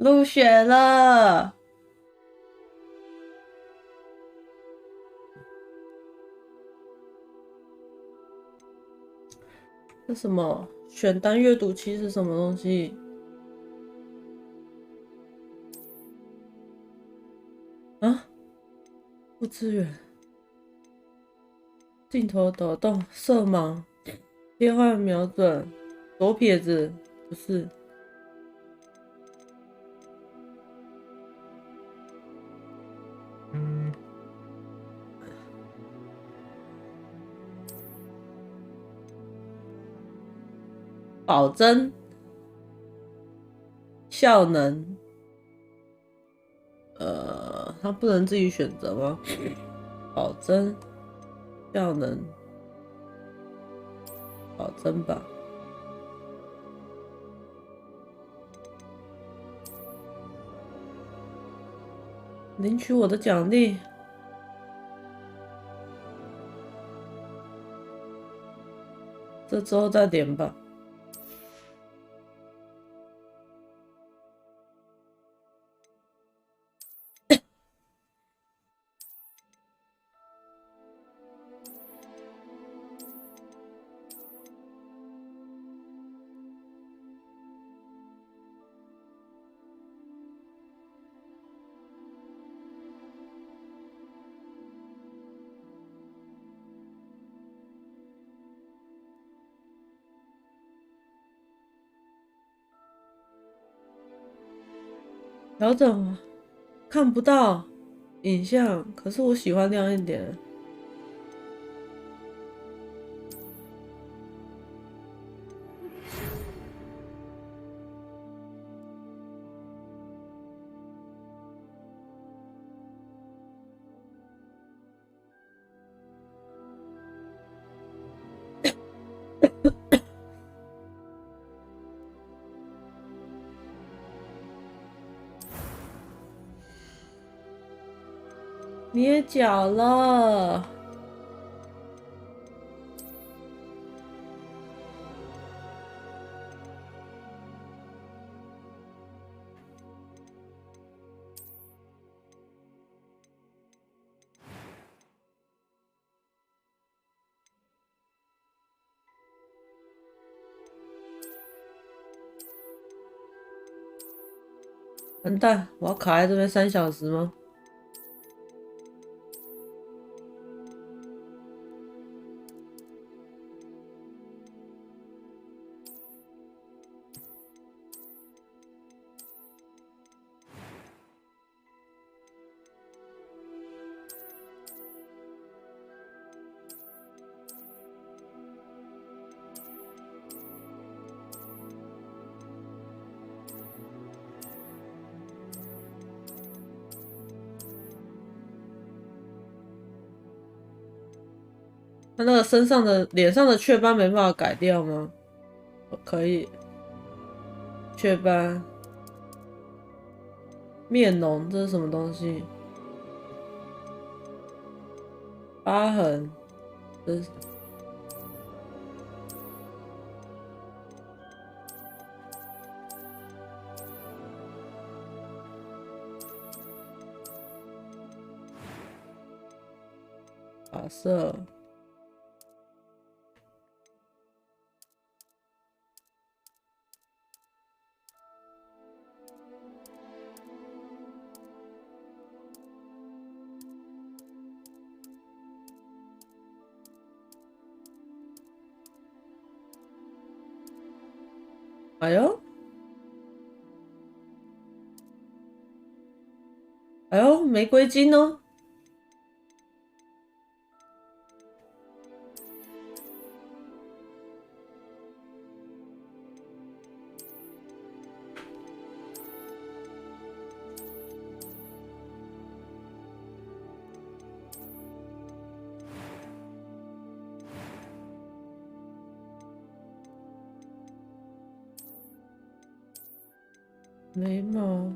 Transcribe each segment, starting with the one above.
入选了。这什么？选单阅读器是什么东西？啊？不支援。镜头抖动，色盲，切换瞄准，左撇子，不是。保真效能，它不能自己选择吗？保真效能，保真吧。领取我的奖励。这之后再点吧。调整看不到影像，可是我喜欢亮一点。捏脚了。完蛋，我要卡在这边3小时吗？他那个身上的脸上的雀斑没办法改掉吗？可以。雀斑，面脓，这是什么东西？疤痕，这是发色。哎呦，哎呦，玫瑰金哦。眉毛，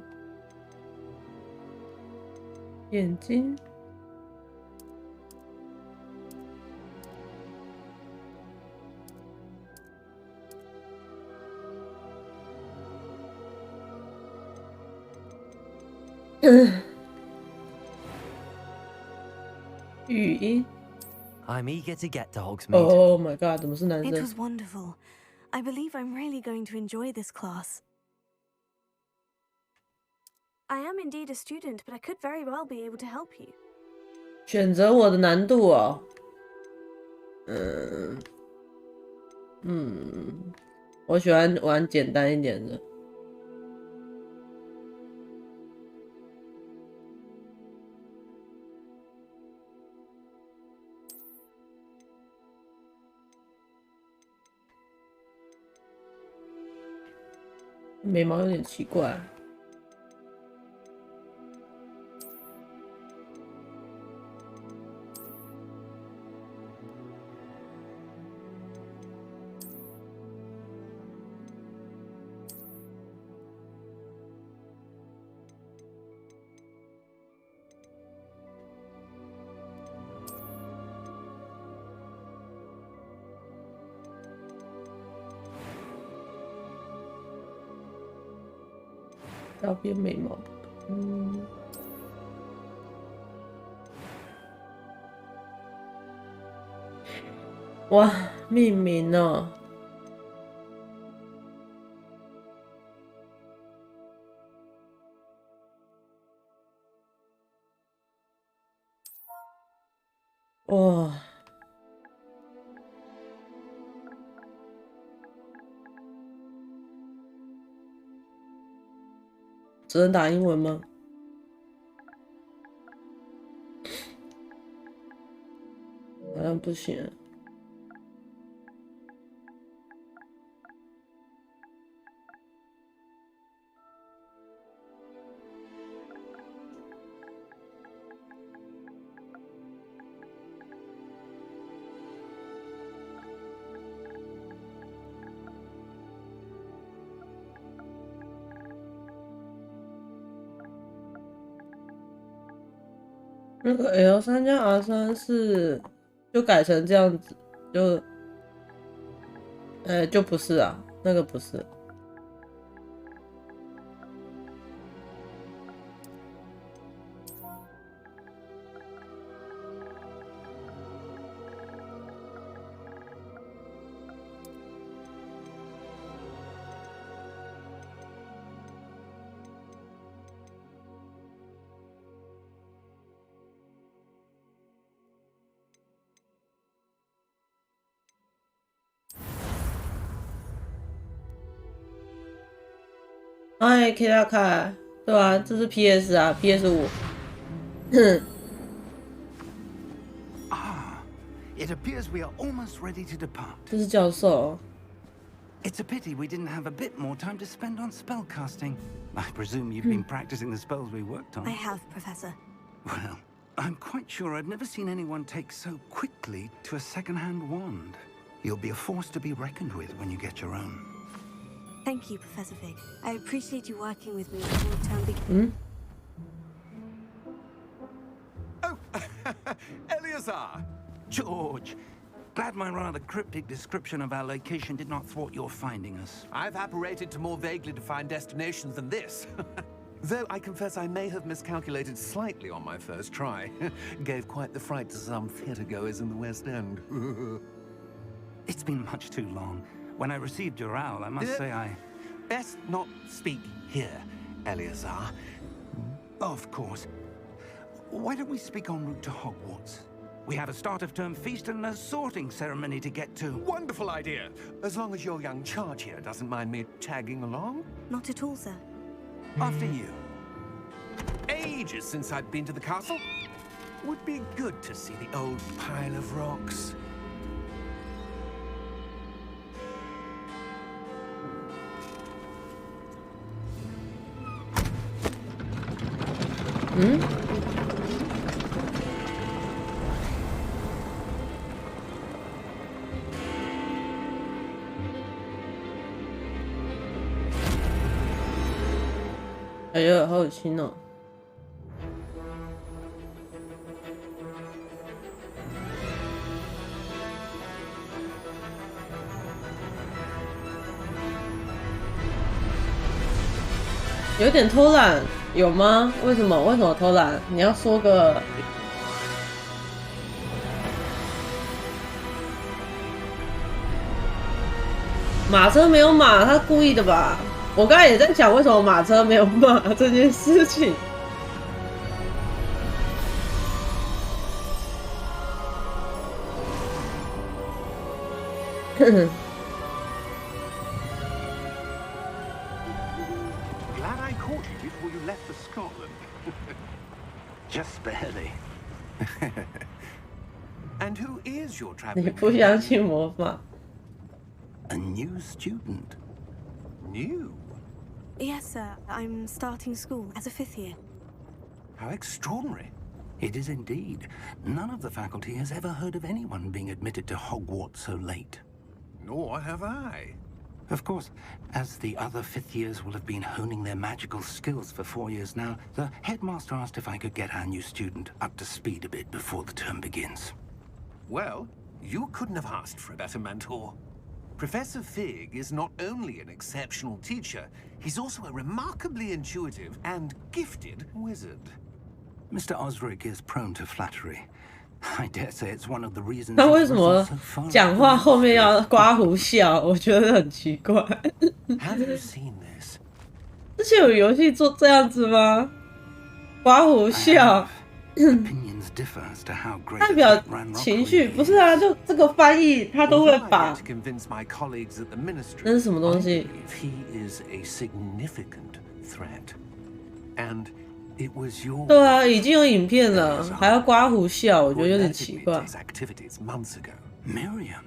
眼睛，语音。I'm eager to get to Hogsmeade. Oh my god， 怎么是男生 It was wonderful. I believe I'm really going to enjoy this class. I am indeed a student, but I could very well be able to help you. 选择我的难度哦。我喜欢玩简单一点的。眉毛有点奇怪。要变眉毛，哇，命名哦，哇，只能打英文吗？好像不行。那个 L3加 R3是就改成这样子，就不是啊，那个不是。哎，可以大看，对吧？这是 PS 啊 ，PS5。It appears we are almost ready to depart. 这是教授。It's a pity we didn't have a bit more time to spend on spellcasting. I presume you've been practicing the spells we worked on. I have, Professor. Well, I'm quite sure I've never seen anyone take so quickly to a second-hand wand. You'll be a force to be reckoned with when you get your own. Thank you, Professor Fig. I appreciate you working with me before the term begins. Oh, Eleazar! George! Glad my rather cryptic description of our location did not thwart your finding us. I've apparated to more vaguely defined destinations than this. Though I confess I may have miscalculated slightly on my first try. Gave quite the fright to some theatre-goers in the West End. It's been much too long. When I received your owl, I must say I... Best not speak here, Eleazar. Of course. Why don't we speak en route to Hogwarts? We have a start-of-term feast and a sorting ceremony to get to. Wonderful idea. As long as your young charge here doesn't mind me tagging along. Not at all, sir. After you. Ages since I've been to the castle. Would be good to see the old pile of rocks. Hmm? 哎呀，好恶心哦！有点偷懒，有吗？为什么偷懒？你要说个。马车没有马，他故意的吧？我刚才也在讲为什么马车没有马这件事情。Glad I caught you before you left for Scotland. Just barely. And who is your 你 traveling 不相信魔法？ A new student. New? Yes, sir. I'm starting school as a 5th year. How extraordinary. It is indeed. None of the faculty has ever heard of anyone being admitted to Hogwarts so late. Nor have I. Of course, as the other 5th years will have been honing their magical skills for 4 years now, the headmaster asked if I could get our new student up to speed a bit before the term begins. Well, you couldn't have asked for a better mentor. Professor Fig is not only an exceptional teacher, he's also a remarkably intuitive and gifted wizard. Mr. Osric is prone to flattery. I dare say it's one of the reasons. 他为什么讲话后面要刮胡笑？我觉得很奇怪。Have you seen this? 之前有游戏做这样子吗？刮胡笑。Opinions differ as to how great 代表情绪不是啊，就这个翻译他都会把。那是什么东西？ He is a significant threat, and it was your. 对啊，已经有影片了，还要刮胡笑，我觉得有点奇怪。Miriam,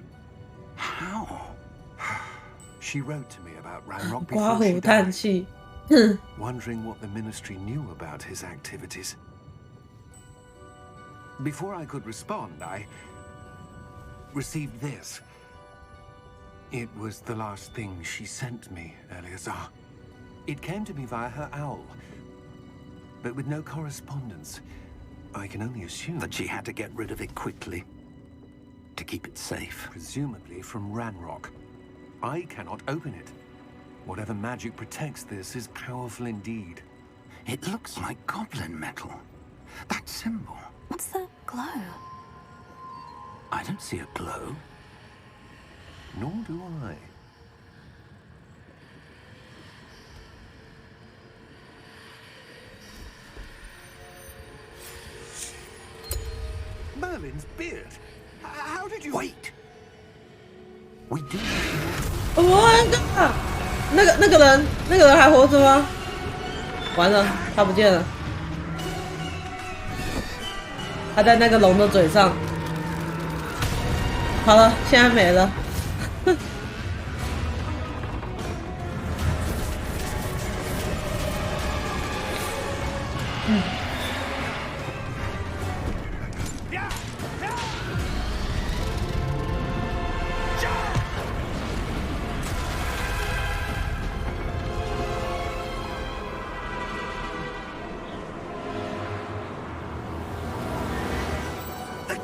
how? She wrote to me about Ranrock 刮 before 胡 she 叹 died, 气。 wondering what the ministry knew about his activities. Before I could respond, I received this. It was the last thing she sent me, Eleazar. It came to me via her owl, but with no correspondence. I can only assume That she had to get rid of it quickly to keep it safe. presumably from Ranrock. I cannot open it. Whatever magic protects this is powerful indeed. It looks like goblin metal. That symbol. What's the glow? I don't see a glow. Nor do I. Merlin's beard. How did you... Wait. We do. 那个人还活着吗？完了，他不见了。他在那个龙的嘴上。好了，现在没了。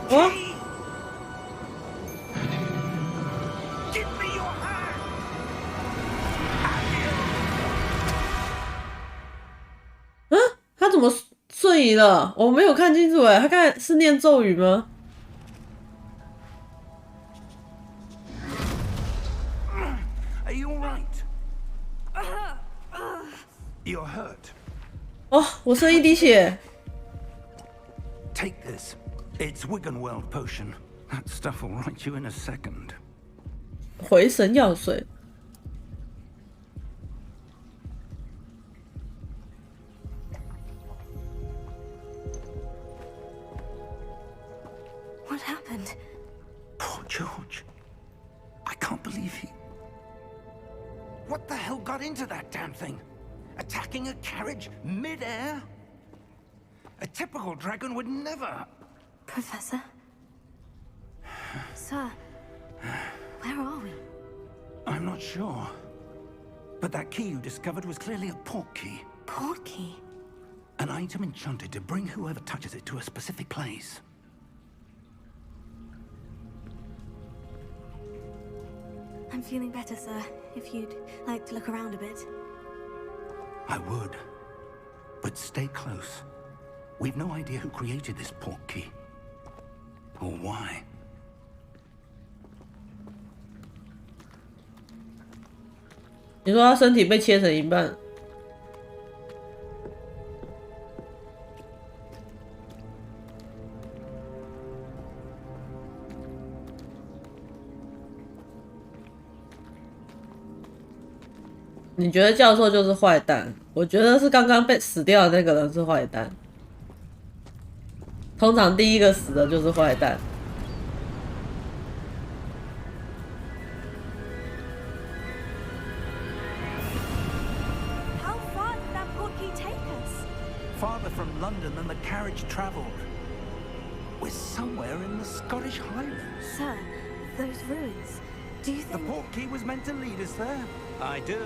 哦， Give me your hand. 他怎么瞬移了？我没有看清楚哎，他刚才是念咒语吗？ Are you all right? You're hurt. 哦，我剩一滴血。 Take this. It's Wiggenweld potion. That stuff will right you in a second. 回神药水。 What happened? Poor George. I can't believe he... What the hell got into that damn thing? Attacking a carriage mid-air? A typical dragon would never... Professor? Sir, where are we? I'm not sure. But that key you discovered was clearly a port key. Port key? An item enchanted to bring whoever touches it to a specific place. I'm feeling better, sir. If you'd like to look around a bit. I would. But stay close. We've no idea who created this portkey. Or why. 你说他身体被切成一半？你觉得教授就是坏蛋？我觉得是刚刚被死掉的那个人是坏蛋。通常第一个死的就是坏蛋。How far did that portkey take us? Farther from London than the carriage travelled. We're somewhere in the Scottish Highlands. Sir, those ruins. Do you The think... portkey was meant to lead us there? I do.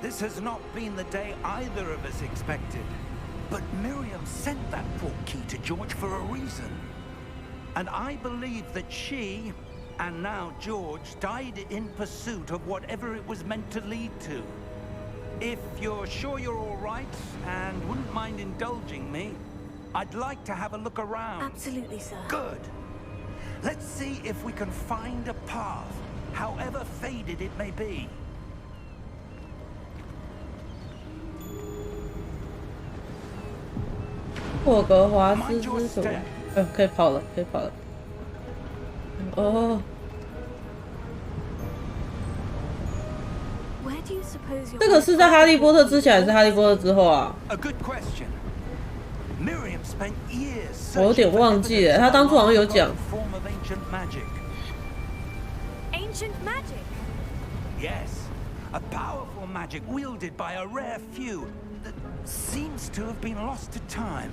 This has not been the day either of us expected. But Miriam sent that portkey to George for a reason. And I believe that she, and now George, died in pursuit of whatever it was meant to lead to. If you're sure you're all right and wouldn't mind indulging me, I'd like to have a look around. Absolutely, sir. Good. Let's see if we can find a path, however faded it may be. 霍格华兹之什么？可以跑了，可以跑了。哦， Where do you suppose you're... 这个是在哈利波特之前还是哈利波特之后啊？ A good question. Miriam spent years 我有点忘记了，他当初好像有讲。 form of ancient magic. Ancient magic? Yes, a powerful magic wielded by a rare few that seems to have been lost to time.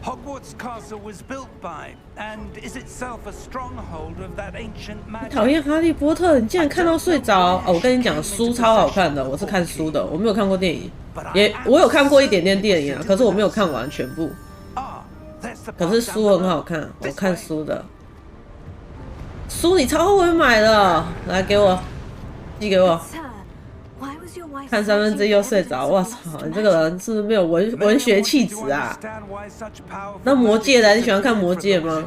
Hogwarts Castle was built by, and is itself a stronghold of that ancient 讨 magic. 厌哈利波特，你竟然看到睡着！哦，我跟你讲，书超好看的，我是看书的，我没有看过电影，我有看过一点点电影啊，可是我没有看完全部。 Ah, there's the 可 path 是 down 书 the 很好 road. 看，我 This 看 way. 书的。书你超会买的，来给我，寄给我。 Sir, why was your wife... 看1/3又睡着，我操！你这个人是不是没有文学气质啊？ 那魔戒的，你喜欢看魔戒吗？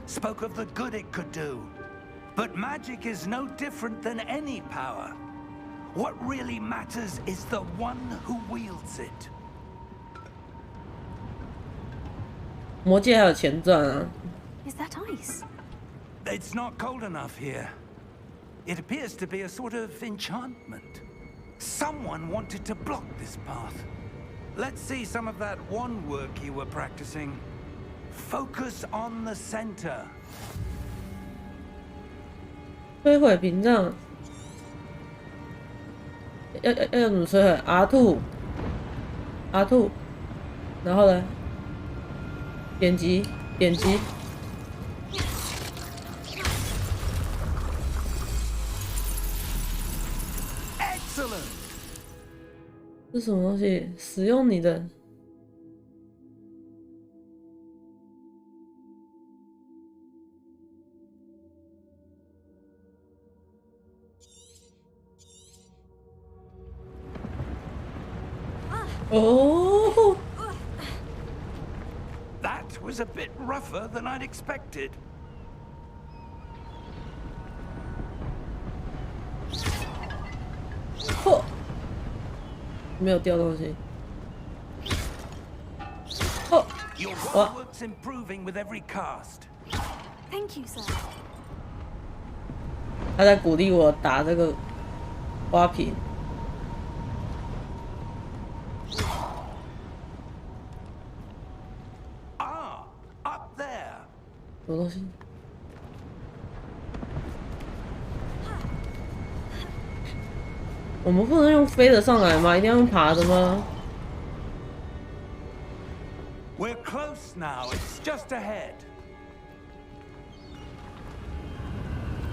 Spoke of the good it could do. But magic is no different than any power. What really matters is the one who wields it. 魔戒还有前传啊。 Is that ice? It's not cold enough here. It appears to be a sort of enchantment. Someone wanted to block this path. Let's see some of that wand work you were practicing. Focus on the center. 摧毁屏障，要怎么摧毁？R2，然后呢？点击。 Excellent. 是什么东西？使用你的。 哦， That was a bit rougher than I'd expected. 嚯，没有掉东西。哦， Your What? work's improving with every cast. Thank you, sir. 他在鼓励我打这个花瓶。 Ah, up there. 什么东西？我们不能用飞的上来吗？一定要用爬的吗？ We're close now. It's just ahead.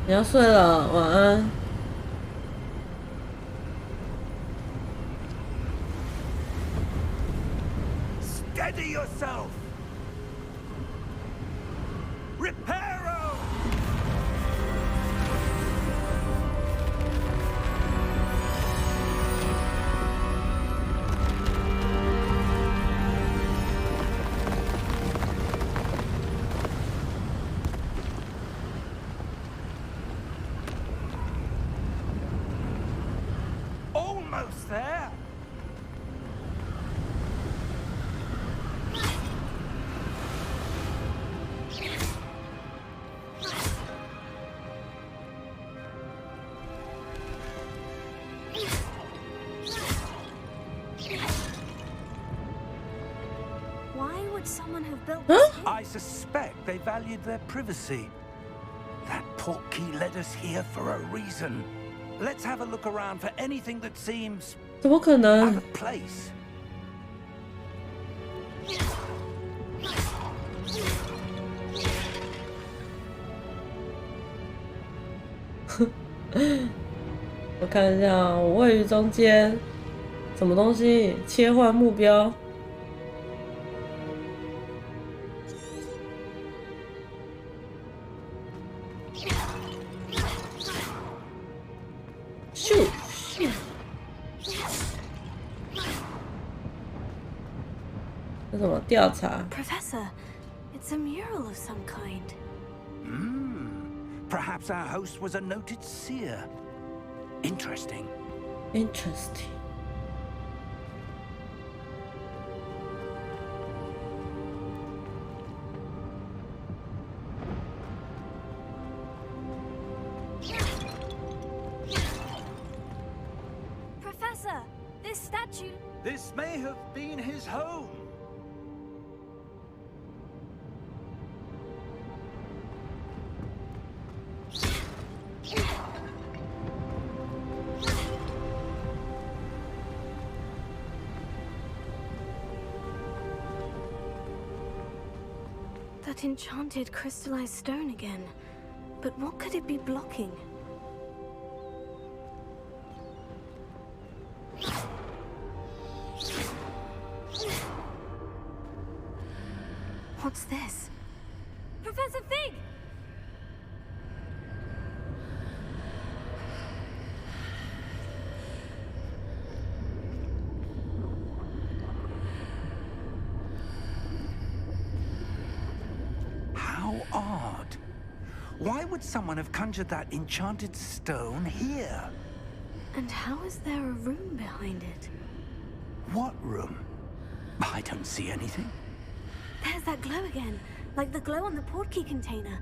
你要睡了，晚安。 Steady yourself. Reparo. someone have built this here? I suspect they valued their privacy. That portkey led us here for a reason. Let's have a look around for anything that seems 怎么可 out 能？ of place. 我看一下，我位于中间，什么东西？切换目标。咻咻！这什么调查？ Professor, it's a mural of some kind. Perhaps our host was a noted seer. Interesting. Interesting. Professor, this statue. This may have been his home. That enchanted crystallized stone again. But what could it be blocking? What's this? Professor Fig! How odd. Why would someone have conjured that enchanted stone here? And how is there a room behind it? What room? I don't see anything. There's that glow again, like the glow on the portkey container.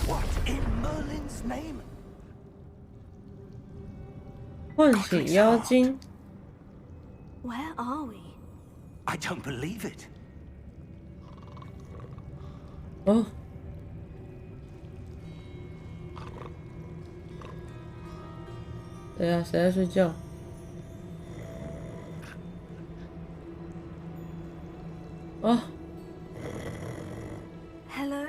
What in Merlin's name? 唤醒妖精。 Where are we? I don't believe it. 哦。对啊，谁在睡觉？哦， Hello?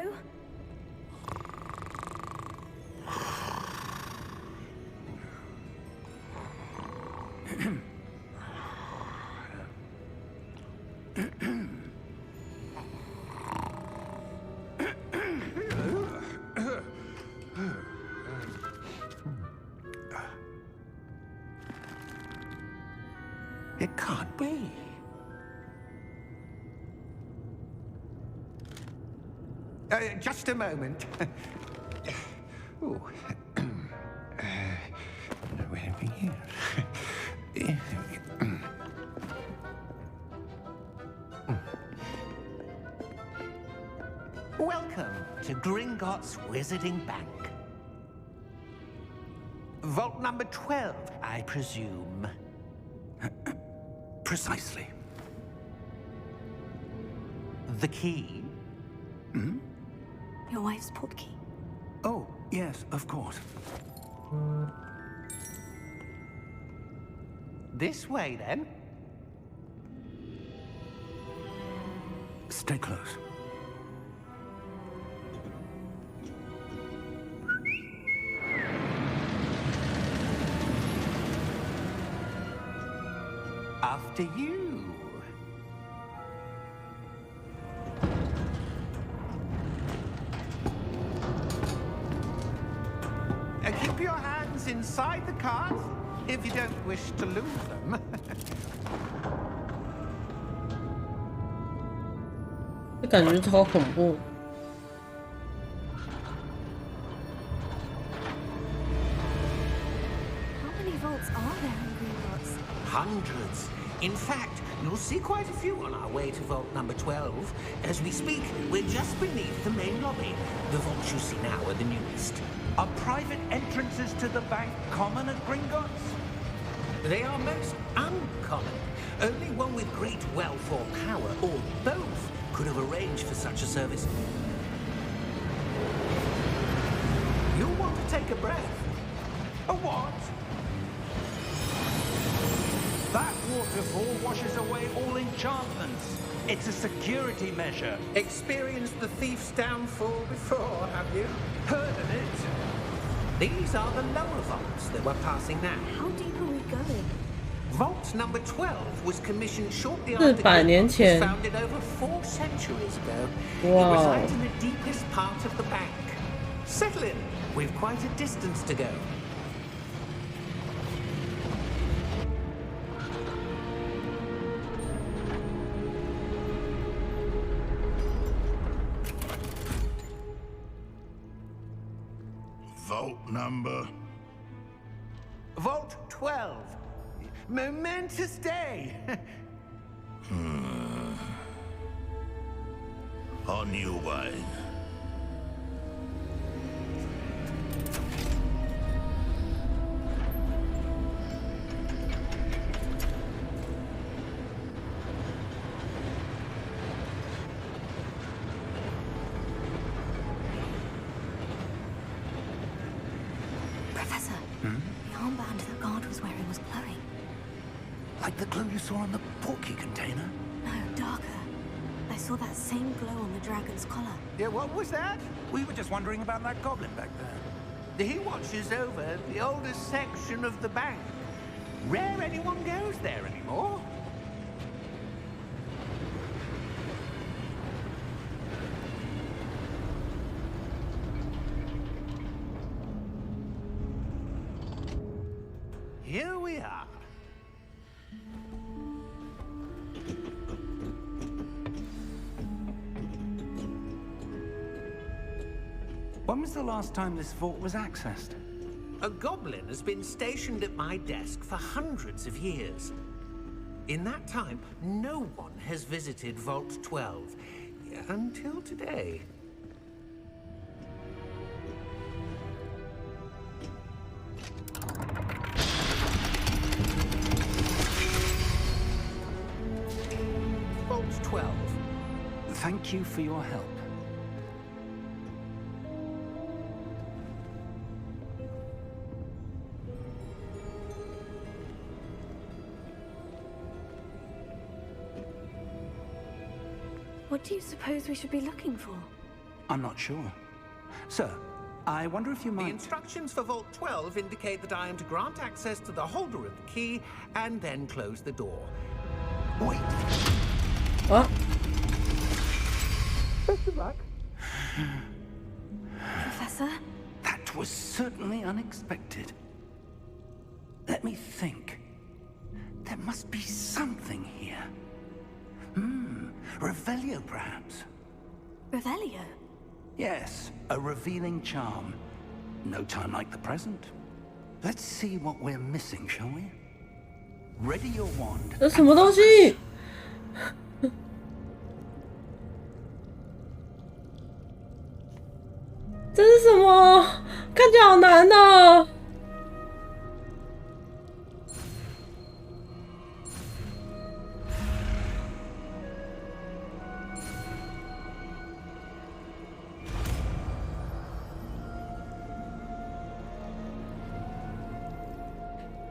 It can't be. Just a moment. Ooh. Where are we here? Welcome to Gringotts Wizarding Bank. Vault number 12, I presume. Precisely. The key? Your wife's portkey. Oh, yes, of course. This way, then. Stay close. After you. Keep your hands inside the cart if you don't wish to lose them. 这感觉超恐怖。 How many vaults are there in Gringotts? Hundreds. In fact, you'll see quite a few on our way to vault number 12. As we speak, we're just beneath the main lobby. The vaults you see now are the newest. Are private entrances to the bank common at Gringotts? They are most uncommon. Only one with great wealth or power, or both, could have arranged for such a service. You'll want to take a breath. A what? That waterfall washes away all enchantments. It's a security measure. Experienced the thief's downfall before, have you? Heard of it? These are the lower vaults that we're passing now. How deep are we going? Vault number 12 was commissioned shortly 400 after年 Hogwarts 前 was founded over 4 centuries ago. Wow. It resides in the deepest part of the bank. Settle in. We've quite a distance to go. Vault number. Vault 12. Momentous day. On your way. Professor, the armband that guard was wearing was glowing. Like the glow you saw on the porky container? No, darker. I saw that same glow on the dragon's collar. Yeah, what was that? We were just wondering about that goblin back there. He watches over the oldest section of the bank. Rare anyone goes there anymore. Here we are. When was the last time this vault was accessed? A goblin has been stationed at my desk for hundreds of years. In that time, no one has visited Vault 12 until today. Vault 12. Thank you for your help. What do you suppose we should be looking for? I'm not sure. Sir, I wonder if you The might... instructions for Vault 12 indicate that I am to grant access to the holder of the key and then close the door. Wait. What? Best of luck. Professor? That was certainly unexpected. Let me think. There must be something here. Revelio, perhaps? Revelio? Yes, a revealing charm. No time like the present. Let's see what we're missing, shall we? Ready your wand. 这什么东西？这是什么？看起来好难哦。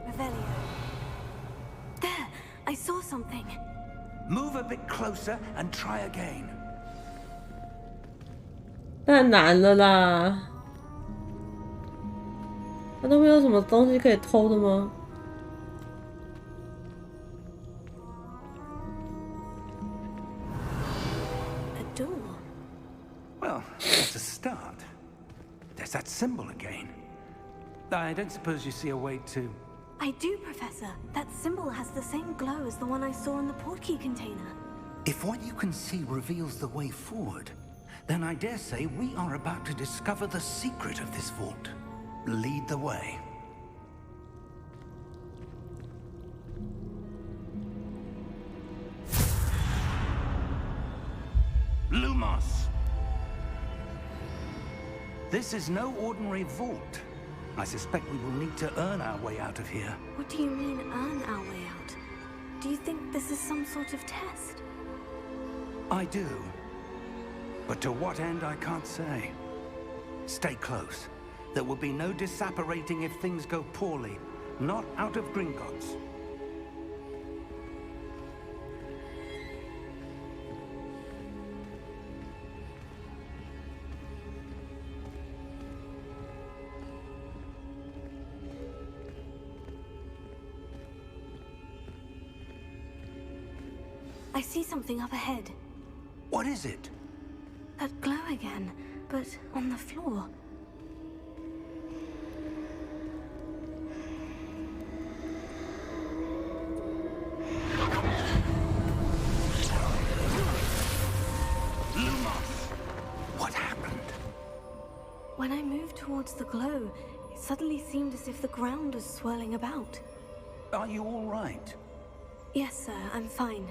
Revelio. There! I saw something. Move a bit closer and try again. 太难了啦！它都没有什么东西可以偷的吗？ A door. Well, that's a start. There's that symbol again. I don't suppose you see a way to... I do, Professor. That symbol has the same glow as the one I saw in the portkey container. If what you can see reveals the way forward, then I dare say we are about to discover the secret of this vault. Lead the way. Lumos! This is no ordinary vault. I suspect we will need to earn our way out of here. What do you mean, earn our way out? Do you think this is some sort of test? I do. But to what end, I can't say. Stay close. There will be no disapparating if things go poorly. Not out of Gringotts. I see something up ahead. What is it? That glow again, but on the floor. What happened? When I moved towards the glow, it suddenly seemed as if the ground was swirling about. Are you all right? Yes, sir, I'm fine.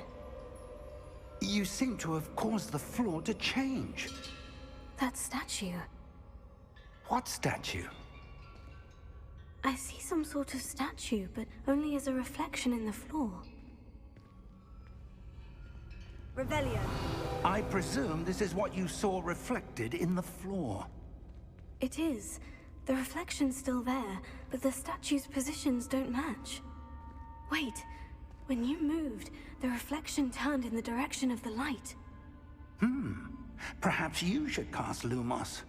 You seem to have caused the floor to change. That statue. What statue? I see some sort of statue, but only as a reflection in the floor. Revelio. I presume this is what you saw reflected in the floor. It is. The reflection's still there, but the statue's positions don't match. Wait. When you moved, the reflection turned in the direction of the light. Perhaps you should cast Lumos.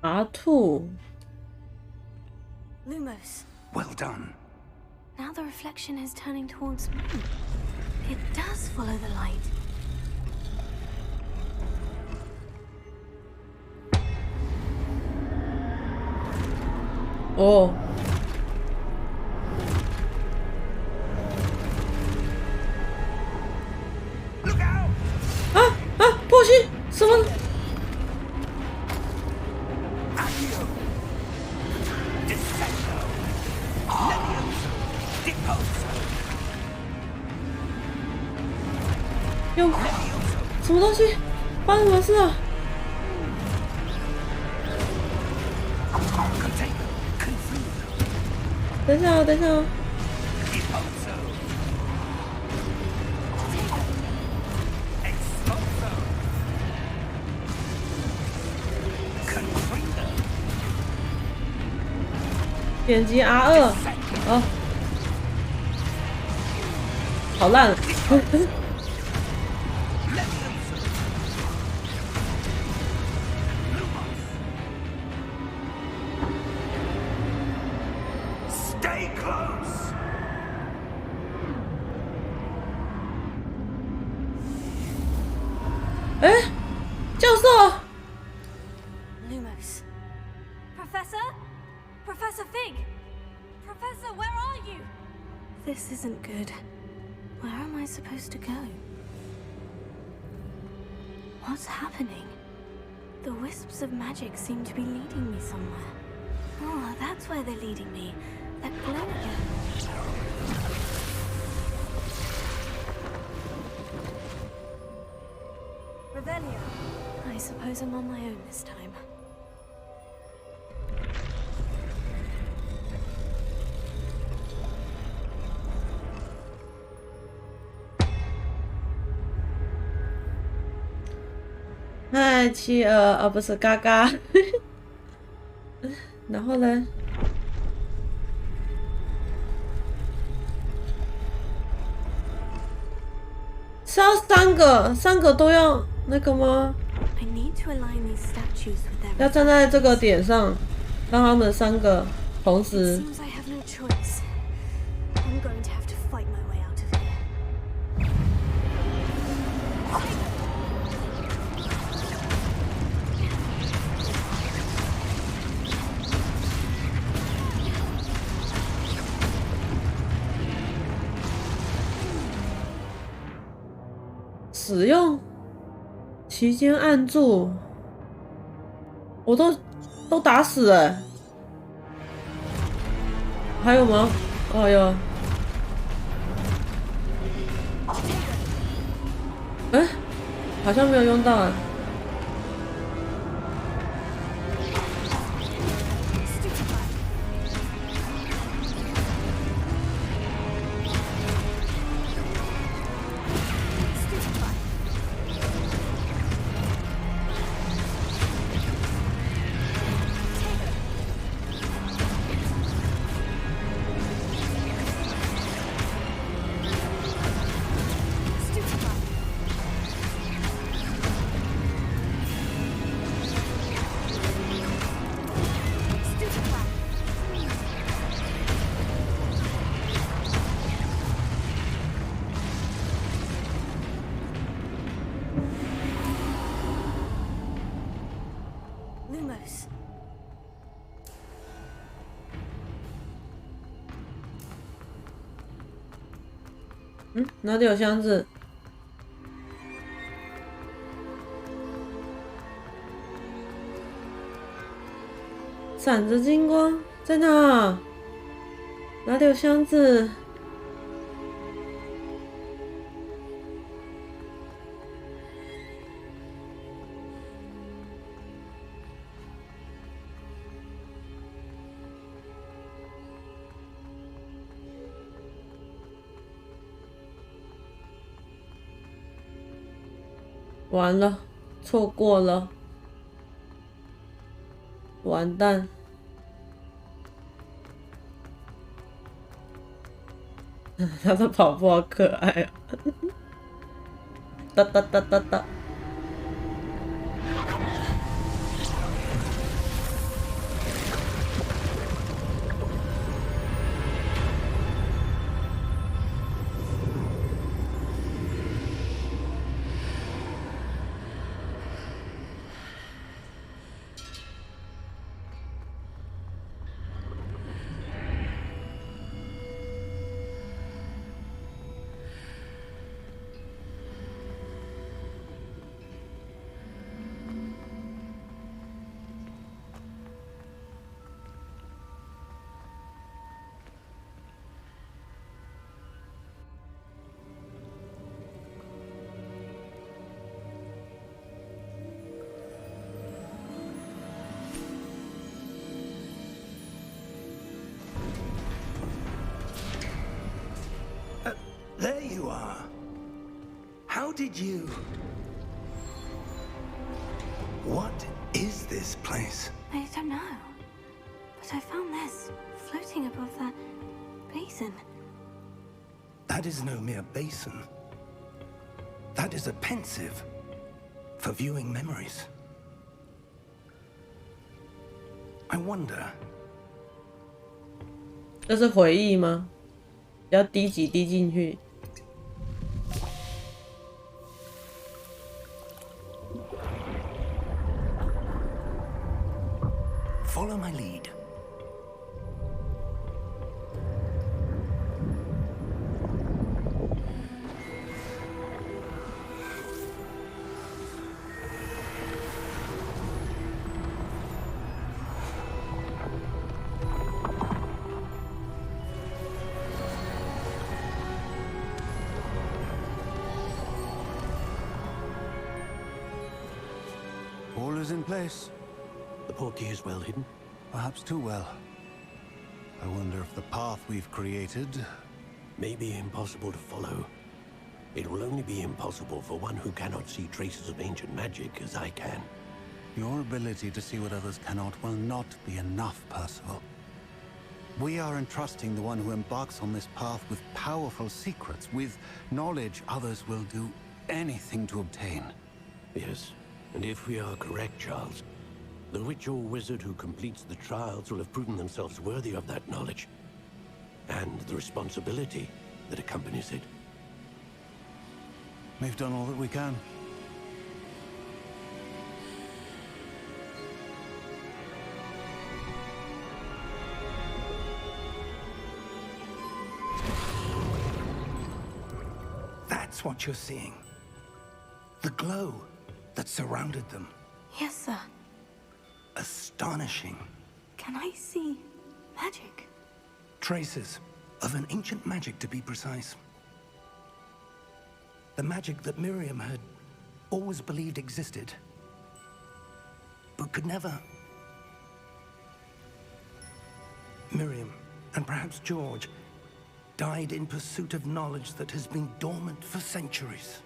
R2 Lumos. Well done. Now the reflection is turning towards me. It does follow the light.哦，破心什么？有什么东西？发生什么事啊？等一下啊，等一下啊！点击 R2，哦，好烂。哎，教授 Lumos. Professor? Professor Fig? Professor, where are you? This isn't good. Where am I supposed to go? What's happening? The wisps of magic seem to be leading me somewhere. Oh, that's where they're leading me. That glow again. Revelio. I suppose I'm on my own this time. 嗨，企鹅，哦，不是嘎嘎。然后呢？是要三个都要那个吗？ I need to align these statues with their 要站在这个点上，让他们三个同时。 Seems I have no choice. I'm going to have to fight my way out of here. 使用期间按住。我都打死了。还有吗？哦有。哎，好像没有用到啊。Lumos. 哪里有箱子？闪着金光，在哪？哪里有箱子？完了，错过了，完蛋！他的跑步好可爱啊！哒哒哒哒哒。There you are. How did you... What is this place? I don't know. But I found this floating above that basin. That is no mere basin. That is a pensive for viewing memories. I wonder... 这是回忆吗？要滴几滴进去。Follow my lead. All is in place. The portkey is well hidden. Perhaps too well. I wonder if the path we've created... May be impossible to follow. It will only be impossible for one who cannot see traces of ancient magic as I can. Your ability to see what others cannot will not be enough, Percival. We are entrusting the one who embarks on this path with powerful secrets, with knowledge others will do anything to obtain. Yes, and if we are correct, Charles, the witch or wizard who completes the trials will have proven themselves worthy of that knowledge, and the responsibility that accompanies it. We've done all that we can. That's what you're seeing. The glow that surrounded them. Yes, sir. astonishing. Can I see magic? Traces of an ancient magic, to be precise. The magic that Miriam had always believed existed, but could never. Miriam, and perhaps George, died in pursuit of knowledge that has been dormant for centuries.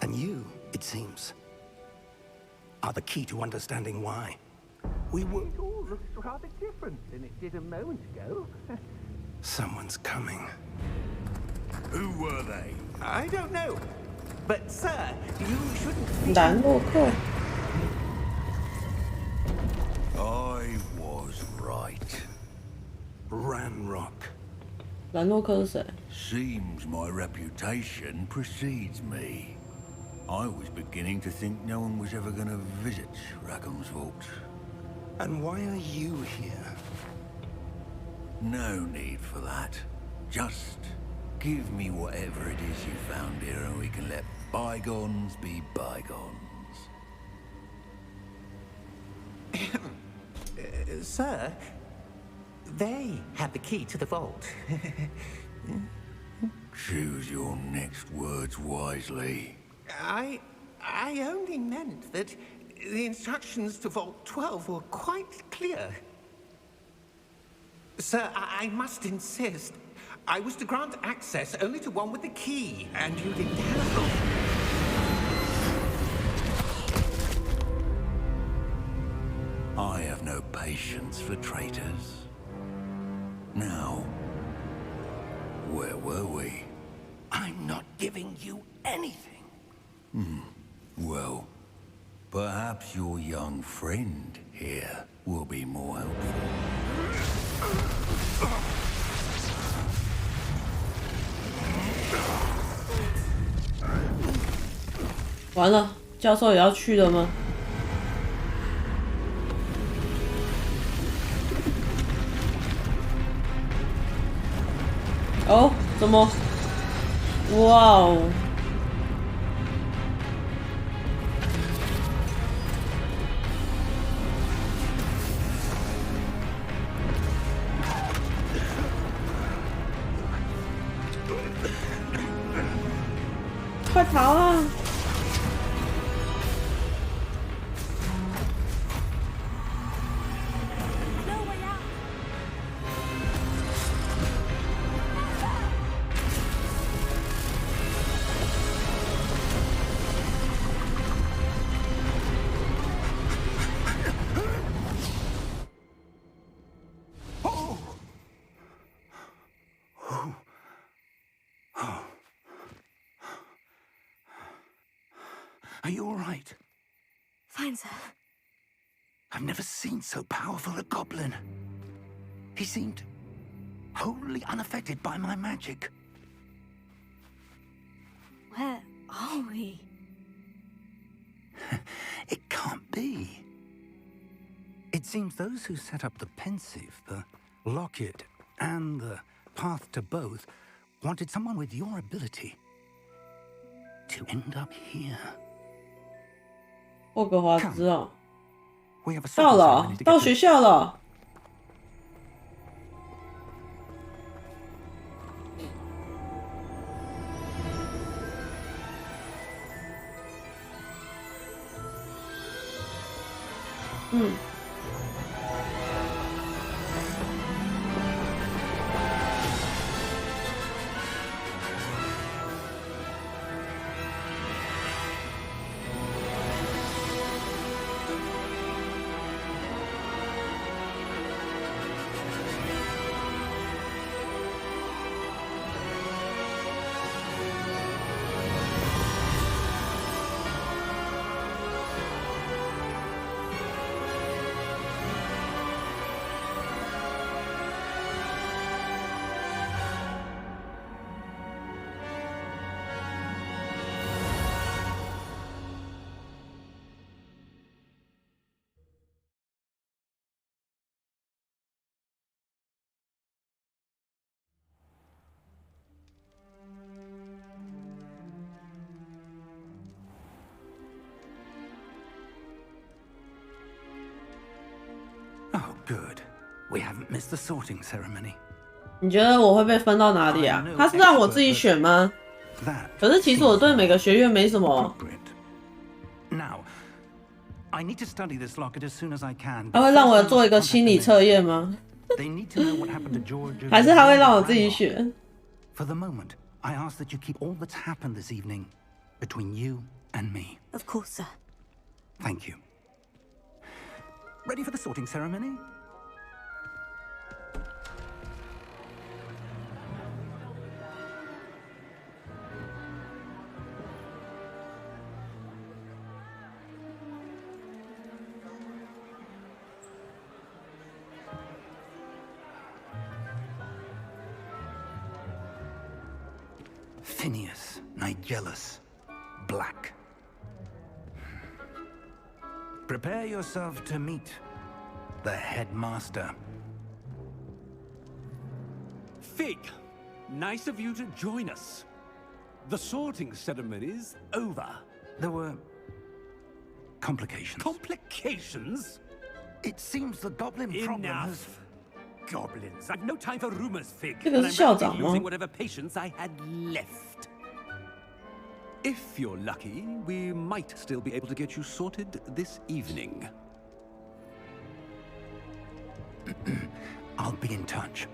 And you, it seems, are the key to understanding why. We were... It all looks rather different than it did a moment ago. Someone's coming. Who were they? I don't know. But, sir, you shouldn't... 兰洛克， I was right. Ranrock. 兰洛克是谁？ Seems my reputation precedes me. I was beginning to think no one was ever going to visit Rackham's vault. And why are you here? No need for that. Just give me whatever it is you found here and we can let bygones be bygones. Sir, they had the key to the vault. Choose your next words wisely. I only meant that the instructions to Vault 12 were quite clear. Sir, I must insist. I was to grant access only to one with the key, and you didn't have... I have no patience for traitors. Now, where were we? I'm not giving you anything. Well, perhaps your young friend here will be more helpful. 完了，教授也要去了吗？哦，怎么？哇哦！快逃啊！ Are you all right? Fine, sir. I've never seen so powerful a goblin. He seemed wholly unaffected by my magic. Where are we? It can't be. It seems those who set up the pensive, the locket, and the path to both wanted someone with your ability to end up here. 霍格华兹哦， We have a 到 circle 了 ceremony， to 到 get 学校了。嗯。Good. We haven't missed the sorting ceremony. 你觉得我会被分到哪里啊？他是让我自己选吗？可是其实我对每个学院没什么。Now, I need to study this locket as soon as I can. 他会让我做一个心理测验吗？还是他会让我自己选 For the moment, I ask that you keep all that's happened this evening between you and me. Of course, sir. Thank you. Ready for the sorting ceremony? Phineas, Nigellus, Black. Prepare yourself to meet the headmaster. Fig, nice of you to join us. The sorting ceremony's over. There were complications. Complications? It seems the goblin problem has... Goblins. I've no time for rumors, Fig. 这个是校长吗？ Using whatever patience I had left. If you're lucky, we might still be able to get you sorted this evening. I'll be in touch.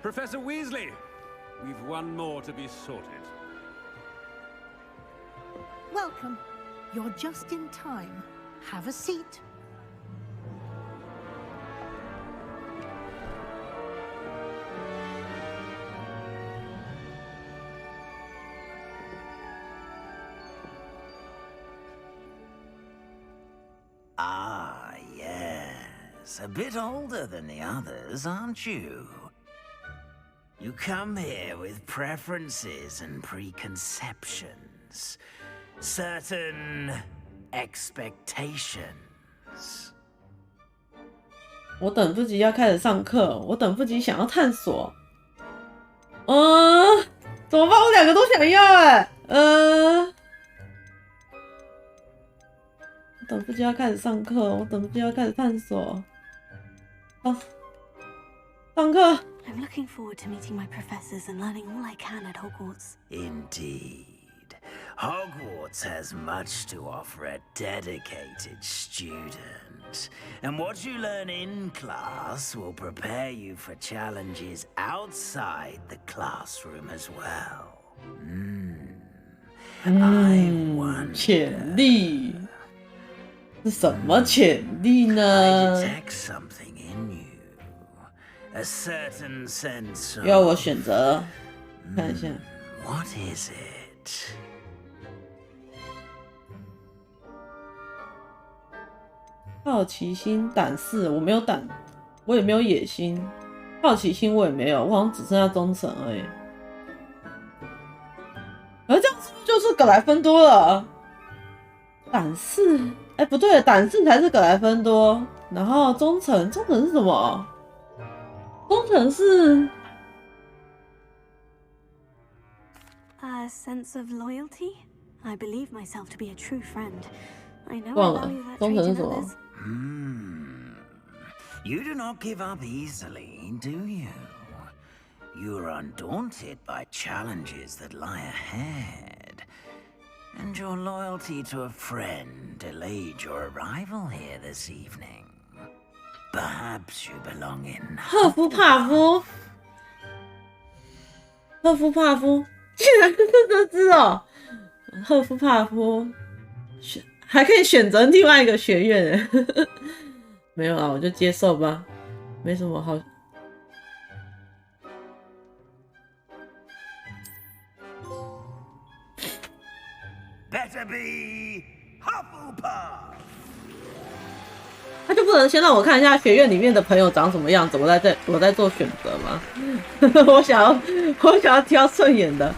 Professor Weasley, we've one more to be sorted. Welcome. You're just in time. Have a seat. Ah, yes. A bit older than the others, aren't you? You come here with preferences and preconceptions. Certain expectations. 我等不及要开始上课，我等不及想要探索。怎么办？我两个都想要哎。我等不及要开始上课，我等不及要开始探索。上课。I'm looking forward to meeting my professors and learning all I can at Hogwarts. Indeed. Hogwarts has much to offer a dedicated student. And what you learn in class will prepare you for challenges outside the classroom as well. I wonder... 潜力是什么潜力呢？ I detect something in you. A certain sense of... 要我选择，看一下。What is it? 好奇心、胆识，我没有胆，我也没有野心，好奇心我也没有，我好像只剩下忠诚而已。而这样是不是就是格莱芬多了？胆识，哎，不对，胆识才是格莱芬多。然后忠诚，忠诚是什么？忠诚是 A sense of loyalty? I believe myself to be a true friend. I know 忘 I 了 value that 忠 trait 诚是 in 什么？ others. You do not give up easily, do you? You are undaunted by challenges that lie ahead. And your loyalty to a friend delayed your arrival here this evening. Perhaps you belong in 赫夫帕夫，赫夫帕夫，竟然是这只哦！赫夫帕夫还可以选择另外一个学院，没有啊，我就接受吧，没什么好。Better be Hufflepuff. 他就不能先让我看一下学院里面的朋友长什么样子，我在做选择吗？我想要挑顺眼的。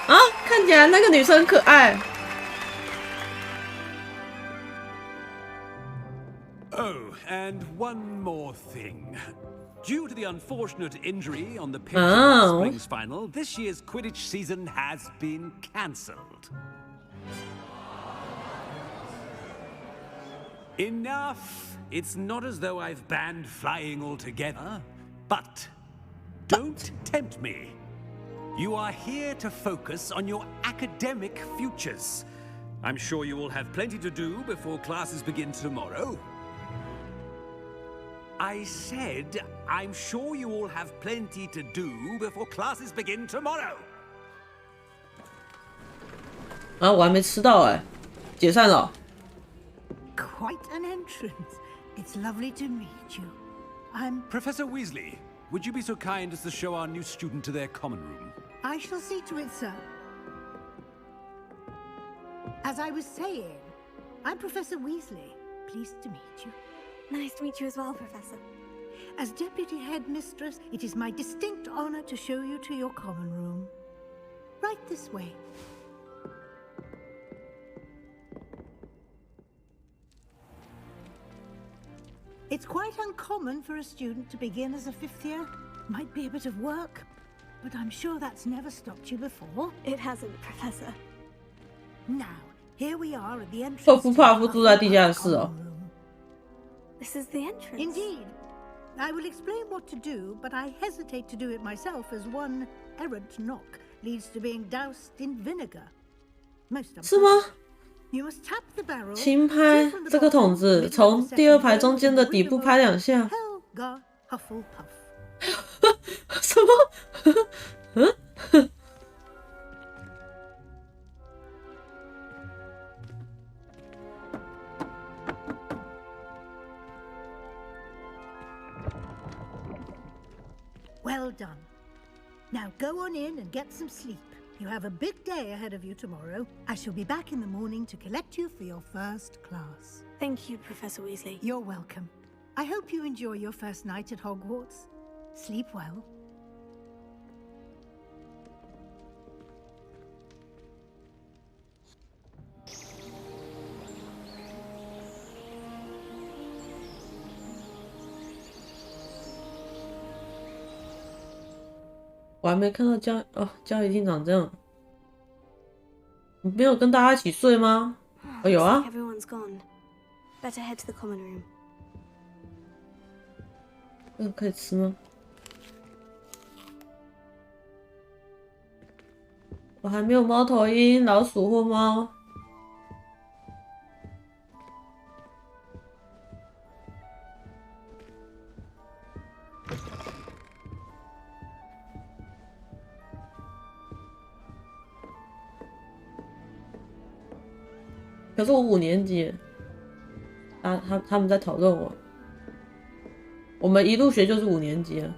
啊，看起来那个女生很可爱。Oh, and one more thing. Due to the unfortunate injury on the pitch of last spring's final, this year's Quidditch season has been cancelled. Enough! It's not as though I've banned flying altogether, but don't tempt me. You are here to focus on your academic futures. I'm sure you will have plenty to do before classes begin tomorrow. I said, I'm sure you all have plenty to do before classes begin tomorrow. 啊，我还没吃到哎，解散了。Quite an entrance. It's lovely to meet you. I'm Professor Weasley. Would you be so kind as to show our new student to their common room? I shall see to it, sir. As I was saying, I'm Professor Weasley. Pleased to meet you. Nice to meet you as well, Professor. As Deputy Headmistress, it is my distinct honor to show you to your common room. Right this way. It's quite uncommon for a student to begin as a fifth year. Might be a bit of work, but I'm sure that's never stopped you before. It hasn't, Professor. Now, here we are at the entrance. 赫夫帕夫住在地下室哦。This is the entrance. Indeed. I will explain what to do, but I hesitate to do it myself as one errant knock leads to being doused in vinegar. Most 是吗？ You must tap the barrel. 轻拍这个筒子，从第二排中间的底部拍2下。Helga Hufflepuff. 什么？嗯？ Well done. Now go on in and get some sleep. You have a big day ahead of you tomorrow. I shall be back in the morning to collect you for your first class. Thank you, Professor Weasley. You're welcome. I hope you enjoy your first night at Hogwarts. Sleep well. 我还没看到交易厅长这样。你没有跟大家一起睡吗？哦，有啊。 Everyone's gone. Better head to the common room. 这个可以吃吗？我还没有猫头鹰、老鼠或猫。可是我5年级，他们在讨论我。我们一入学就是5年级了。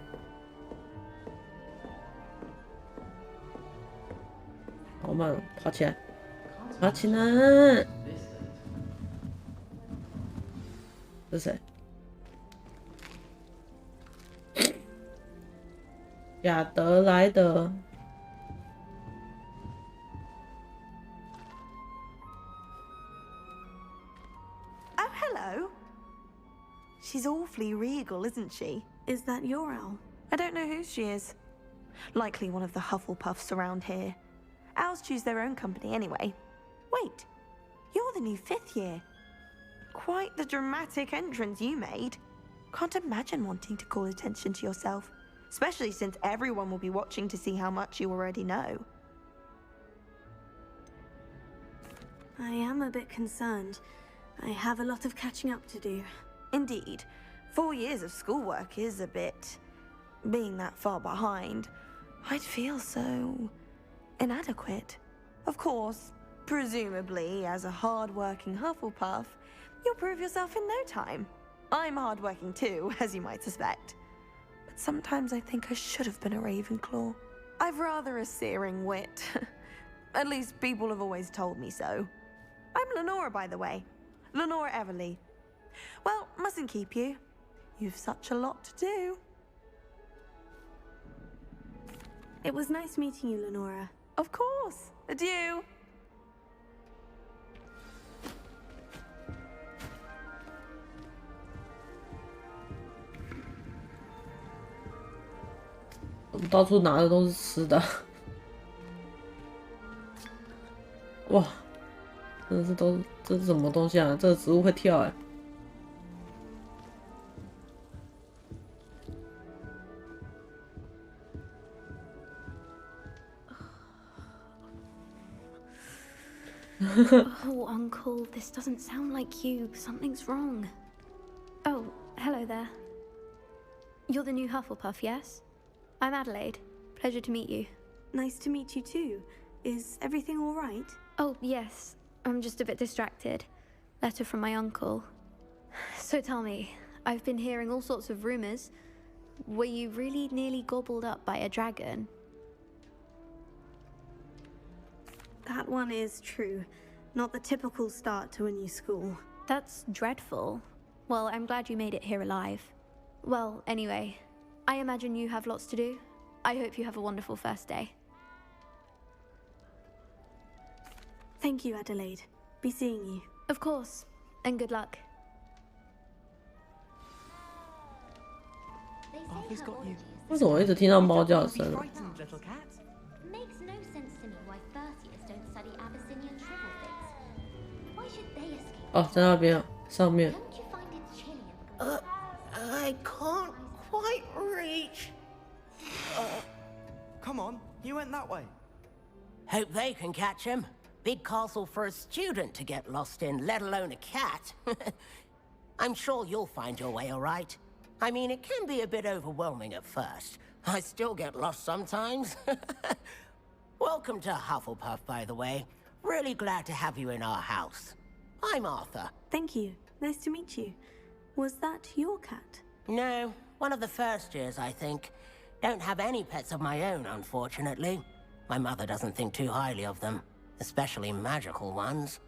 好慢哦，跑起来，跑起来！这是谁？亚德莱德。 Hello. She's awfully regal, isn't she? Is that your owl? I don't know who she is. Likely one of the Hufflepuffs around here. Owls choose their own company anyway. Wait, you're the new 5th year. Quite the dramatic entrance you made. Can't imagine wanting to call attention to yourself, especially since everyone will be watching to see how much you already know. I am a bit concerned. I have a lot of catching up to do. Indeed. 4 years of schoolwork is a bit... Being that far behind, I'd feel so... inadequate. Of course, presumably, as a hard-working Hufflepuff, you'll prove yourself in no time. I'm hard-working too, as you might suspect. But sometimes I think I should have been a Ravenclaw. I've rather a searing wit. At least people have always told me so. I'm Lenora, by the way. Lenora Everly. Well, mustn't keep you. You've such a lot to do. It was nice meeting you, Lenora. Of course. Adieu. 到处拿的都是吃的。哇，真的是这是什么东西啊？这个植物会跳哎、Oh, Uncle, this doesn't sound like you. Something's wrong. Oh, hello there. You're the new Hufflepuff, yes? I'm Adelaide. Pleasure to meet you. Nice to meet you too. Is everything all right? Oh, yes. I'm just a bit distracted. Letter from my uncle. So tell me, I've been hearing all sorts of rumors. Were you really nearly gobbled up by a dragon? That one is true. Not the typical start to a new school. That's dreadful. Well, I'm glad you made it here alive. Well, anyway, I imagine you have lots to do. I hope you have a wonderful first day. Thank you, Adelaide. Be seeing you. Of course, and good luck. Arthur's got you. 为什么我一直听到猫叫声？ Makes no sense to me why first years don't study Abyssinian triple things. Why should they escape? 哦，在那边上面。 Don't you find it chilly in the I can't quite reach. Come on, you went that way. Hope they can catch him. Big castle for a student to get lost in, let alone a cat. I'm sure you'll find your way all right. I mean, it can be a bit overwhelming at first. I still get lost sometimes. Welcome to Hufflepuff, by the way. Really glad to have you in our house. I'm Arthur. Thank you. Nice to meet you. Was that your cat? No, one of the first years, I think. Don't have any pets of my own, unfortunately. My mother doesn't think too highly of them, especially magical ones.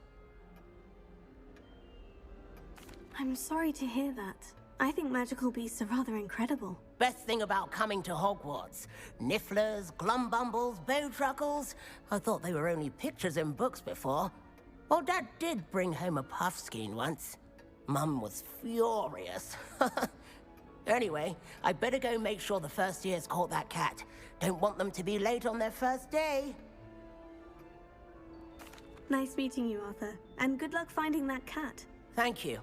I'm sorry to hear that. I think magical beasts are rather incredible. Best thing about coming to Hogwarts. Nifflers, glumbumbles, bowtruckles. I thought they were only pictures in books before. Well, Dad did bring home a puffskein once. Mum was furious. Anyway, I better go make sure the first years caught that cat. Don't want them to be late on their first day. Nice meeting you, Arthur. And good luck finding that cat. Thank you.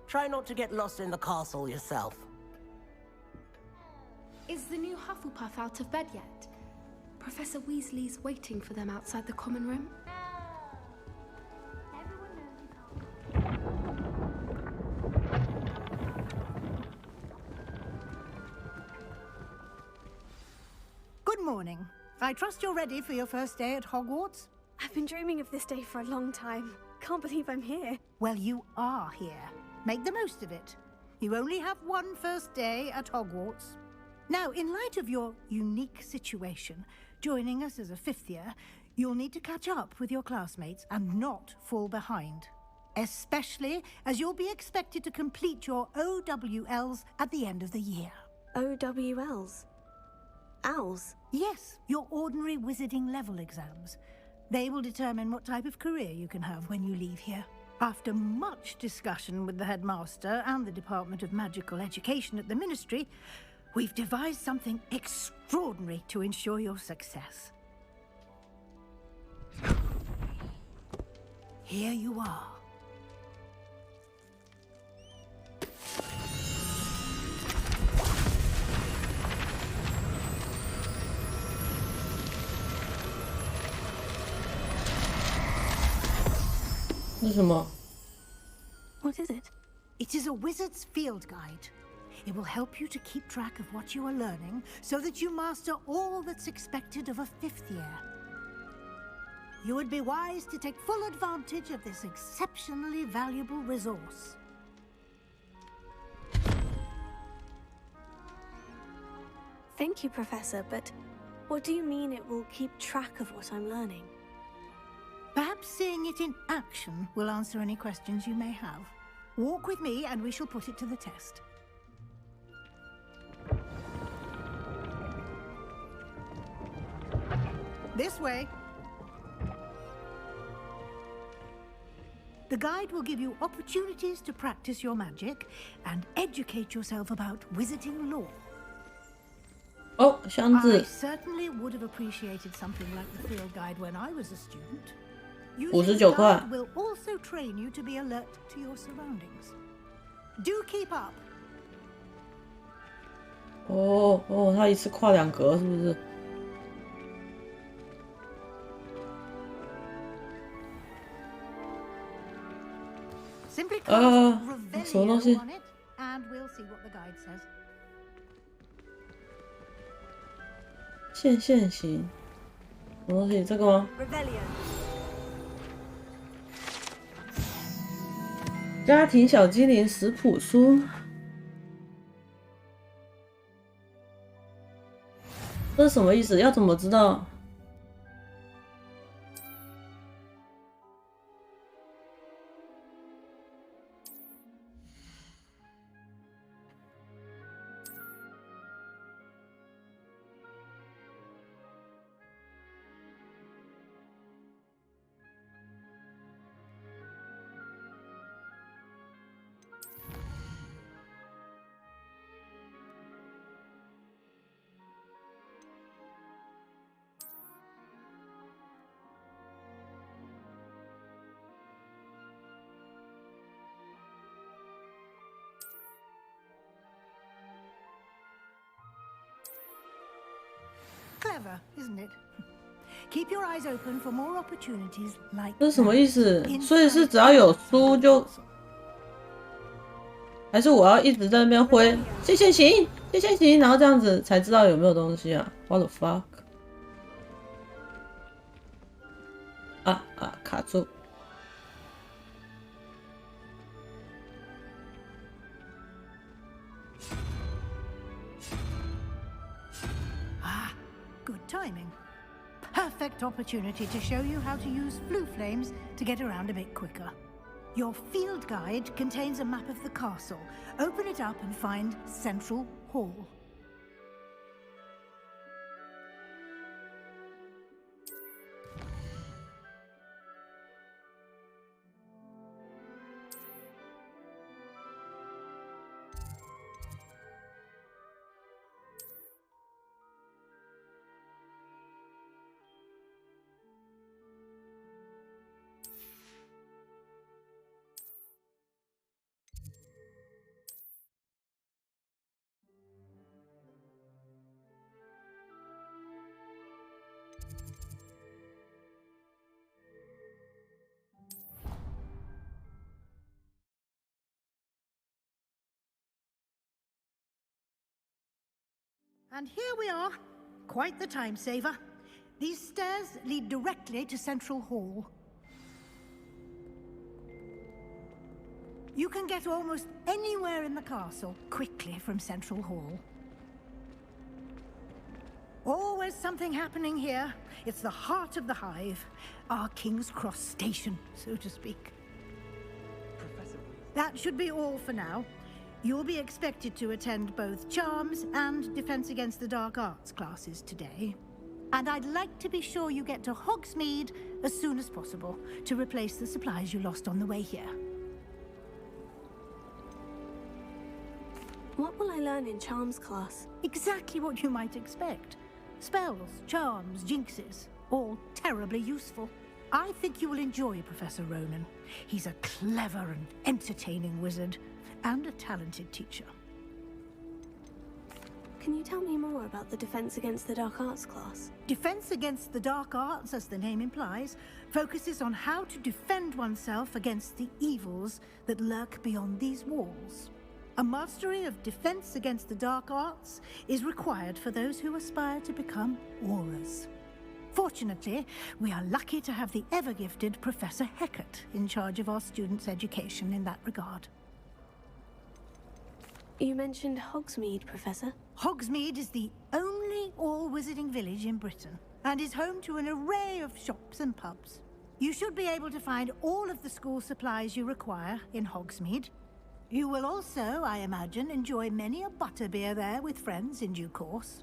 Try not to get lost in the castle yourself. Is the new Hufflepuff out of bed yet? Professor Weasley's waiting for them outside the common room. Good morning. I trust you're ready for your first day at Hogwarts? I've been dreaming of this day for a long time. Can't believe I'm here. Well, you are here. Make the most of it. You only have one first day at Hogwarts. Now, in light of your unique situation, joining us as a fifth year, you'll need to catch up with your classmates and not fall behind. Especially as you'll be expected to complete your OWLs at the end of the year. OWLs? Owls? Yes, your ordinary wizarding level exams. They will determine what type of career you can have when you leave here. After much discussion with the headmaster and the Department of Magical Education at the Ministry, we've devised something extraordinary to ensure your success. Here you are. What is it? It is a wizard's field guide. It will help you to keep track of what you are learning so that you master all that's expected of a fifth year. You would be wise to take full advantage of this exceptionally valuable resource. Thank you, Professor, but what do you mean it will keep track of what I'm learning? Perhaps seeing it in action will answer any questions you may have. Walk with me and we shall put it to the test. This way. The guide will give you opportunities to practice your magic and educate yourself about wizarding lore. Oh, 箱子 I certainly would have appreciated something like the field guide when I was a student. 59 Using the 块 guide will also train you to be alert to your surroundings. Do keep up. 哦，他一次跨2格是不是？ Simply cast 什么东西？ Revelio on it, and we'll see what the guide says. 线型，什么东西？这个吗？ 家庭小精灵食谱书，这是什么意思？要怎么知道？Clever, isn't it? Keep your eyes open for more opportunities like 这是什么意思？所以是只要有书就，还是我要一直在那边挥线线型，线线型，然后这样子才知道有没有东西啊 ？What the fuck？ 卡住。 Good timing. Perfect opportunity to show you how to use flue flames to get around a bit quicker. Your field guide contains a map of the castle. Open it up and find Central Hall. And here we are. Quite the time saver. These stairs lead directly to Central Hall. You can get almost anywhere in the castle quickly from Central Hall. Always something happening here. It's the heart of the hive. Our King's Cross station, so to speak. That should be all for now. You'll be expected to attend both Charms and Defense Against the Dark Arts classes today. And I'd like to be sure you get to Hogsmeade as soon as possible to replace the supplies you lost on the way here. What will I learn in Charms class? Exactly what you might expect. Spells, charms, jinxes, all terribly useful. I think you will enjoy Professor Ronan. He's a clever and entertaining wizard, and a talented teacher. Can you tell me more about the Defense Against the Dark Arts class? Defense Against the Dark Arts, as the name implies, focuses on how to defend oneself against the evils that lurk beyond these walls. A mastery of Defense Against the Dark Arts is required for those who aspire to become Aurors. Fortunately, we are lucky to have the ever-gifted Professor Hecat in charge of our students' education in that regard. You mentioned Hogsmeade, Professor. Hogsmeade is the only all-wizarding village in Britain, and is home to an array of shops and pubs. You should be able to find all of the school supplies you require in Hogsmeade. You will also, I imagine, enjoy many a butterbeer there with friends in due course.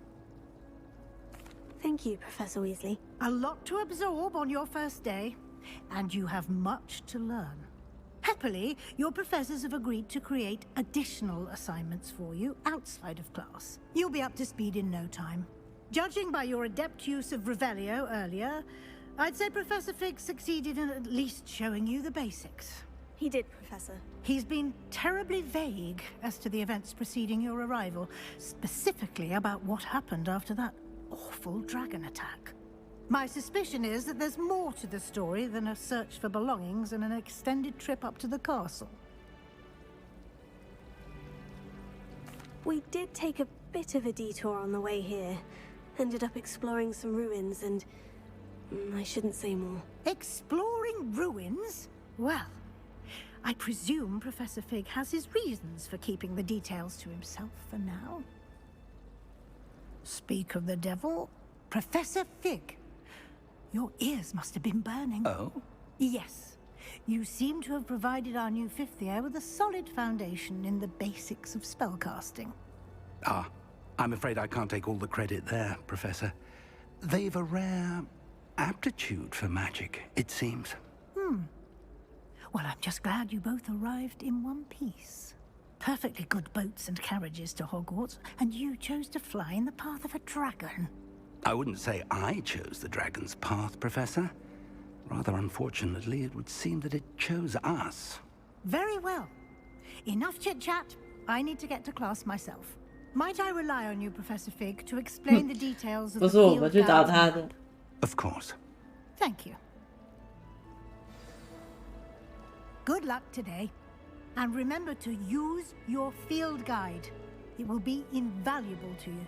Thank you, Professor Weasley. A lot to absorb on your first day, and you have much to learn. Happily, your professors have agreed to create additional assignments for you outside of class. You'll be up to speed in no time. Judging by your adept use of Revelio earlier, I'd say Professor Fig succeeded in at least showing you the basics. He did, Professor. He's been terribly vague as to the events preceding your arrival, specifically about what happened after that awful dragon attack. My suspicion is that there's more to the story than a search for belongings and an extended trip up to the castle. We did take a bit of a detour on the way here. Ended up exploring some ruins and... I shouldn't say more. Exploring ruins? Well, I presume Professor Fig has his reasons for keeping the details to himself for now. Speak of the devil, Professor Fig. Your ears must have been burning. Oh? Yes. You seem to have provided our new fifth year with a solid foundation in the basics of spellcasting. Ah, I'm afraid I can't take all the credit there, Professor. They've a rare aptitude for magic, it seems. Well, I'm just glad you both arrived in one piece. Perfectly good boats and carriages to Hogwarts, and you chose to fly in the path of a dragon. I wouldn't say I chose the dragon's path, Professor. Rather unfortunately, it would seem that it chose us. Very well. Enough chit-chat. I need to get to class myself. Might I rely on you, Professor Fig, to explain the details of the field guide? Of course. Thank you. Good luck today. And remember to use your field guide. It will be invaluable to you.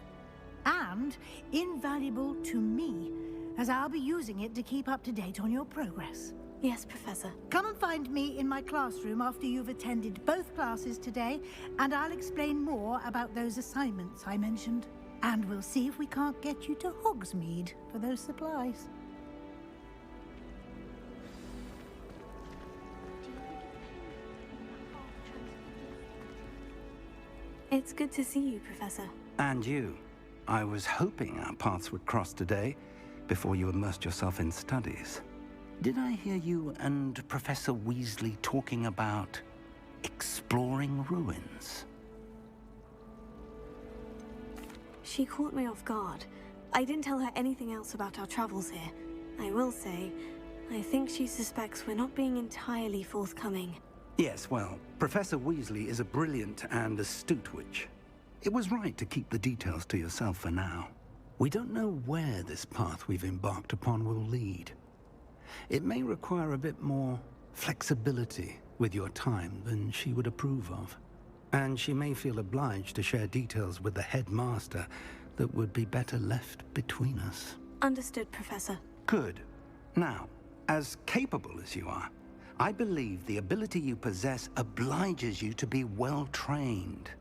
And invaluable to me, as I'll be using it to keep up to date on your progress. Yes, Professor. Come and find me in my classroom after you've attended both classes today, and I'll explain more about those assignments I mentioned. And we'll see if we can't get you to Hogsmeade for those supplies. It's good to see you, Professor. And you. I was hoping our paths would cross today, before you immersed yourself in studies. Did I hear you and Professor Weasley talking about exploring ruins? She caught me off guard. I didn't tell her anything else about our travels here. I will say, I think she suspects we're not being entirely forthcoming. Yes, well, Professor Weasley is a brilliant and astute witch. It was right to keep the details to yourself for now. We don't know where this path we've embarked upon will lead. It may require a bit more flexibility with your time than she would approve of. And she may feel obliged to share details with the headmaster that would be better left between us. Understood, Professor. Good. Now, as capable as you are, I believe the ability you possess obliges you to be well trained.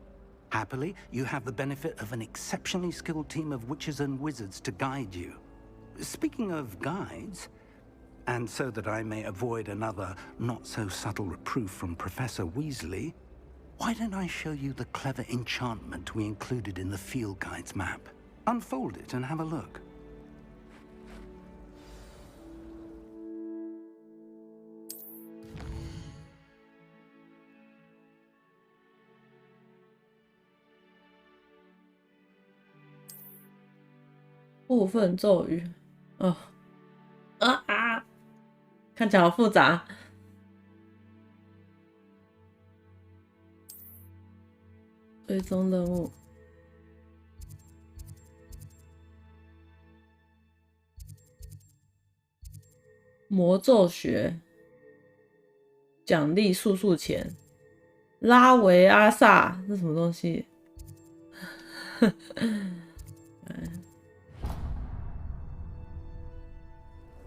Happily, you have the benefit of an exceptionally skilled team of witches and wizards to guide you. Speaking of guides, and so that I may avoid another not-so-subtle reproof from Professor Weasley, why don't I show you the clever enchantment we included in the field guide's map? Unfold it and have a look.部分咒语，看起来好复杂。追踪任务，魔咒学，奖励速速钱，拉维阿萨，这什么东西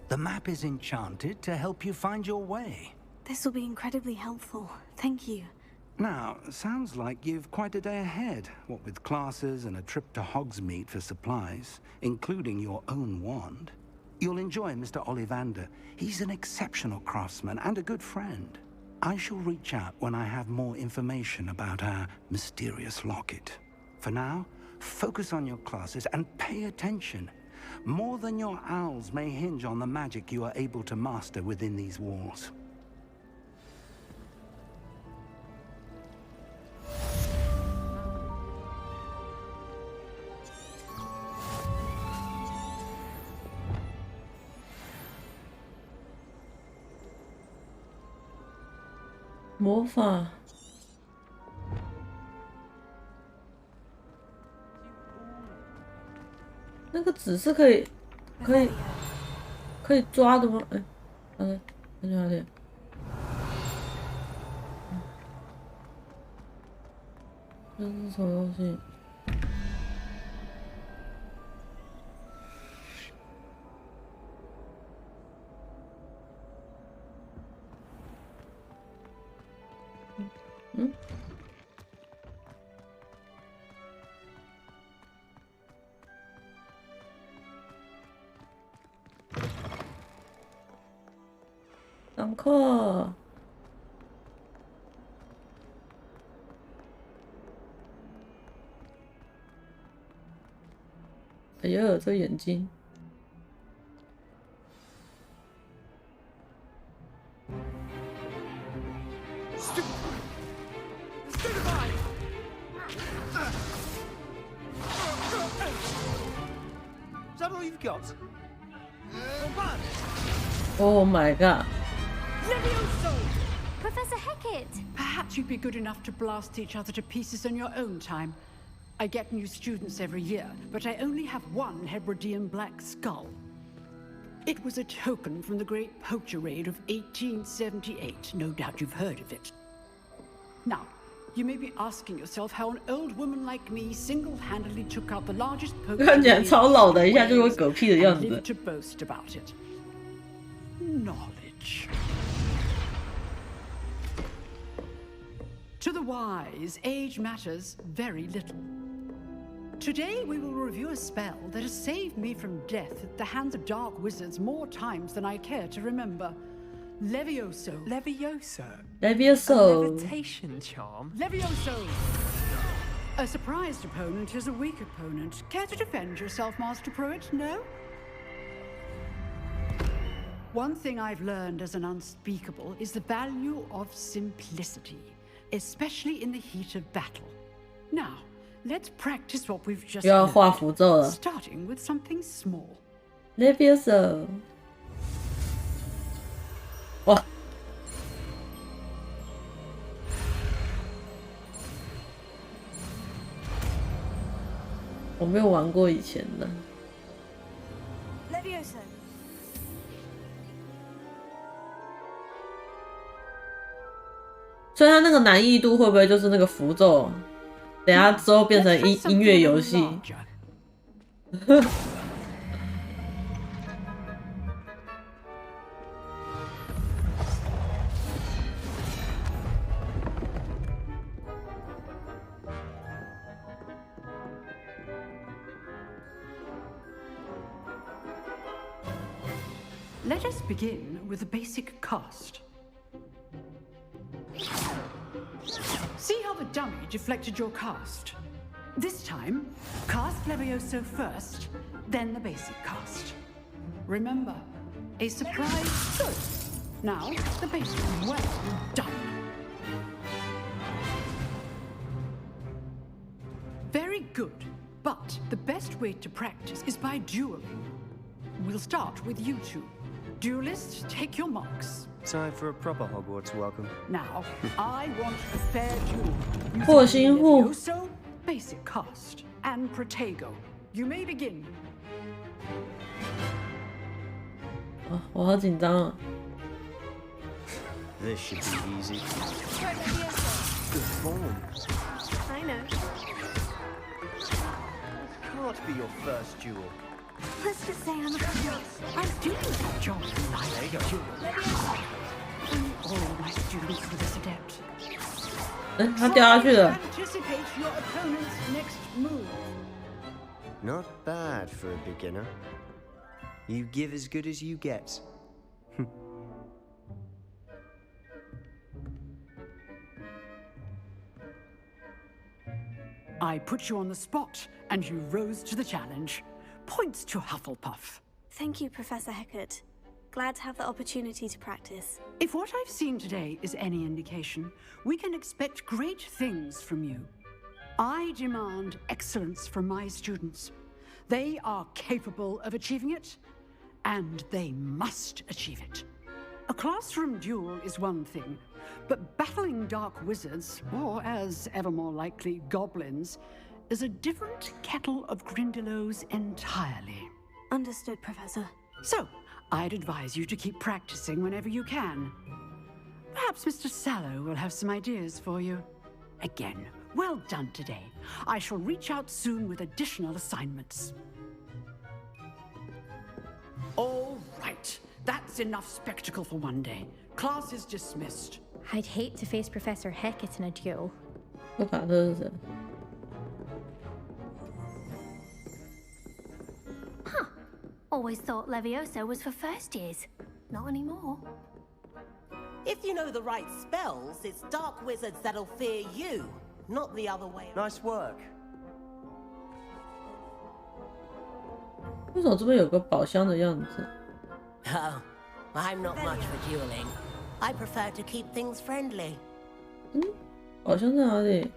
？The map is enchanted to help you find your way. This will be incredibly helpful. Thank you. Now, sounds like you've quite a day ahead, what with classes and a trip to Hogsmeade for supplies, including your own wand. You'll enjoy Mr. Ollivander. He's an exceptional craftsman and a good friend. I shall reach out when I have more information about our mysterious locket. For now, focus on your classes and pay attention. More than your owls may hinge on the magic you are able to master within these walls. 魔法。那个纸是可以抓的吗？哎，那就哪里？这是什么东西？嗯？上课。哎呀，这眼睛。Is that all you've got? Oh my god. Levioso! Professor Hecat! Perhaps you'd be good enough to blast each other to pieces in your own time. I get new students every year, but I only have one Hebridean black skull. It was a token from the Great Poacher Raid of 1878. No doubt you've heard of it. Now, you may be asking yourself how an old woman like me single-handedly took out the largest poacher 看起来超老的，一下就会嗝屁的样 and 子 lived。to boast about it. Knowledge. To the wise, age matters very little. Today we will review a spell that has saved me from death at the hands of dark wizards more times than I care to remember. Levioso. Levioso? Levioso. A levitation charm? Levioso! A surprised opponent is a weak opponent. Care to defend yourself, Master Pruitt? No? One thing I've learned as an unspeakable is the value of simplicity, especially in the heat of battle. Now, let's practice what we've just 又要画符咒了。 starting with something small. Levioso。哇！我没有玩过以前的。 Levioso. 所以它那个难易度会不会就是那个符咒？等下之后变成音乐游戏。Let us begin with a basic cast. See how the dummy deflected your cast? This time, cast Levioso first, then the basic cast. Remember, a surprise good. Now, the basic. Well done. Very good, but the best way to practice is by dueling. We'll start with you two. Duelists, take your marks. Time for a proper Hogwarts welcome. Now, I want a fair duel. 破心户 Levioso, basic cast, and Protego. You may begin. 哦，我好紧张啊！ This should be easy. Try Levioso. Good form. I know. Can't be your first duel. Let's just say I'm a pro. I'm doing that job like There you go. Levioso. All my students are this adept. 哎，他掉下去了。 Anticipate your opponent's next move. Not bad for a beginner. You give as good as you get. I put you on the spot, and you rose to the challenge. Points to Hufflepuff. Thank you, Professor Hecat. Glad to have the opportunity to practice. If what I've seen today is any indication, we can expect great things from you. I demand excellence from my students. They are capable of achieving it, and they must achieve it. A classroom duel is one thing, But battling dark wizards, or as ever more likely, goblins, is a different kettle of Grindylows entirely. Understood, Professor. So, I'd advise you to keep practicing whenever you can. Perhaps Mr. Sallow will have some ideas for you. Again, well done today. I shall reach out soon with additional assignments. All right. That's enough spectacle for one day. Class is dismissed. I'd hate to face Professor Hecat in a duel. 霍卡特是谁？ Huh. Always thought Levioso was for first years. Not anymore. If you know the right spells, it's dark wizards that'll fear you, not the other way. Nice work. 为什么这边有个宝箱的样子？ Oh, I'm not much for dueling. I prefer to keep things friendly. 宝箱在哪里？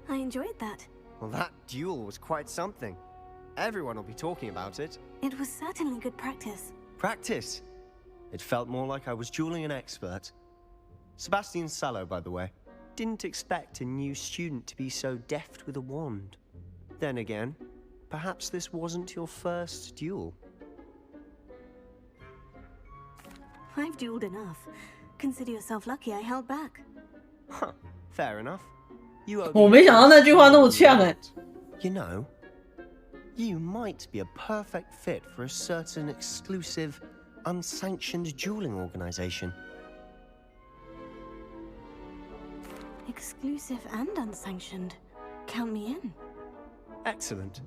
I enjoyed that. Well, that duel was quite something. Everyone will be talking about it. It was certainly good practice. Practice? It felt more like I was dueling an expert. Sebastian Sallow, by the way. Didn't expect a new student to be so deft with a wand. Then again, perhaps this wasn't your first duel. I've dueled enough. Consider yourself lucky I held back. Huh, fair enough. You owe 我没想到那句话那么呛哎。 You know, you might be a perfect fit for a certain exclusive, unsanctioned dueling organization. Exclusive and unsanctioned. Count me in. Excellent.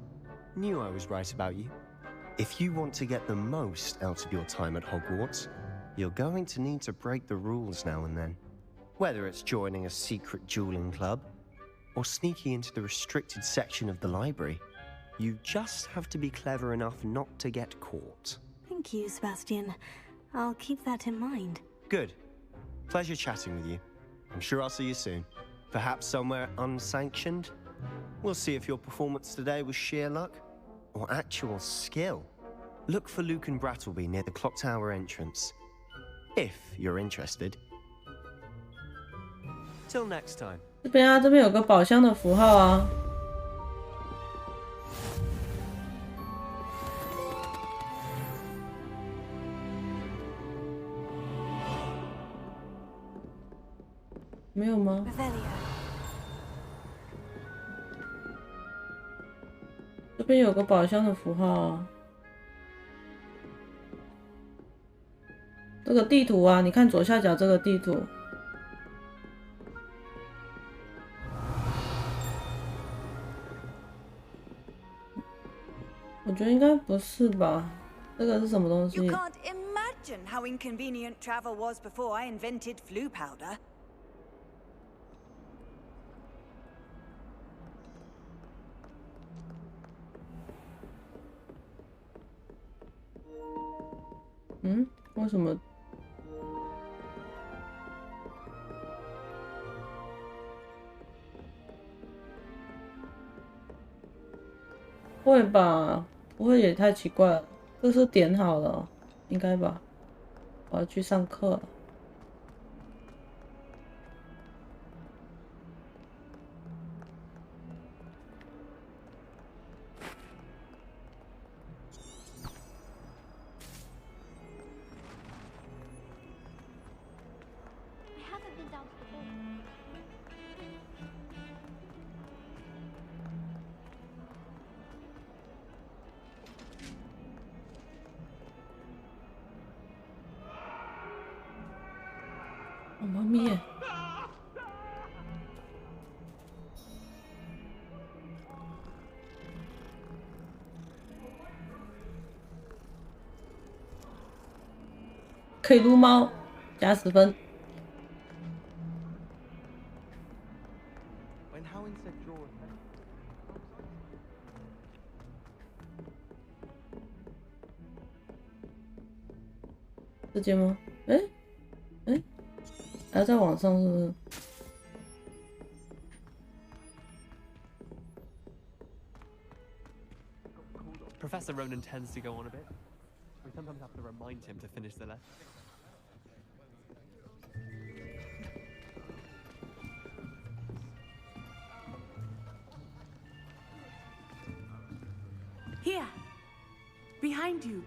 Knew I was right about you. If you want to get the most out of your time at Hogwarts, you're going to need to break the rules now and then. Whether it's joining a secret dueling club, or sneaking into the restricted section of the library, you just have to be clever enough not to get caught. Thank you, Sebastian. I'll keep that in mind. Good. Pleasure chatting with you. I'm sure I'll see you soon. Perhaps somewhere unsanctioned? We'll see if your performance today was sheer luck or actual skill. Look for Luke and Brattleby near the clock tower entrance. If you're interested. Till next time. 这边啊，这边有个宝箱的符号啊。没有吗？这边有个宝箱的符号啊。这个地图啊，你看左下角这个地图。 我觉得应该不是吧？这个是什么东西 You can't imagine how inconvenient travel was before I invented flu powder. Hmm? 为什么？会吧？不会也太奇怪了。这是点好了哦，应该吧？我要去上课了。猫咪耶！可以撸猫，加10分。这间吗？还要再往上是不是？ Professor Ronan tends to go on a bit. We sometimes have to remind him to finish the lesson. Here, behind you.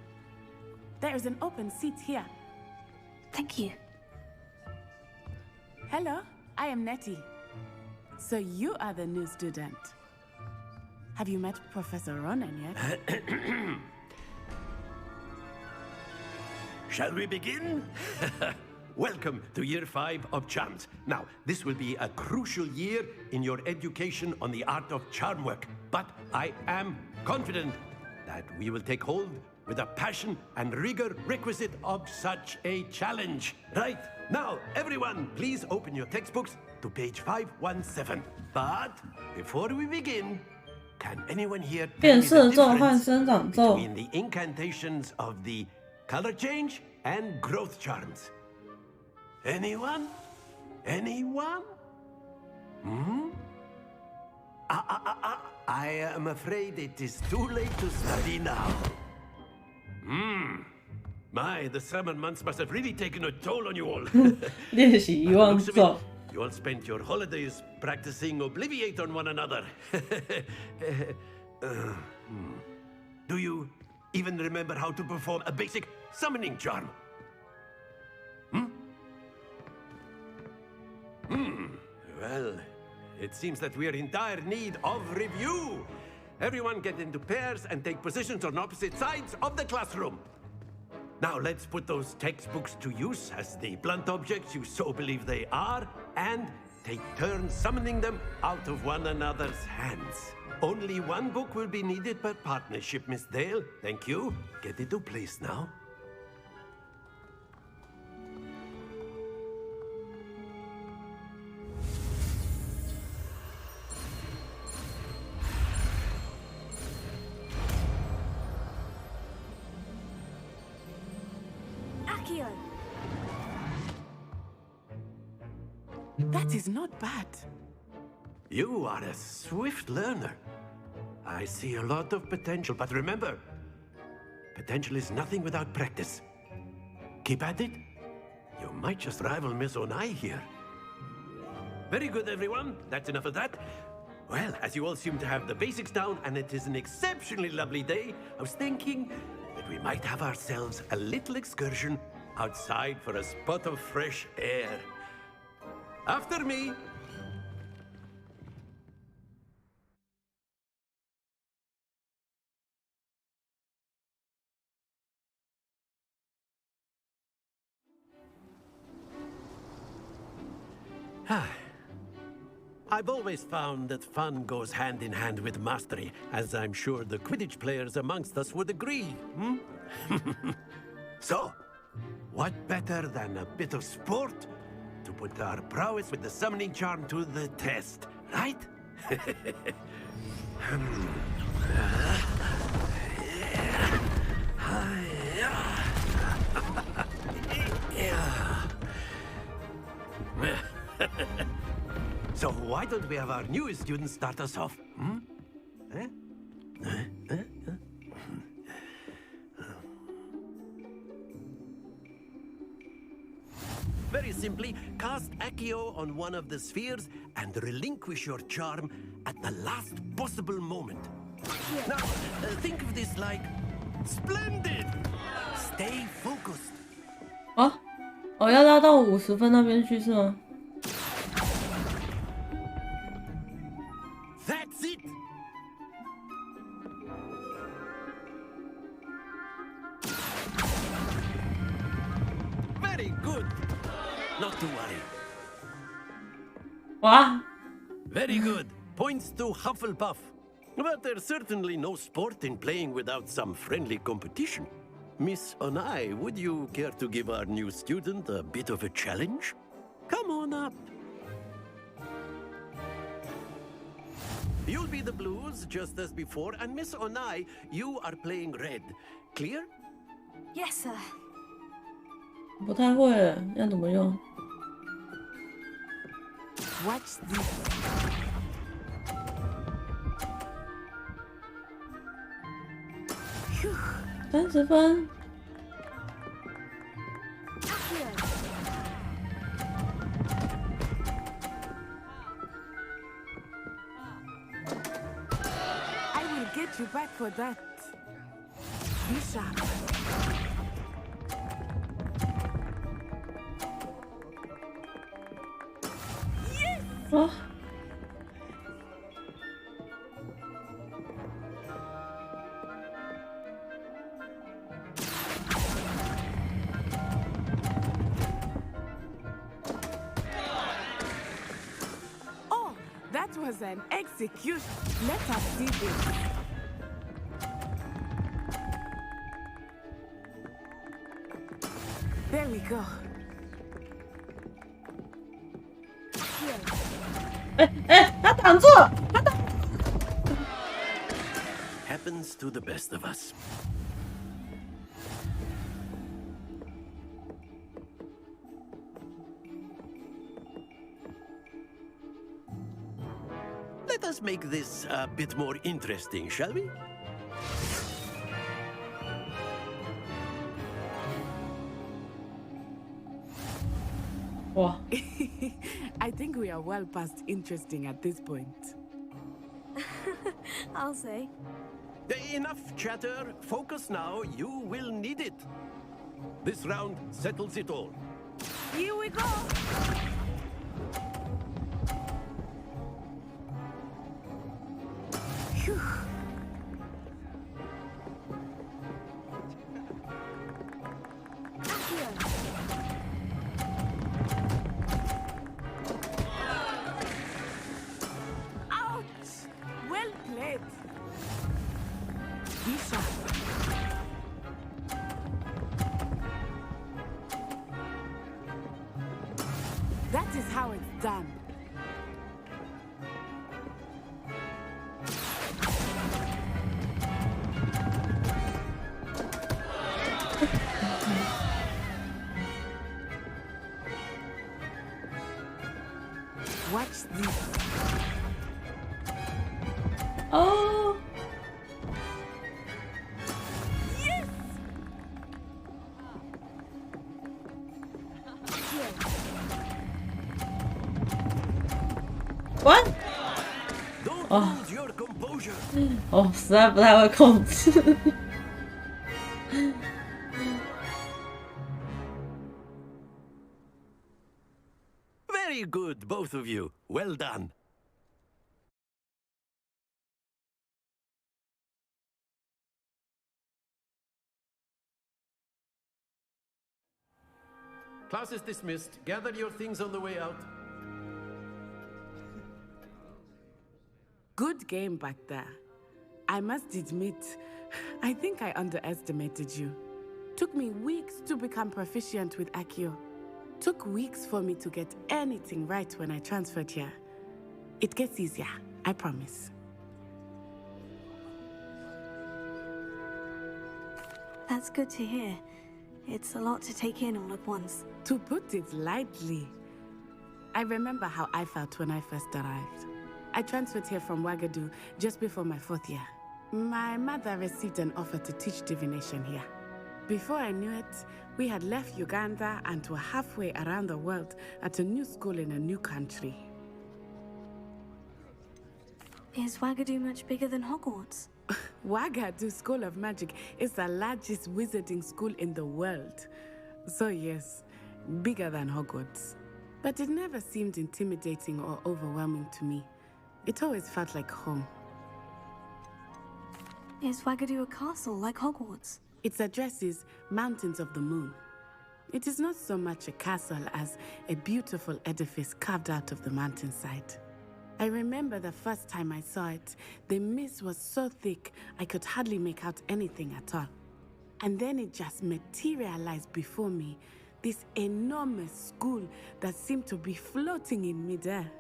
There is an open seat here. Thank you. Hello, I am Nettie. So you are the new student. Have you met Professor Ronan yet? Shall we begin? Welcome to Year 5 of Charms. Now, this will be a crucial year in your education on the art of charm work, but I am confident that we will take hold with the passion and rigor requisite of such a challenge. Right, now, everyone, please open your textbooks to page 517. But before we begin, can anyone here tell me the difference between the incantations of the color change and growth charms? Anyone? Anyone? I am afraid it is too late to study now. My, the summer months must have really taken a toll on you all. 练习遗忘咒。 You all spent your holidays practicing Obliviate on one another. Do you even remember how to perform a basic summoning charm? Well, it seems that we are in dire need of review. Everyone get into pairs and take positions on opposite sides of the classroom. Now let's put those textbooks to use as the blunt objects you so believe they are, and take turns summoning them out of one another's hands. Only one book will be needed per partnership, Miss Dale. Thank you. Get into place now. Accio! That is not bad. You are a swift learner. I see a lot of potential, but remember, potential is nothing without practice. Keep at it. You might just rival Miss Onai here. Very good, everyone. That's enough of that. Well, as you all seem to have the basics down, and it is an exceptionally lovely day, I was thinking that we might have ourselves a little excursion outside for a spot of fresh air. After me. I've always found that fun goes hand in hand with mastery, as I'm sure the Quidditch players amongst us would agree. So, what better than a bit of sport to put our prowess with the summoning charm to the test, right? So why don't we have our newest students start us off? Very simply, cast Accio on one of the spheres and relinquish your charm at the last possible moment. Now, think of this like splendid. Stay focused. 要拉到50分那边去是吗？ That's it. Very good. Not to worry. Wow. Very good. Points to Hufflepuff. But there's certainly no sport in playing without some friendly competition. Miss Onai, would you care to give our new student a bit of a challenge? Come on up. You'll be the blues, just as before, and Miss Onai, you are playing red. Clear? Yes, sir. 不太会了，要怎么用？ Watch this. 30分。I will get you back for that. Be sharp. Yes! 哦。Oh, that was an execution. Let us see this. There we go. 他挡住了，他挡。Happens to the best of us. Let us make this a bit more interesting, shall we? Wow. I think we are well past interesting at this point. I'll say. Enough chatter. Focus now. You will need it. This round settles it all. Here we go. Phew. Ouch! Well played. Be sharp. That is how it's done. Watch this. Oh. Yes! What? Don't 哦 lose your composure. 哦，实在不太会控制。Very good, both of you. Well done. Class is dismissed. Gather your things on the way out. Good game back there. I must admit, I think I underestimated you. Took me weeks to become proficient with Accio. Took weeks for me to get anything right when I transferred here. It gets easier, I promise. That's good to hear. It's a lot to take in all at once. To put it lightly, I remember how I felt when I first arrived. I transferred here from Ouagadougou just before my 4th year. My mother received an offer to teach divination here. Before I knew it, we had left Uganda and were halfway around the world at a new school in a new country. Is Ouagadougou much bigger than Hogwarts? Ouagadougou School of Magic is the largest wizarding school in the world. So yes, bigger than Hogwarts. But it never seemed intimidating or overwhelming to me. It always felt like home. Is Ouagadougou a castle like Hogwarts? Its address is Mountains of the Moon. It is not so much a castle as a beautiful edifice carved out of the mountainside. I remember the first time I saw it, the mist was so thick I could hardly make out anything at all. And then it just materialized before me, this enormous school that seemed to be floating in midair.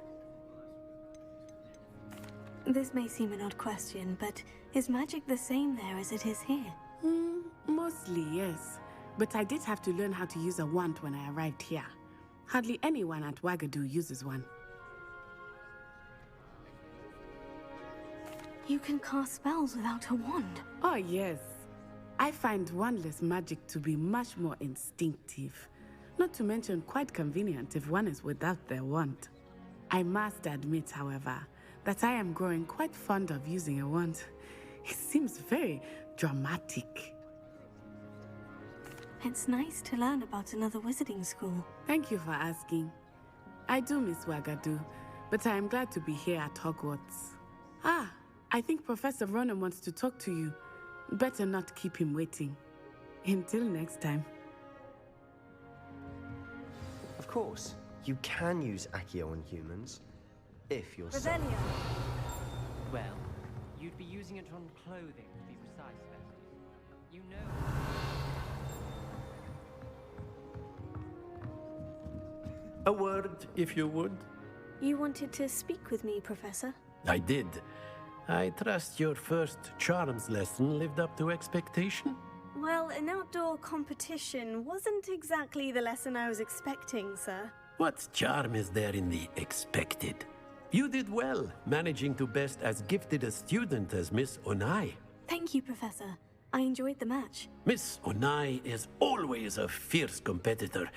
This may seem an odd question, but is magic the same there as it is here? Mostly, yes. But I did have to learn how to use a wand when I arrived here. Hardly anyone at Ouagadougou uses one. You can cast spells without a wand. Oh, yes. I find wandless magic to be much more instinctive, not to mention quite convenient if one is without their wand. I must admit, however, that I am growing quite fond of using a wand. It seems very dramatic. It's nice to learn about another wizarding school. Thank you for asking. I do miss Wagadu, but I am glad to be here at Hogwarts. Ah, I think Professor Ronan wants to talk to you. Better not keep him waiting. Until next time. Of course, you can use Accio on humans, if you're Revelio. Well, you'd be using it on clothing, to be precise, Festus. You know... A word, if you would. You wanted to speak with me, Professor? I did. I trust your first charms lesson lived up to expectation? Well, an outdoor competition wasn't exactly the lesson I was expecting, sir. What charm is there in the expected? You did well, managing to best as gifted a student as Miss Onai. Thank you, Professor. I enjoyed the match. Miss Onai is always a fierce competitor,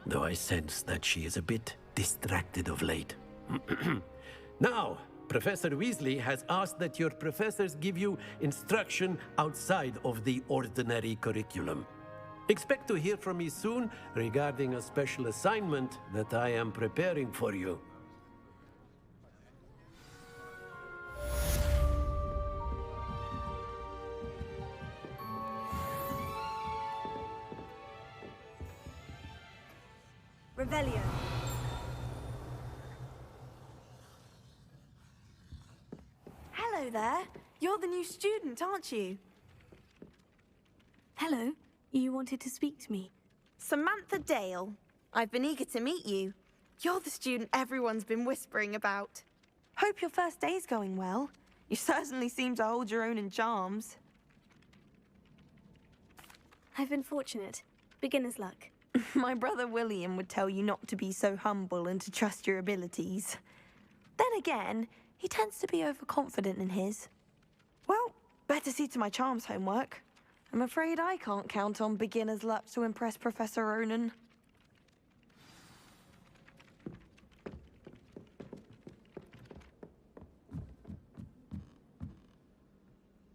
though I sense that she is a bit distracted of late. Now, Professor Weasley has asked that your professors give you instruction outside of the ordinary curriculum. Expect to hear from me soon regarding a special assignment that I am preparing for you. Revelio. Hello there. You're the new student, aren't you? Hello. You wanted to speak to me? Samantha Dale. I've been eager to meet you. You're the student everyone's been whispering about. Hope your first day's going well. You certainly seem to hold your own in charms. I've been fortunate. Beginner's luck. My brother William would tell you not to be so humble and to trust your abilities. Then again, he tends to be overconfident in his. Well, better see to my charms homework. I'm afraid I can't count on beginner's luck to impress Professor Ronan.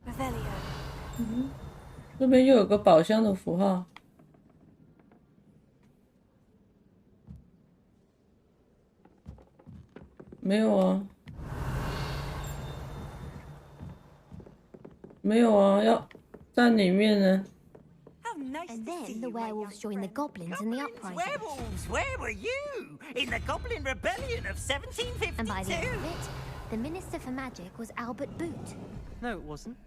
Revelio. 这边又有个宝箱的符号。没有啊，没有啊，要在里面呢。 And then the werewolves joined the goblins in the uprising. Werewolves, where were you? In the Goblin Rebellion of 1752? And by the end of it, the Minister for Magic was Albert Boot. No, it wasn't.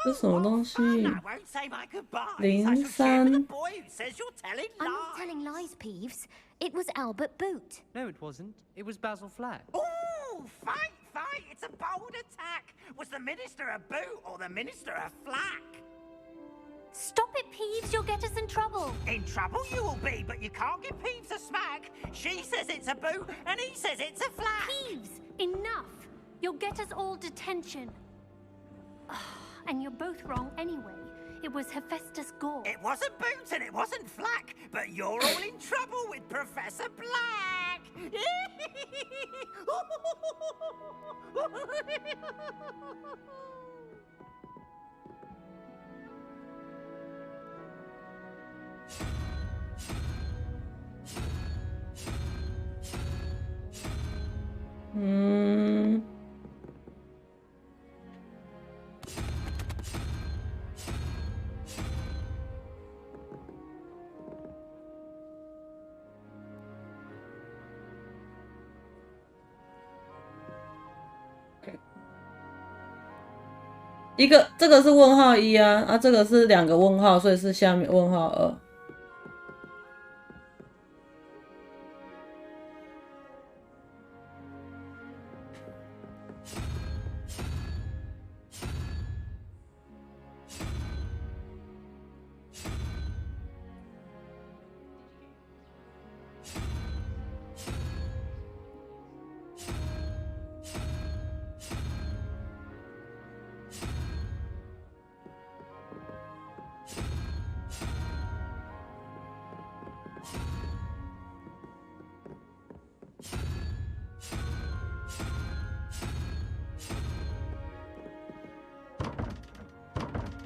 这什么东西？ I won't say my goodbyes. 03 Boy who says you're telling I'm not telling lies, Peeves. It was Albert Boot. No, it wasn't. It was Basil Flack. Oh, fight, fight. It's a bold attack. Was the Minister a boot or the Minister a flack? Stop it, Peeves. You'll get us in trouble. In trouble you will be, but you can't give Peeves a smack. She says it's a boot and he says it's a flack. Peeves, enough. You'll get us all detention. And you're both wrong anyway. It was Hephaestus Gore. It wasn't boot and it wasn't flack, but you're all in trouble with Professor Black.一个这个是问号1啊，啊这个是2个问号，所以是下面问号2。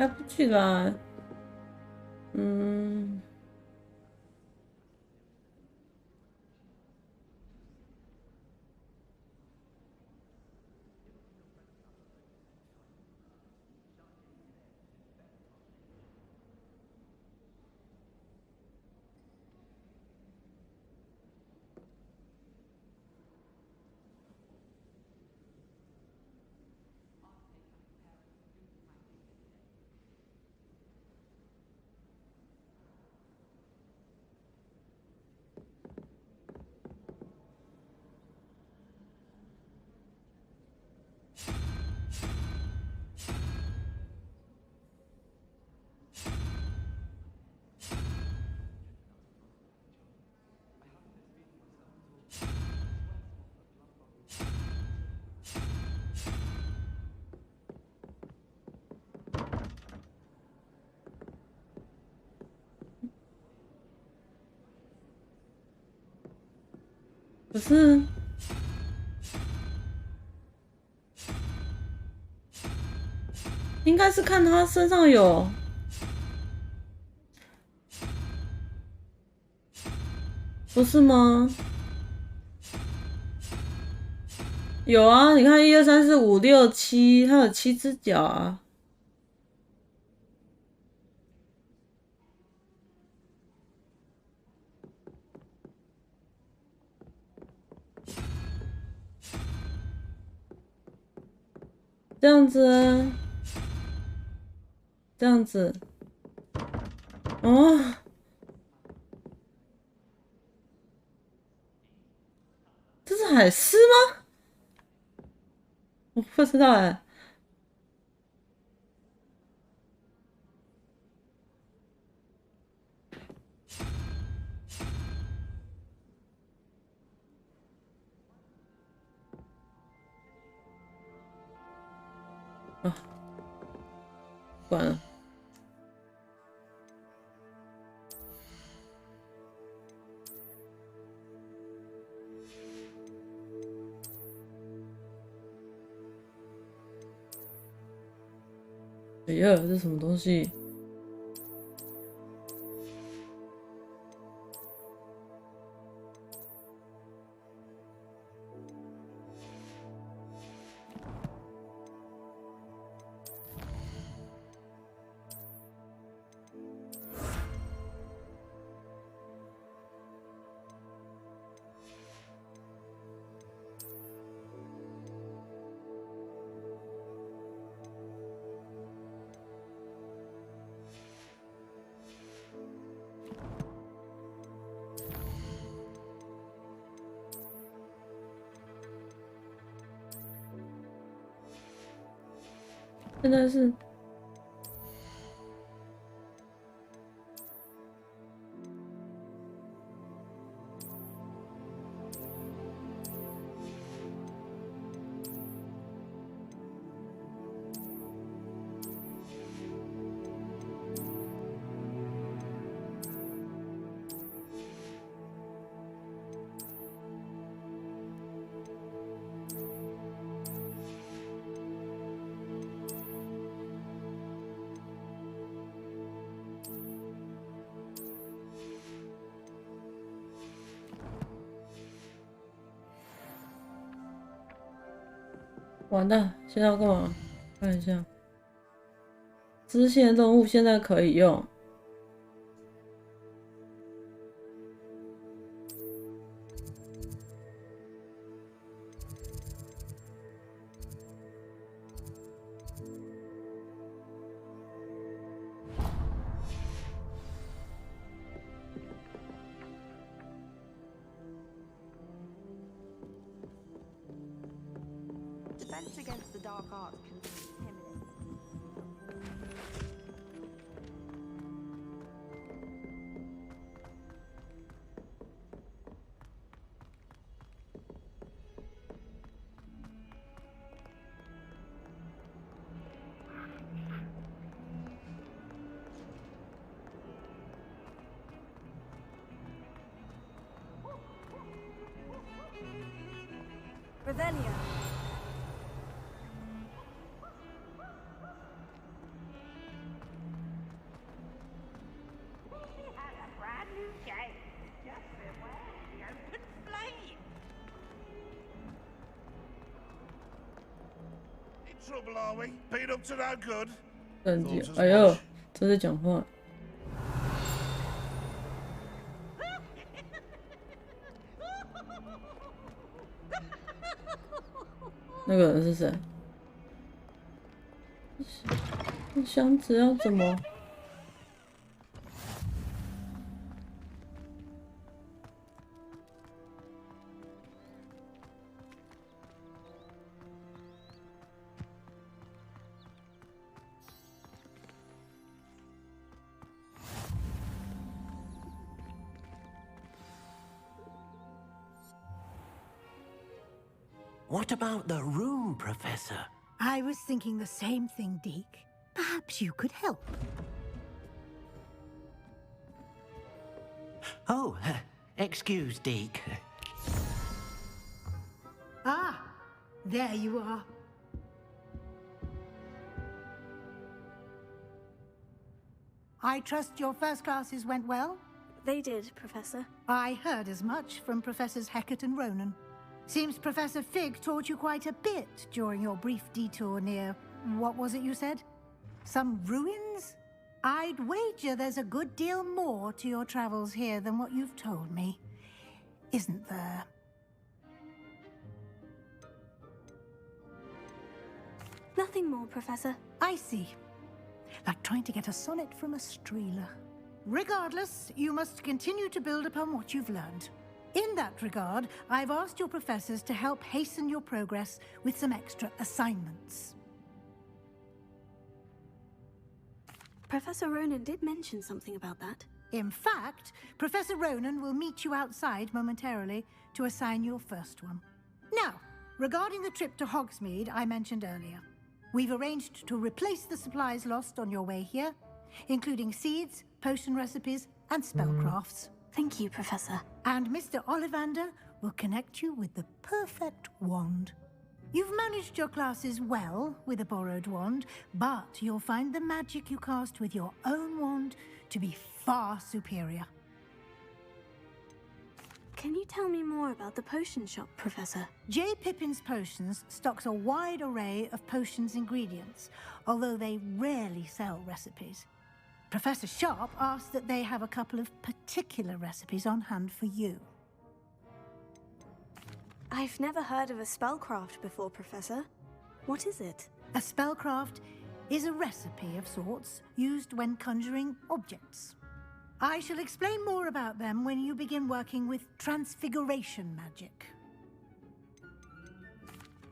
开不去啦。可是，应该是看他身上有，不是吗？有啊，你看1、2、3、4、5、6、7，他有7只脚啊。这样子啊，这样子，哦，这是海狮吗？我不知道哎。啊，关了。哎呀，这什么东西？现在是完蛋，现在要干嘛？看一下，支线任务现在可以用。Defense against the dark arts can be intimidating. Revelio. trouble, are we? Been up to no good? 等级，哎呦，这是讲话。那个人是谁？箱子要怎么？What about the room, Professor? I was thinking the same thing, Deke. Perhaps you could help. Oh, excuse, Deke. Ah, there you are. I trust your first classes went well? They did, Professor. I heard as much from Professors Hecat and Ronan. Seems Professor Fig taught you quite a bit during your brief detour near... what was it you said? Some ruins? I'd wager there's a good deal more to your travels here than what you've told me. Isn't there? Nothing more, Professor. I see. Like trying to get a sonnet from a streeler. Regardless, you must continue to build upon what you've learned. In that regard, I've asked your professors to help hasten your progress with some extra assignments. Professor Ronan did mention something about that. In fact, Professor Ronan will meet you outside momentarily to assign your first one. Now, regarding the trip to Hogsmeade I mentioned earlier, we've arranged to replace the supplies lost on your way here, including seeds, potion recipes, and spellcrafts. Thank you, Professor. And Mr. Ollivander will connect you with the perfect wand. You've managed your classes well with a borrowed wand, but you'll find the magic you cast with your own wand to be far superior. Can you tell me more about the potion shop, Professor? J. Pippin's Potions stocks a wide array of potions ingredients, although they rarely sell recipes. Professor Sharp asked that they have a couple of particular recipes on hand for you. I've never heard of a spellcraft before, Professor. What is it? A spellcraft is a recipe of sorts used when conjuring objects. I shall explain more about them when you begin working with transfiguration magic.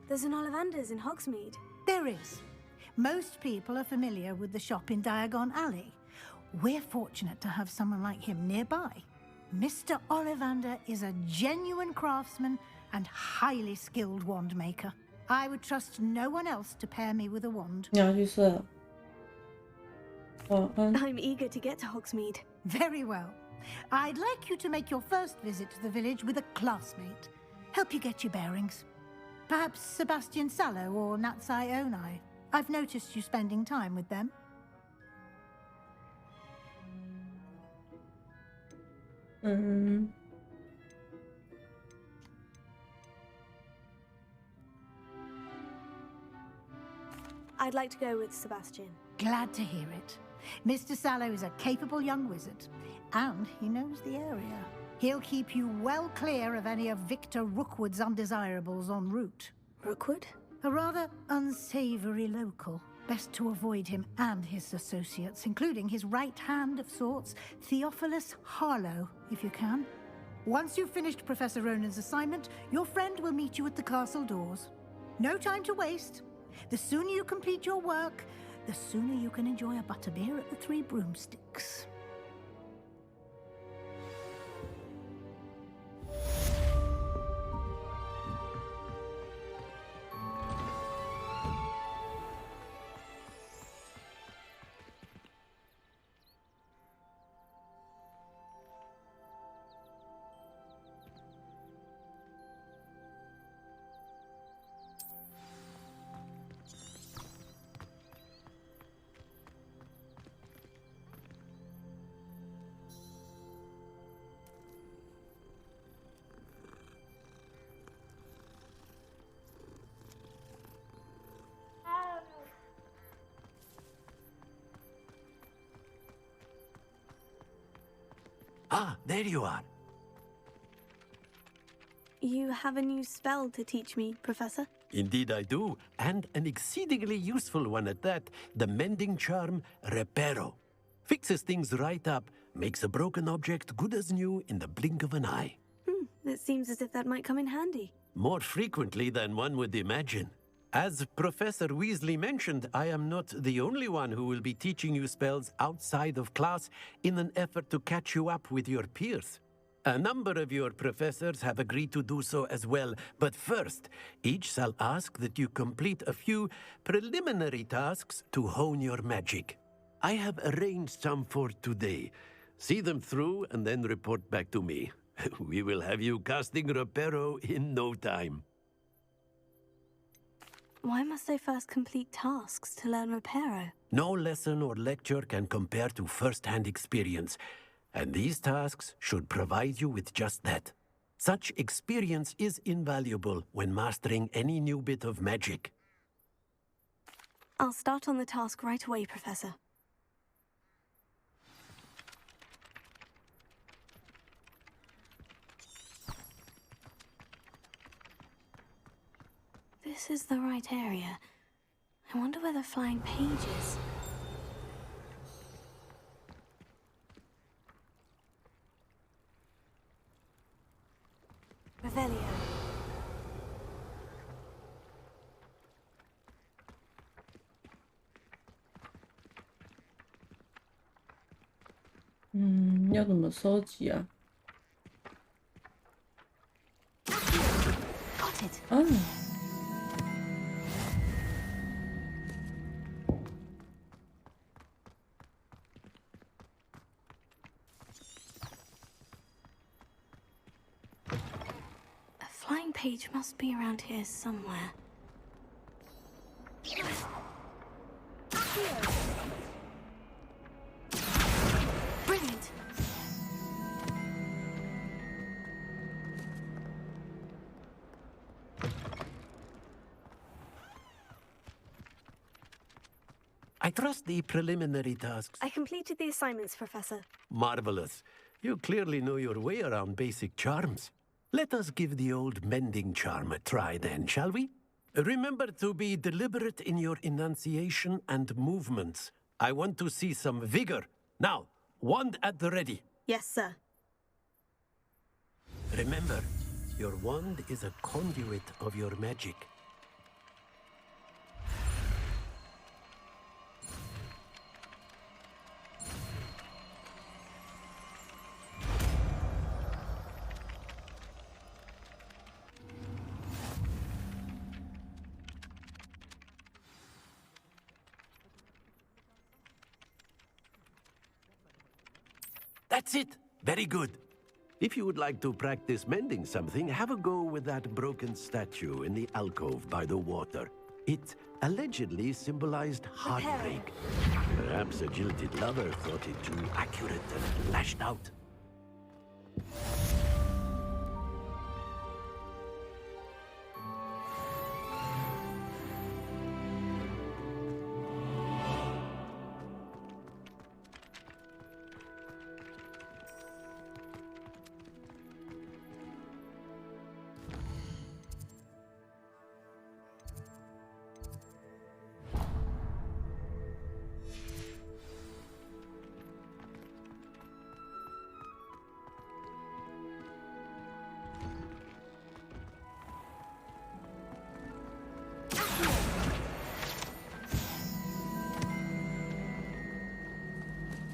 There's an Ollivander's in Hogsmeade. There is. Most people are familiar with the shop in Diagon Alley. We're fortunate to have someone like him nearby. Mr. Ollivander is a genuine craftsman and highly skilled wand maker. I would trust no one else to pair me with a wand. I'm eager to get to Hogsmeade. Very well. I'd like you to make your first visit to the village with a classmate. Help you get your bearings. Perhaps Sebastian Sallow or Natsai Onai. I've noticed you spending time with them. I'd like to go with Sebastian. Glad to hear it. Mr. Sallow is a capable young wizard, and he knows the area. He'll keep you well clear of any of Victor Rookwood's undesirables en route. Rookwood? A rather unsavory local. Best to avoid him and his associates, including his right hand of sorts, Theophilus Harlow, if you can. Once you've finished Professor Ronan's assignment, your friend will meet you at the castle doors. No time to waste. The sooner you complete your work, the sooner you can enjoy a butterbeer at the Three Broomsticks. Ah, there you are. You have a new spell to teach me, Professor? Indeed I do, and an exceedingly useful one at that. The mending charm, Reparo. Fixes things right up, makes a broken object good as new in the blink of an eye. It seems as if that might come in handy. More frequently than one would imagine. As Professor Weasley mentioned, I am not the only one who will be teaching you spells outside of class in an effort to catch you up with your peers. A number of your professors have agreed to do so as well, but first, each shall ask that you complete a few preliminary tasks to hone your magic. I have arranged some for today. See them through and then report back to me. We will have you casting Reparo in no time. Why must I first complete tasks to learn Reparo? No lesson or lecture can compare to first-hand experience, and these tasks should provide you with just that. Such experience is invaluable when mastering any new bit of magic. I'll start on the task right away, Professor. This is the right area. I wonder where the flying page is. Revelio.要怎么收集啊？ Got it. 啊。 Flying page must be around here somewhere. Brilliant! I trust the preliminary tasks. I completed the assignments, Professor. Marvelous. You clearly know your way around basic charms. Let us give the old mending charm a try then, shall we? Remember to be deliberate in your enunciation and movements. I want to see some vigor. Now, wand at the ready. Yes, sir. Remember, your wand is a conduit of your magic. That's it. Very good. If you would like to practice mending something, have a go with that broken statue in the alcove by the water. It allegedly symbolized heartbreak. Perhaps a jilted lover thought it too accurate and lashed out.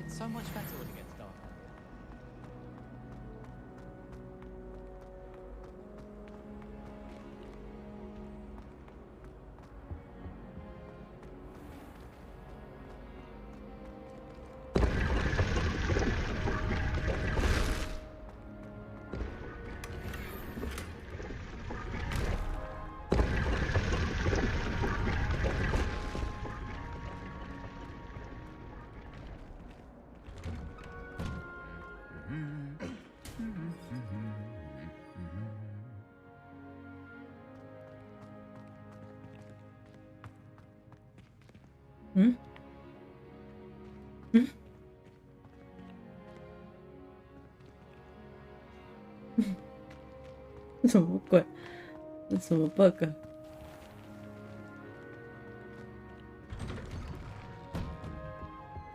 It's so much better when it gets dark. 什么鬼？这什么 bug？ The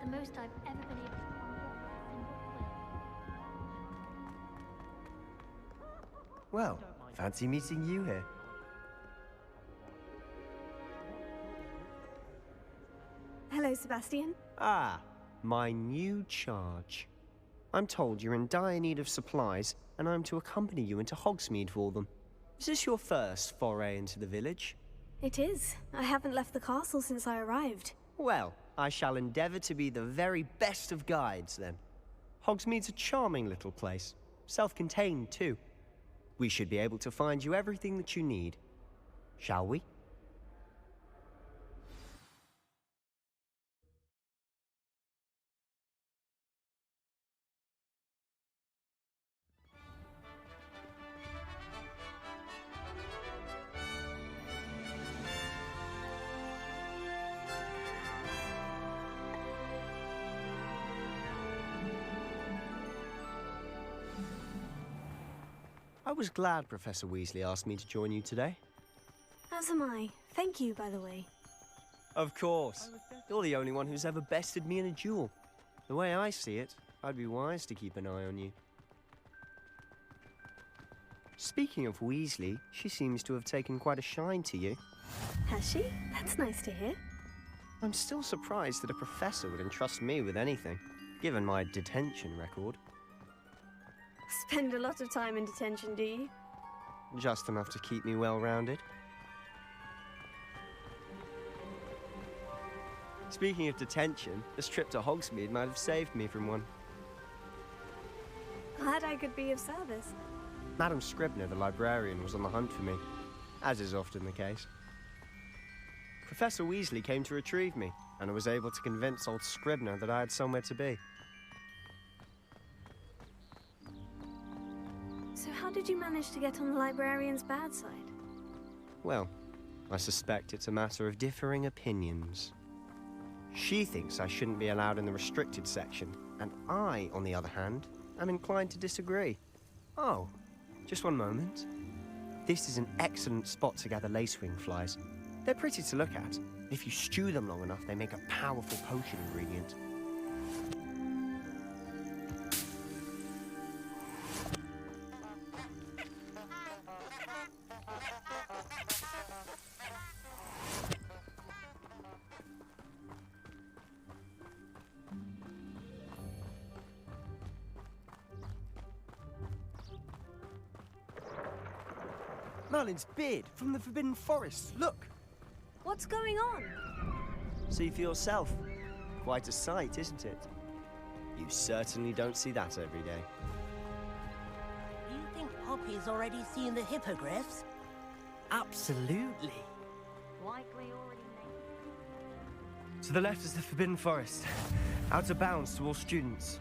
most I've ever been able to unlock a single quill. Well, fancy meeting you here. Hello, Sebastian. Ah, my new charge. I'm told you're in dire need of supplies, and I'm to accompany you into Hogsmeade for them. Is this your first foray into the village? It is. I haven't left the castle since I arrived. Well, I shall endeavour to be the very best of guides, then. Hogsmeade's a charming little place. Self-contained, too. We should be able to find you everything that you need. Shall we? I was glad Professor Weasley asked me to join you today. As am I. Thank you, by the way. Of course. You're the only one who's ever bested me in a duel. The way I see it, I'd be wise to keep an eye on you. Speaking of Weasley, she seems to have taken quite a shine to you. Has she? That's nice to hear. I'm still surprised that a professor would entrust me with anything, given my detention record. Spend a lot of time in detention, do you? Just enough to keep me well-rounded. Speaking of detention, this trip to Hogsmeade might have saved me from one. Glad I could be of service. Madam Scribner, the librarian, was on the hunt for me, as is often the case. Professor Weasley came to retrieve me, and I was able to convince old Scribner that I had somewhere to be. So how did you manage to get on the librarian's bad side? Well, I suspect it's a matter of differing opinions. She thinks I shouldn't be allowed in the restricted section, and I, on the other hand, am inclined to disagree. Oh, just one moment. This is an excellent spot to gather lacewing flies. They're pretty to look at. If you stew them long enough, they make a powerful potion ingredient. Merlin's beard from the Forbidden Forest. Look! What's going on? See for yourself. Quite a sight, isn't it? You certainly don't see that every day. Do you think Poppy's already seen the hippogriffs? Absolutely. Likely already made. To the left is the Forbidden Forest. Out of bounds to all students.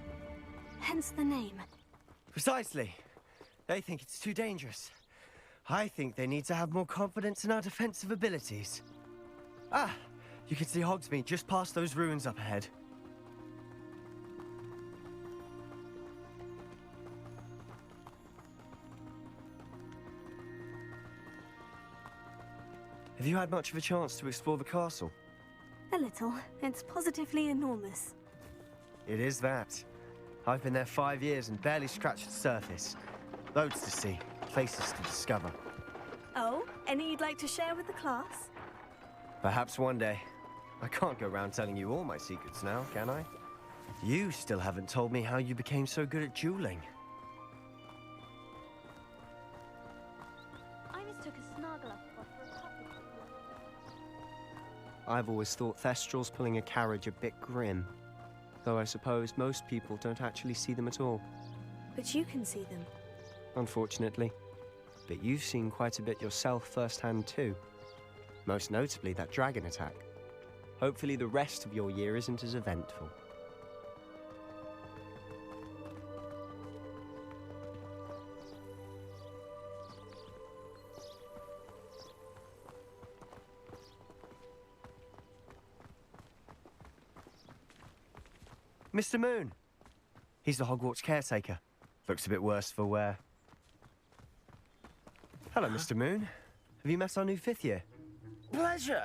Hence the name. Precisely. They think it's too dangerous. I think they need to have more confidence in our defensive abilities. Ah, you can see Hogsmeade just past those ruins up ahead. Have you had much of a chance to explore the castle? A little. It's positively enormous. It is that. I've been there 5 years and barely scratched the surface. Loads to see, places to discover. Oh, any you'd like to share with the class? Perhaps one day. I can't go around telling you all my secrets now, can I? You still haven't told me how you became so good at dueling. I mistook a Snargaluff for a couple. I've always thought Thestrals pulling a carriage a bit grim. Though I suppose most people don't actually see them at all. But you can see them. Unfortunately. But you've seen quite a bit yourself firsthand too. Most notably that dragon attack. Hopefully the rest of your year isn't as eventful. Mr. Moon! He's the Hogwarts caretaker. Looks a bit worse for wear. Hello, Mr. Moon. Have you met our new 5th year? Pleasure.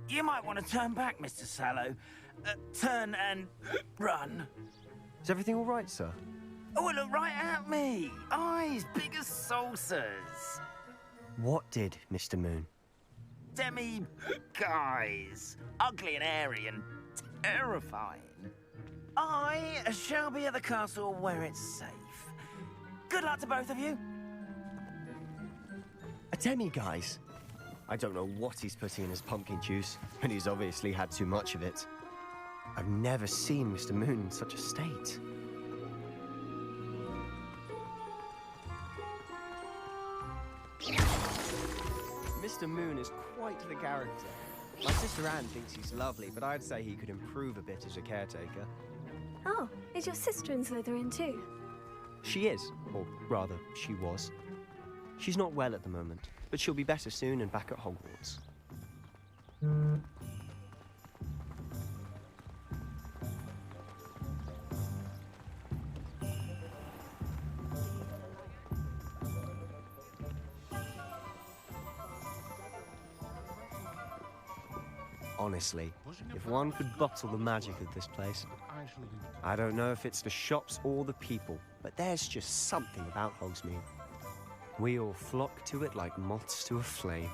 You might want to turn back, Mr. Sallow. Turn and run. Is everything all right, sir? Oh, look right at me. Eyes big as saucers. What did, Mr. Moon? Guys. Ugly and hairy and terrifying. I shall be at the castle where it's safe. Good luck to both of you. A demi-guise? I don't know what he's putting in his pumpkin juice, and he's obviously had too much of it. I've never seen Mr. Moon in such a state. Mr. Moon is quite the character. My sister Anne thinks he's lovely, but I'd say he could improve a bit as a caretaker. Oh, is your sister in Slytherin too? She is, or rather, she was. She's not well at the moment, but she'll be better soon and back at Hogwarts. Honestly, if one could bottle the magic of this place. I don't know if it's the shops or the people, but there's just something about Hogsmeade. We all flock to it like moths to a flame.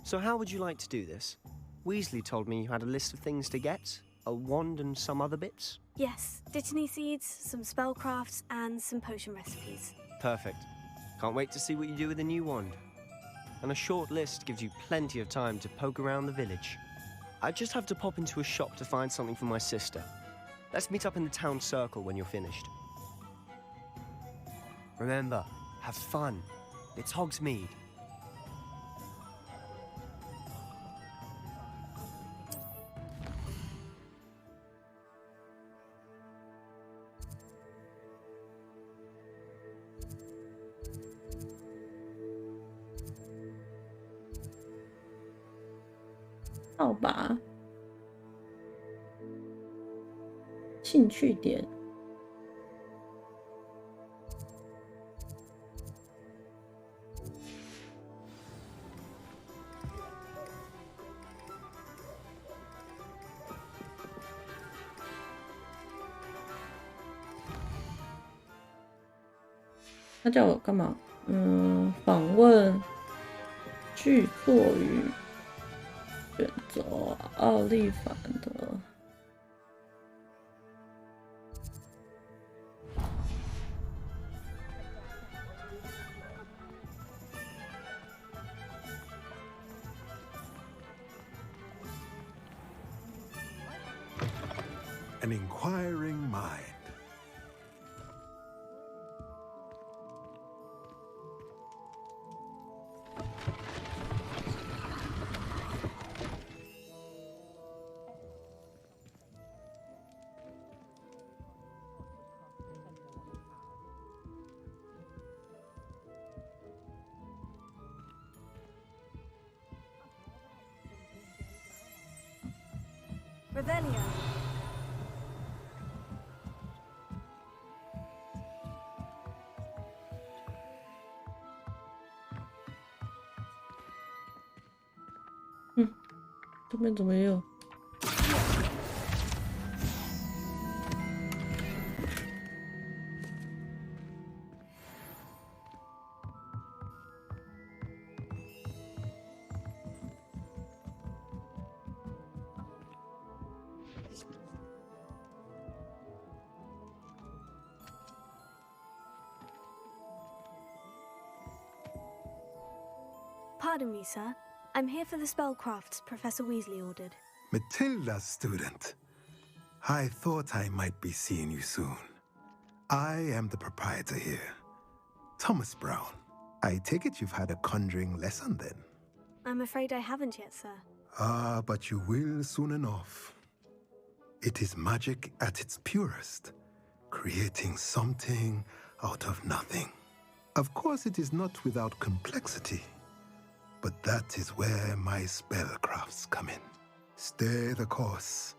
So how would you like to do this? Weasley told me you had a list of things to get, a wand and some other bits. Yes, Dittany seeds, some spellcrafts, and some potion recipes. Perfect. Can't wait to see what you do with the new wand. And a short list gives you plenty of time to poke around the village. I just have to pop into a shop to find something for my sister. Let's meet up in the town circle when you're finished. Remember, have fun. It's Hogsmeade.好吧，兴趣点。他叫我干嘛？访问剧作与选择奥利凡的。An inquiring mind. Revelio. 这边怎么有？Pardon me, sir. I'm here for the spellcrafts Professor Weasley ordered. Matilda, student. I thought I might be seeing you soon. I am the proprietor here, Thomas Brown. I take it you've had a conjuring lesson then? I'm afraid I haven't yet, sir. Ah, but you will soon enough. It is magic at its purest, creating something out of nothing. Of course, it is not without complexity, but that is where my spellcrafts come in. Stay the course,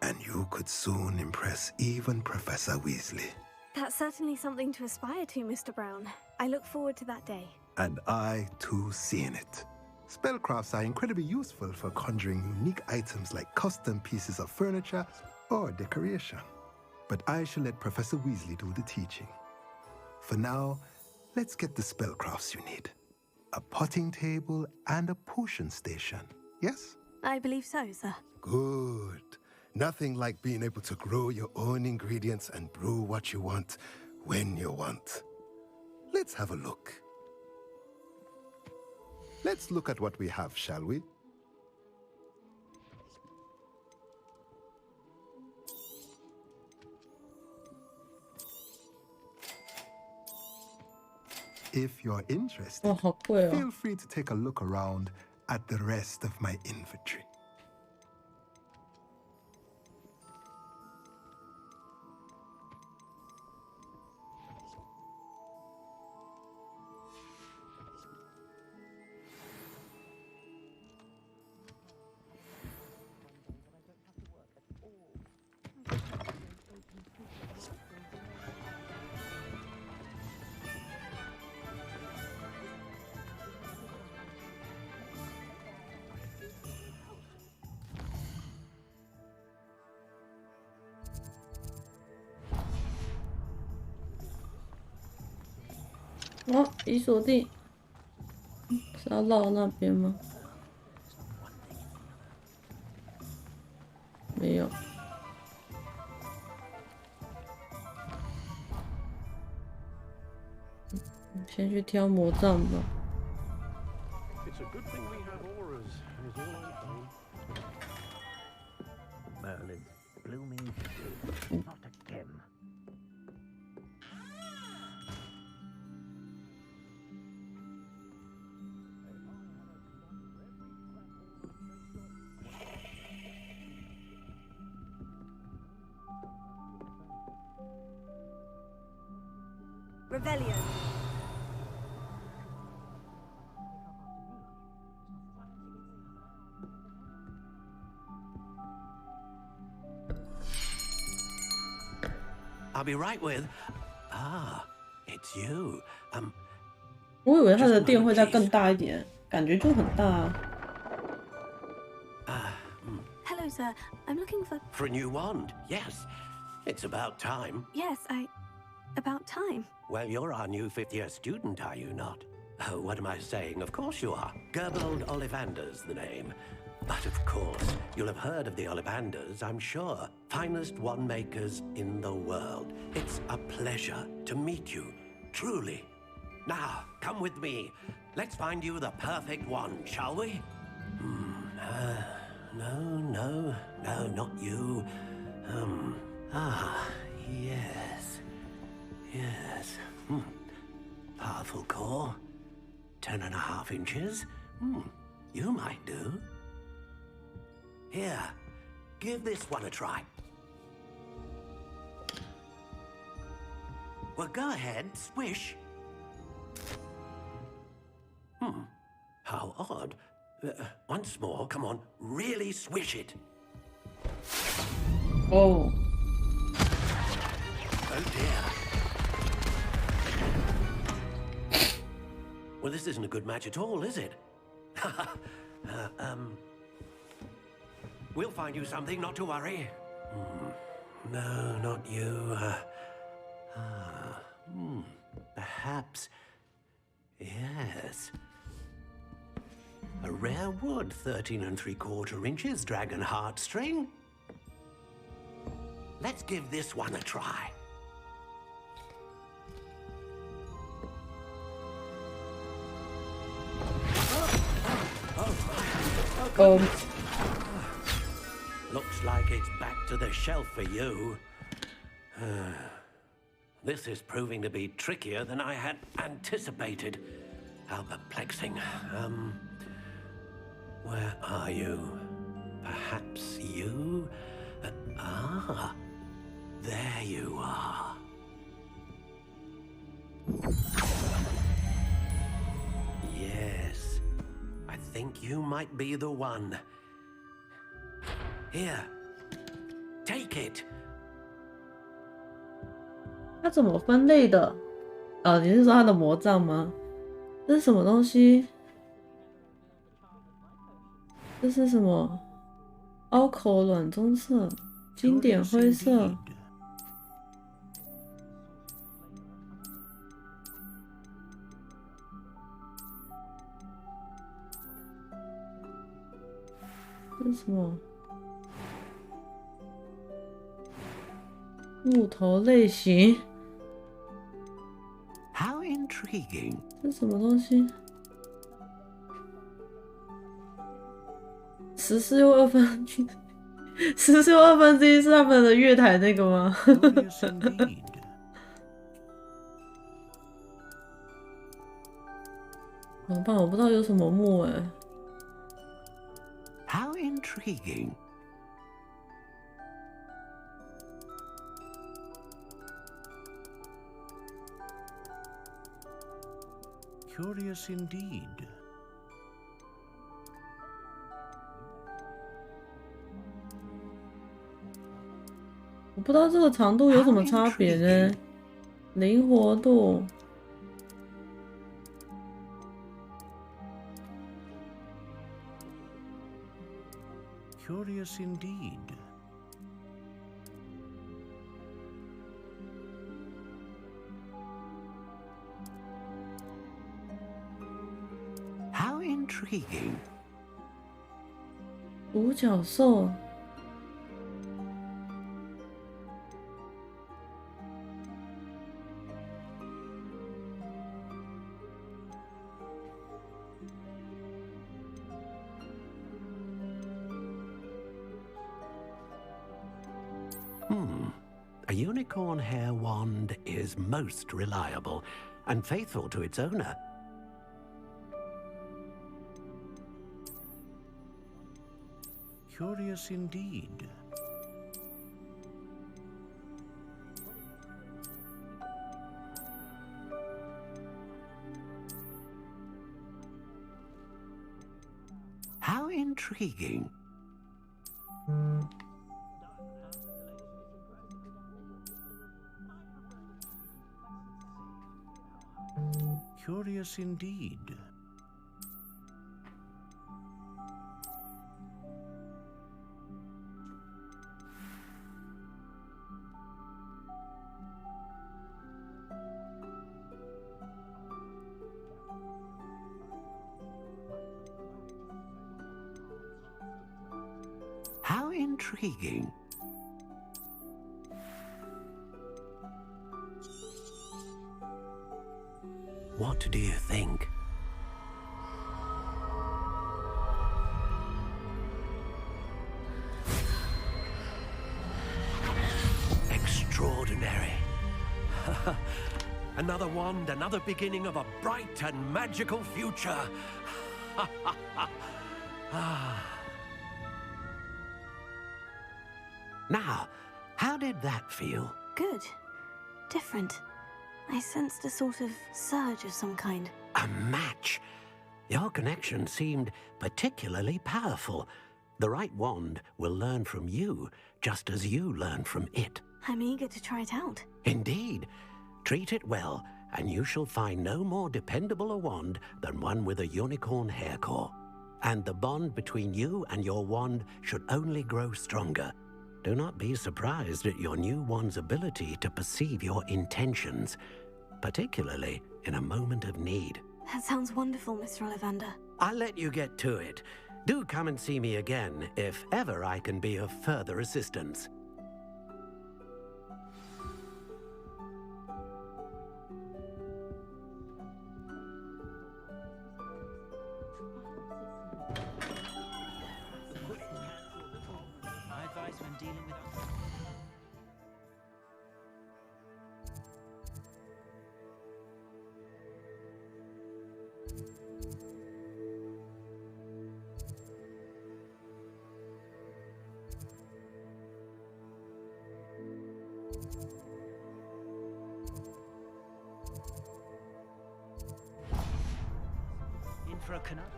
and you could soon impress even Professor Weasley. That's certainly something to aspire to, Mr. Brown. I look forward to that day. And I, too, seeing it. Spellcrafts are incredibly useful for conjuring unique items like custom pieces of furniture or decoration. But I shall let Professor Weasley do the teaching. For now, let's get the spellcrafts you need. A potting table and a potion station, yes? I believe so, sir. Good. Nothing like being able to grow your own ingredients and brew what you want when you want. Let's have a look. Let's look at what we have, shall we? If you're interested, feel free to take a look around at the rest of my inventory.哦，已锁定，是要绕那边吗？没有。先去挑魔杖吧。It's a good thing we have auras, is all I'm saying. Merlin's blooming shade, not a gem. Revelio. I'll be right with. Ah, it's you. 我以为他的店会再更大一点，感觉就很大啊。Hello, sir. I'm looking for. For a new wand, yes. It's about time. Yes, About time. Well, you're our new fifth-year student, are you not? Oh, what am I saying? Of course you are. Gerbold Ollivander's the name. But of course, you'll have heard of the Ollivanders, I'm sure. Finest wand makers in the world. It's a pleasure to meet you, truly. Now, come with me. Let's find you the perfect wand, shall we? No, not you. Yes. Yes. Powerful core. 10.5 inches. You might do. Here, give this one a try. Well, go ahead, swish. How odd. Once more, come on, really swish it. Oh. Oh dear. Well, this isn't a good match at all, is it? We'll find you something, not to worry. No, not you. Perhaps. Yes. A rare wood, 13 3/4 inches, dragon heartstring. Let's give this one a try. Looks like it's back to the shelf for you. This is proving to be trickier than I had anticipated. How perplexing. Where are you? Perhaps you? There you are. Yes, I think you might be the one. Here, take it. 它怎么分类的？哦，你是说它的魔杖吗？这是什么东西？这是什么？凹口软棕色，经典灰色。这是什么？木头类型。How intriguing. 这是什么东西？14又1/2，14又1/2是他们的月台那个吗？怎么办？我不知道有什么木哎。How intriguing. Curious indeed. 我不知道这个长度有什么差别呢？灵活度。Curious indeed. How intriguing. 独角兽。A unicorn hair wand is most reliable and faithful to its owner. Curious indeed. How intriguing. Curious indeed. How intriguing. What do you think? Extraordinary. Another wand, another beginning of a bright and magical future. Now, how did that feel? Good. Different. I sensed a sort of surge of some kind. A match? Your connection seemed particularly powerful. The right wand will learn from you, just as you learn from it. I'm eager to try it out. Indeed. Treat it well, and you shall find no more dependable a wand than one with a unicorn hair core. And the bond between you and your wand should only grow stronger. Do not be surprised at your new wand's ability to perceive your intentions, particularly in a moment of need. That sounds wonderful, Mr. Ollivander. I'll let you get to it. Do come and see me again if ever I can be of further assistance. My advice when dealing with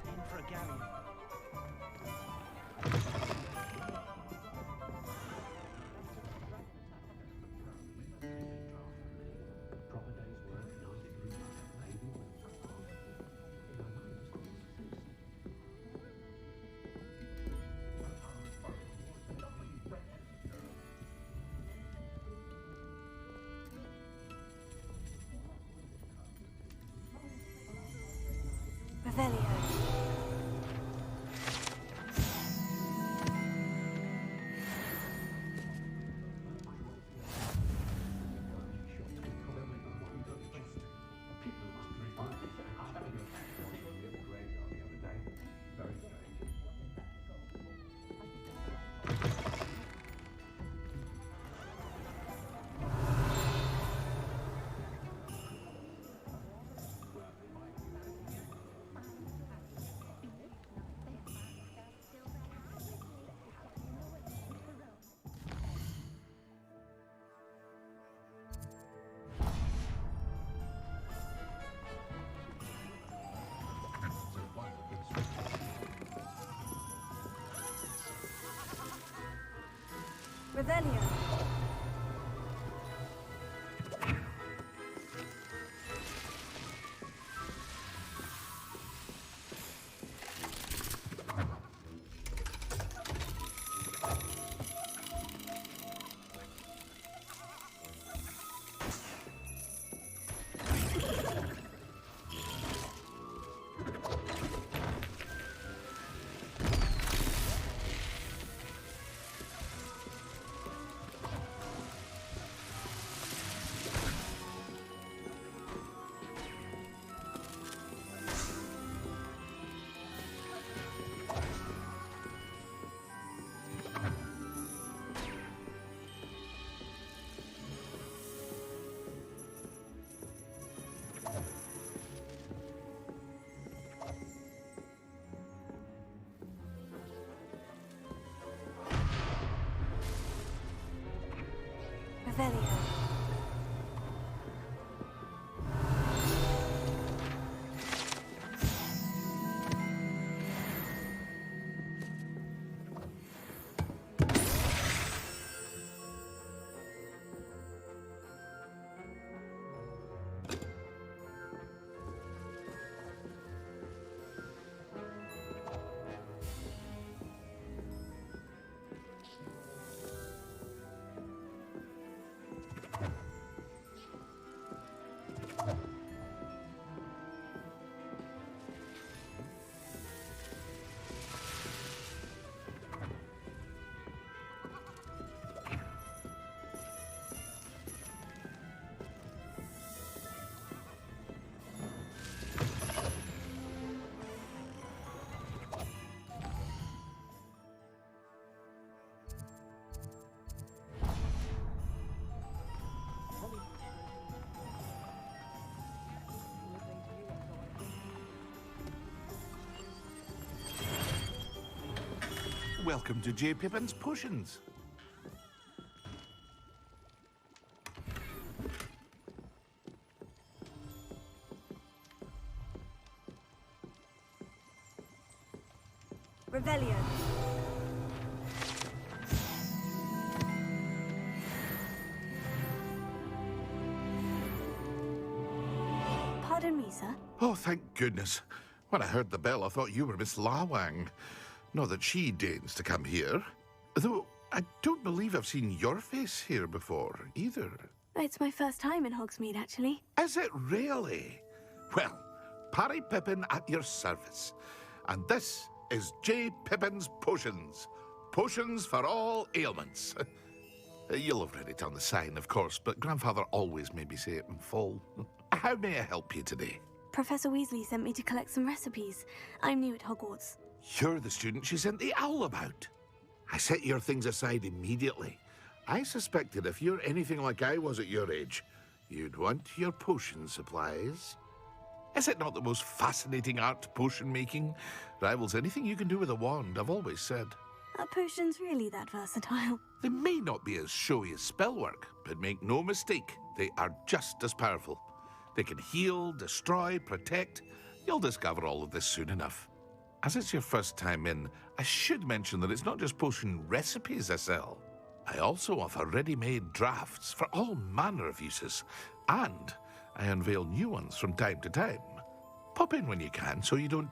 in for a galley. Revelio. Revelio. Welcome to J. Pippin's Potions. Revelio. Pardon me, sir. Oh, thank goodness. When I heard the bell, I thought you were Miss Lawang. Not that she deigns to come here. Though I don't believe I've seen your face here before, either. It's my first time in Hogsmeade, actually. Is it really? Well, Parry Pippin at your service. And this is J. Pippin's Potions. Potions for all ailments. You'll have read it on the sign, of course, but Grandfather always made me say it in full. How may I help you today? Professor Weasley sent me to collect some recipes. I'm new at Hogwarts. You're the student she sent the owl about. I set your things aside immediately. I suspected if you're anything like I was at your age, you'd want your potion supplies. Is it not the most fascinating art, potion making? Rivals anything you can do with a wand, I've always said. Are potions really that versatile? They may not be as showy as spellwork, but make no mistake, they are just as powerful. They can heal, destroy, protect. You'll discover all of this soon enough. As it's your first time in, I should mention that it's not just potion recipes I sell. I also offer ready-made drafts for all manner of uses, and I unveil new ones from time to time. Pop in when you can so you don't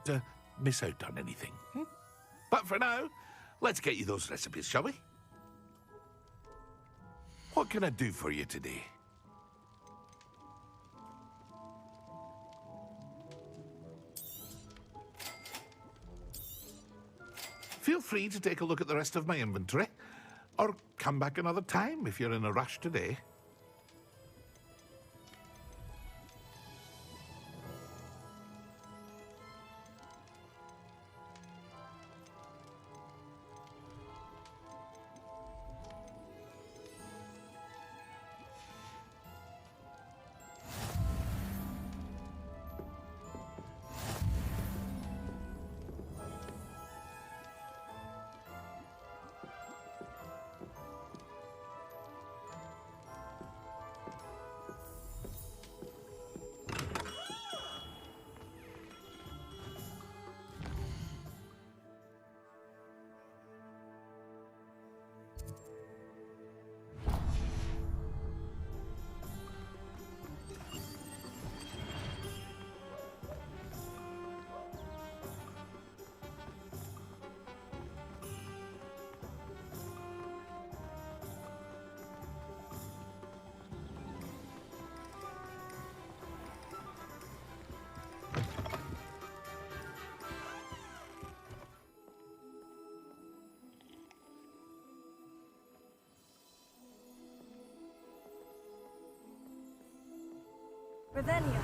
miss out on anything. But for now, let's get you those recipes, shall we? What can I do for you today? Feel free to take a look at the rest of my inventory, or come back another time if you're in a rush today. Revelio.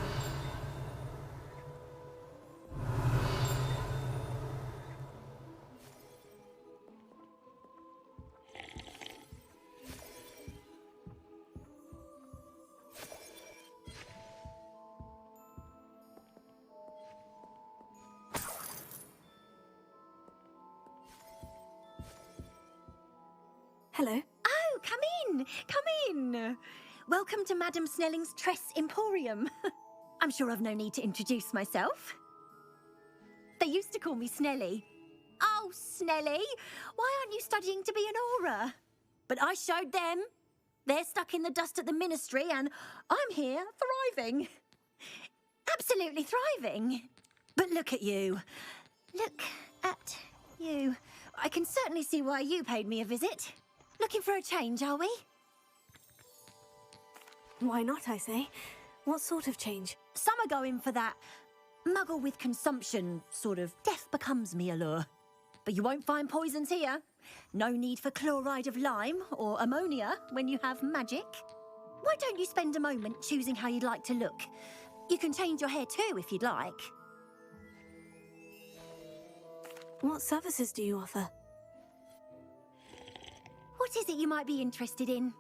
Hello. Oh, come in! Come in! Welcome to Madame Snelling's Tress Emporium. I'm sure I've no need to introduce myself. They used to call me Snelly. Oh, Snelly, why aren't you studying to be an aura? But I showed them. They're stuck in the dust at the ministry, and I'm here thriving. Absolutely thriving. But look at you. Look at you. I can certainly see why you paid me a visit. Looking for a change, are we? Why not, I say? What sort of change? Some are going for that muggle with consumption, sort of death becomes me allure. But you won't find poisons here. No need for chloride of lime or ammonia when you have magic. Why don't you spend a moment choosing how you'd like to look? You can change your hair too if you'd like. What services do you offer? What is it you might be interested in?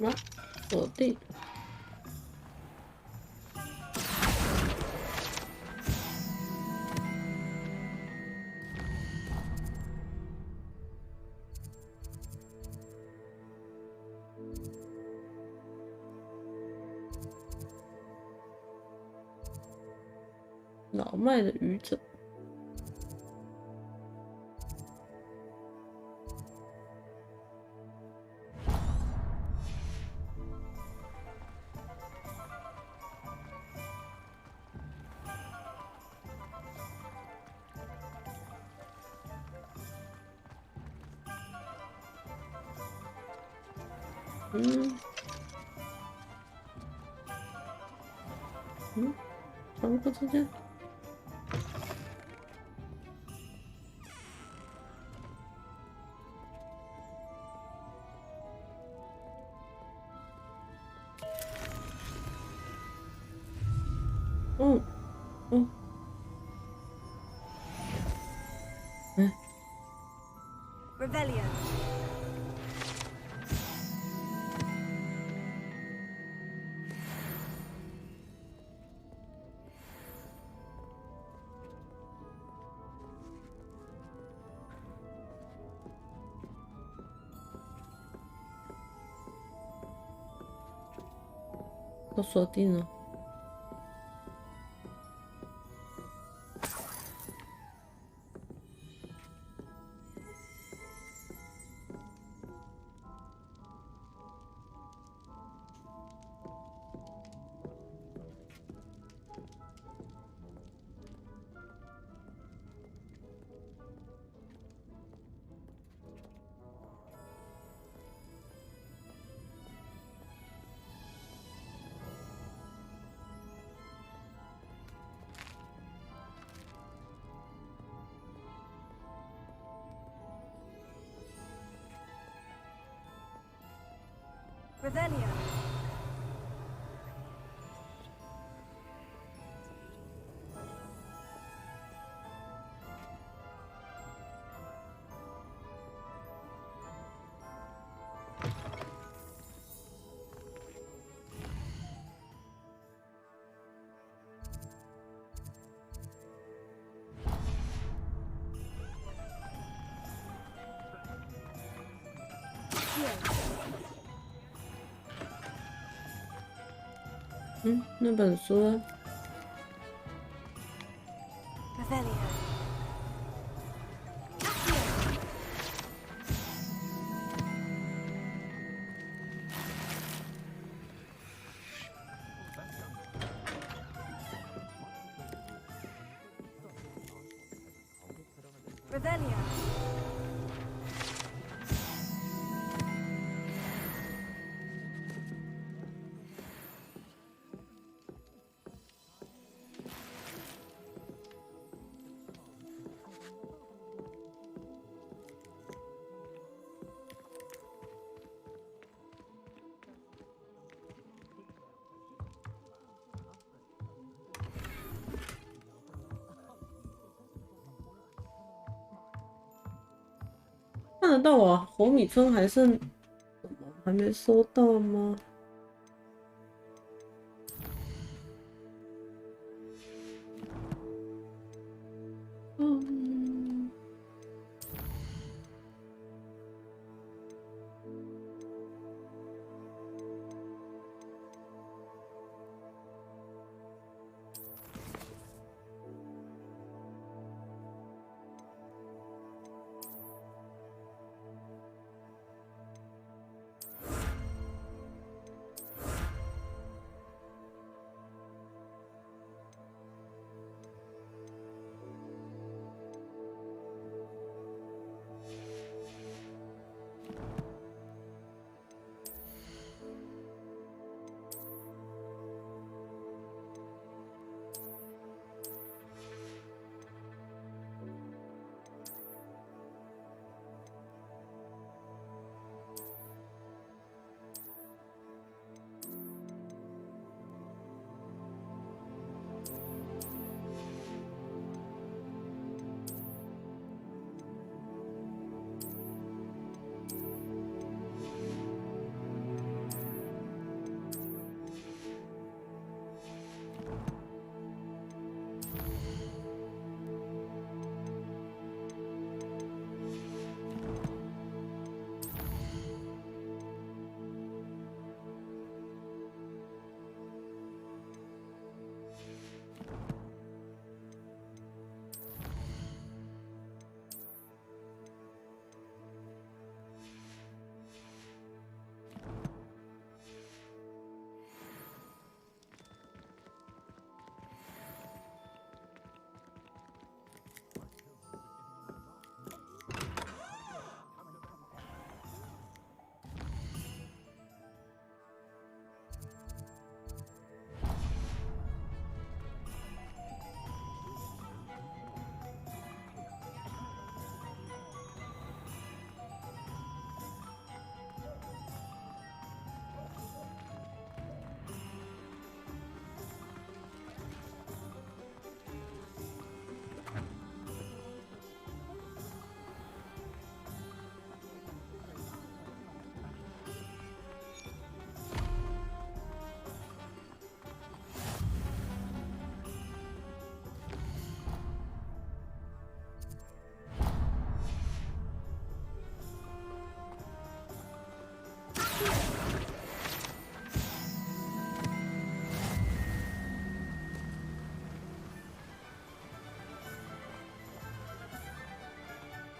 啊，锁定。老迈的愚者。穿过这间。Revelio.都锁定了。Revelio. 那本书。看得到我火米村还剩什么还没收到吗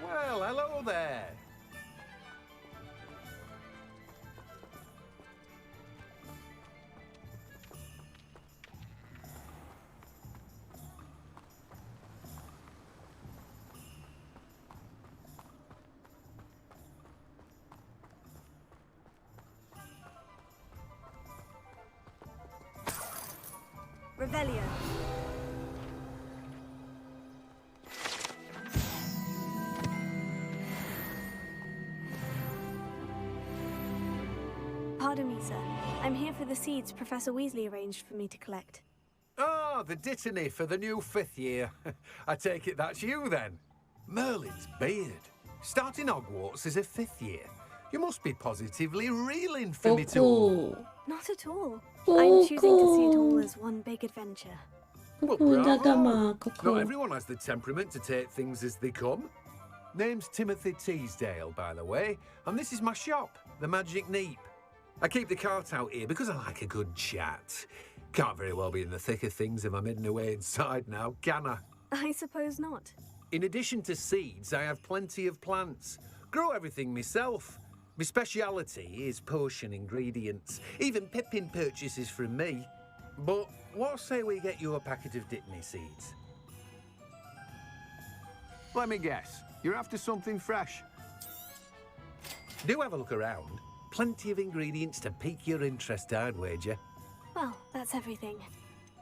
？Well, hello there. Revelio. Pardon me, sir. I'm here for the seeds Professor Weasley arranged for me to collect. Ah, the dittany for the new 5th year. I take it that's you, then. Merlin's beard. Starting Hogwarts as a 5th year. You must be positively reeling for me to... Not at all. I'm choosing to see it all as one big adventure. Well, bravo. Not everyone has the temperament to take things as they come. Name's Timothy Teasdale, by the way, and this is my shop, the Magic Neep. I keep the cart out here because I like a good chat. Can't very well be in the thick of things if I'm hidden away inside now, can I? I suppose not. In addition to seeds, I have plenty of plants. Grow everything myself. My speciality is potion ingredients. Even Pippin purchases from me. But what say we get you a packet of Dittany seeds? Let me guess. You're after something fresh. Do have a look around. Plenty of ingredients to pique your interest, I'd wager. Well, that's everything.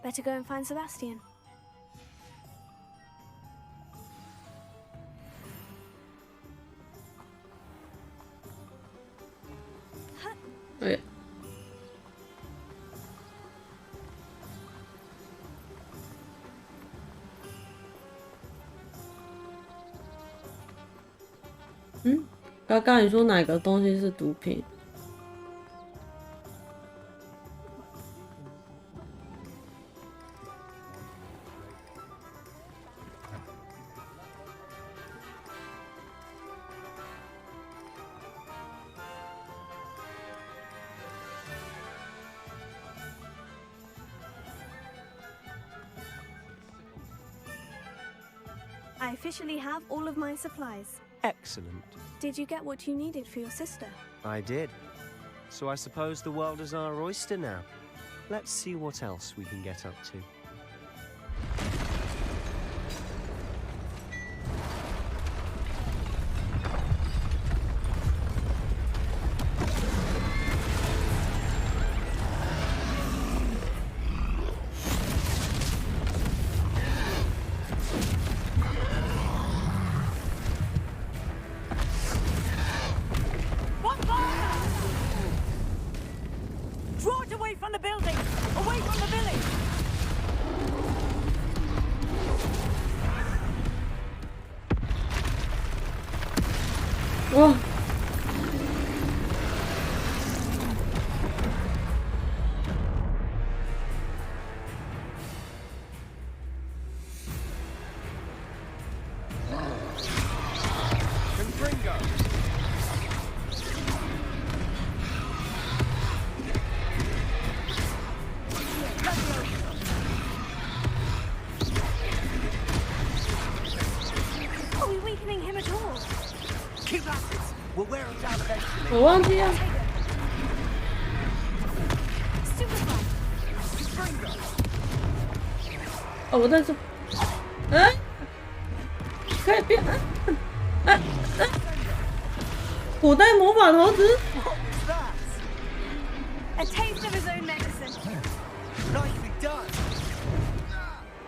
Better go and find Sebastian. Wait.刚刚你说哪个东西是毒品？ I officially have all of my supplies. Excellent. Did you get what you needed for your sister? I did. So I suppose the world is our oyster now. Let's see what else we can get up to. Draw it away from the building! Away from the village! Whoa. Are we weakening him at all? Keep at it. We'll wear him down eventually. 我忘记了。 哦，我在这。嗯，可以变。古代魔法头子。 A taste of his own medicine. Nicely done.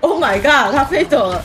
Oh my god， 他飞走了。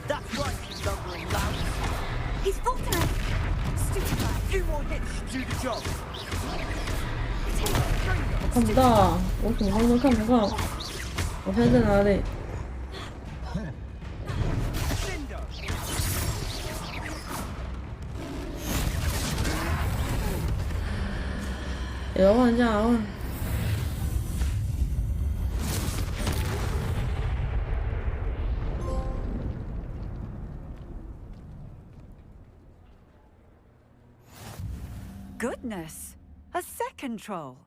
That's right, you lumbering lout. He's faltering! Stupid. Few more hits should do the job. 我看不到啊，我什么都看不到。我现在在哪里？也要换价换。 Goodness! A second troll!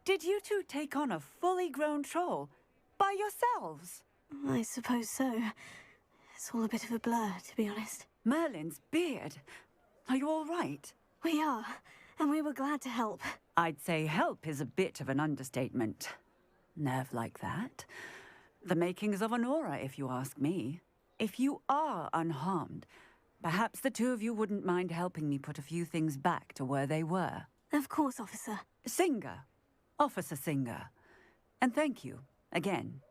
Did you two take on a fully grown troll? By yourselves? I suppose so. It's all a bit of a blur, to be honest. Merlin's beard. Are you all right? We are, and we were glad to help. I'd say help is a bit of an understatement. Nerve like that. The makings of an aura, if you ask me. If you are unharmed, perhaps the two of you wouldn't mind helping me put a few things back to where they were. Of course, officer. Singer. Officer Singer. And thank you, again.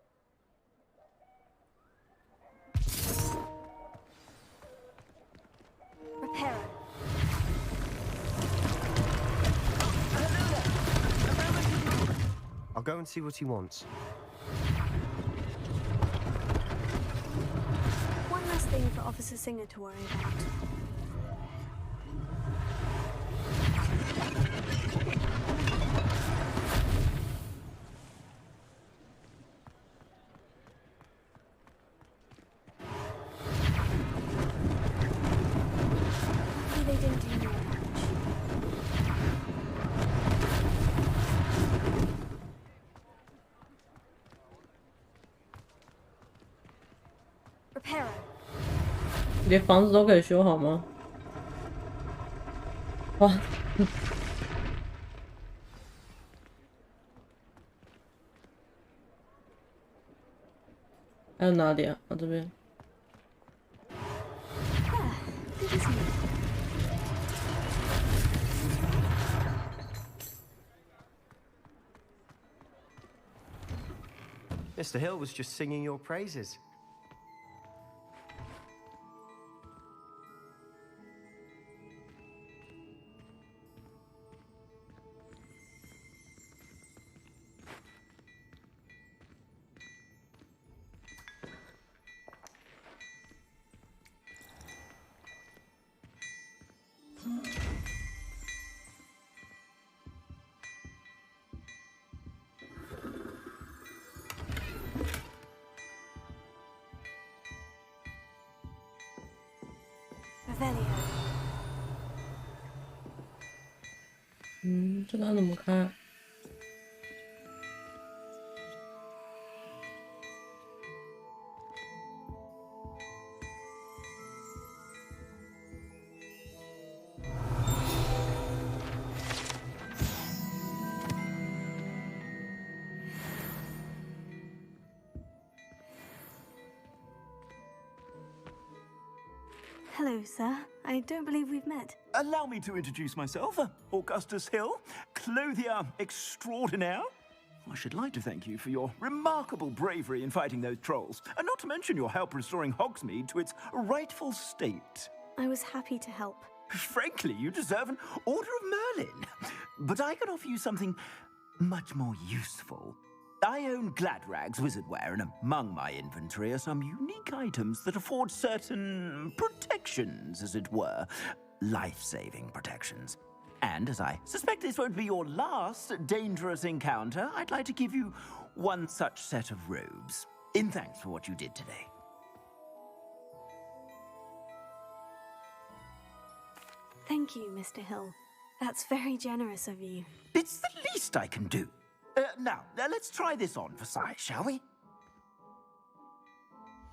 Reparo. I'll go and see what he wants. One last thing for Officer Singer to worry about. Hopefully they didn't do more damage. Reparo. 连房子都可以修好吗？哇！还有哪里啊？啊，这边。Mr. Hill was just singing your praises. Revelio. 这个要怎么开？Hello, sir. I don't believe we've met. Allow me to introduce myself, Augustus Hill, clothier extraordinaire. I should like to thank you for your remarkable bravery in fighting those trolls, and not to mention your help restoring Hogsmeade to its rightful state. I was happy to help. Frankly, you deserve an Order of Merlin. But I can offer you something much more useful. I own Gladrag's wizardware, and among my inventory are some unique items that afford certain protections, as it were. Life-saving protections. And as I suspect this won't be your last dangerous encounter, I'd like to give you one such set of robes, in thanks for what you did today. Thank you, Mr. Hill. That's very generous of you. It's the least I can do. Now, let's try this on for size, shall we?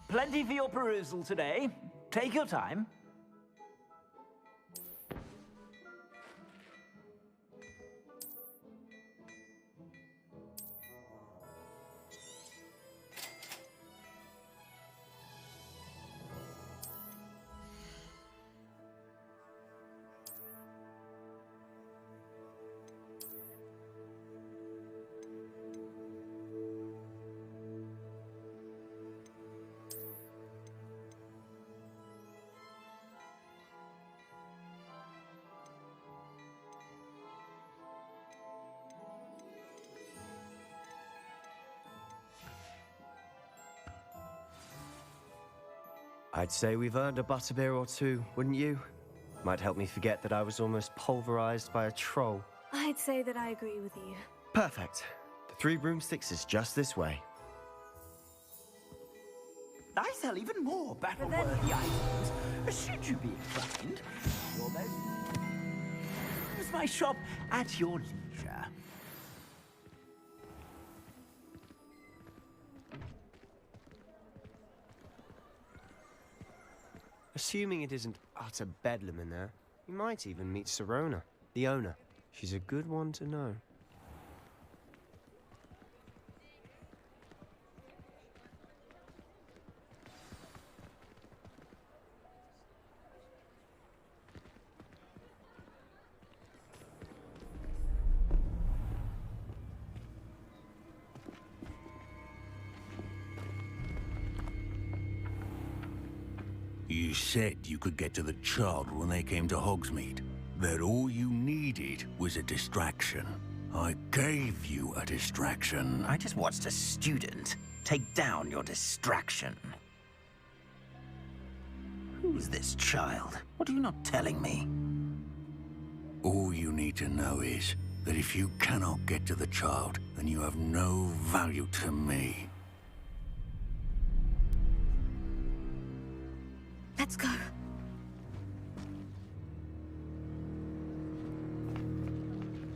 Plenty for your perusal today. Take your time. I'd say we've earned a butterbeer or two, wouldn't you? Might help me forget that I was almost pulverized by a troll. I'd say that I agree with you. Perfect. The 3 broomsticks is just this way. I sell even more battle-worthy items, should you be inclined. You'll most use my shop at your leisure. Assuming it isn't utter bedlam in there, you might even meet Serona, the owner. She's a good one to know. You said you could get to the child when they came to Hogsmeade. That all you needed was a distraction. I gave you a distraction. I just watched a student take down your distraction. Who's this child? What are you not telling me? All you need to know is that if you cannot get to the child, then you have no value to me. Let's go.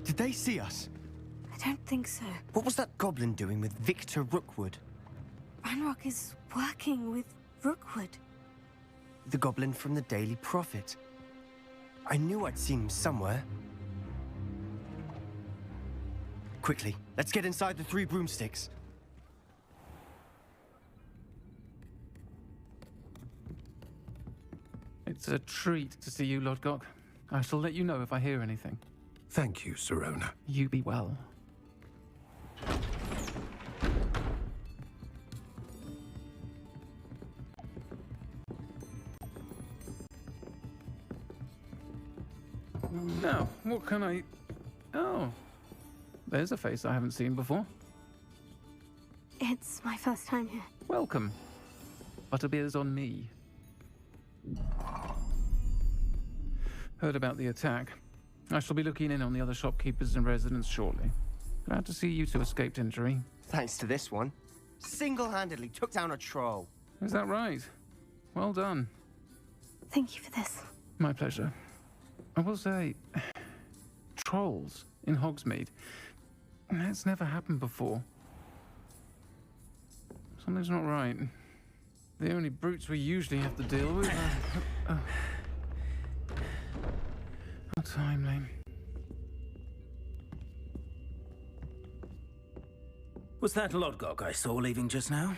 Did they see us? I don't think so. What was that goblin doing with Victor Rookwood? Ranrock is working with Rookwood. The goblin from the Daily Prophet. I knew I'd seen him somewhere. Quickly, let's get inside the 3 broomsticks. It's a treat to see you, Lodgok. I shall let you know if I hear anything. Thank you, Sirona. You be well. Now, what can I... Oh, there's a face I haven't seen before. It's my first time here. Welcome. Butterbeer's on me. Heard about the attack. I shall be looking in on the other shopkeepers and residents shortly. Glad to see you two escaped injury. Thanks to this one. Single-handedly took down a troll. Is that right? Well done. Thank you for this. My pleasure. I will say, trolls in Hogsmeade. That's never happened before. Something's not right. The only brutes we usually have to deal with are... How timely. Was that Lodgok I saw leaving just now?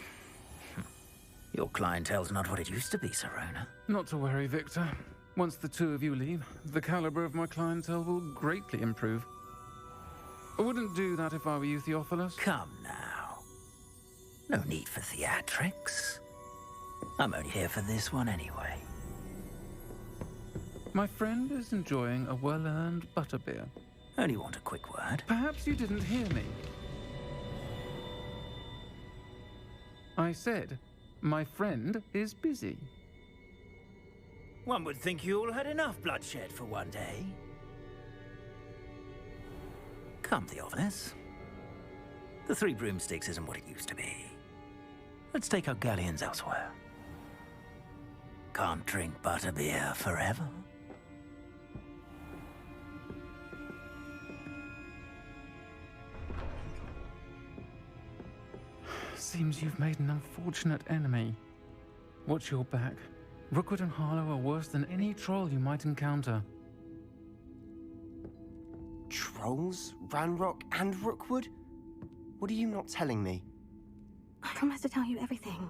Your clientele's not what it used to be, Sirona. Not to worry, Victor. Once the two of you leave, the caliber of my clientele will greatly improve. I wouldn't do that if I were you, Theophilus. Come now. No need for theatrics. I'm only here for this one anyway. My friend is enjoying a well-earned butterbeer. Only want a quick word. Perhaps you didn't hear me. I said, my friend is busy. One would think you all had enough bloodshed for one day. Come, Theophilus. The 3 broomsticks isn't what it used to be. Let's take our galleons elsewhere. Can't drink butterbeer forever. Seems you've made an unfortunate enemy. Watch your back. Rookwood and Harlow are worse than any troll you might encounter. Trolls? Ranrock and Rookwood? What are you not telling me? I promise to tell you everything.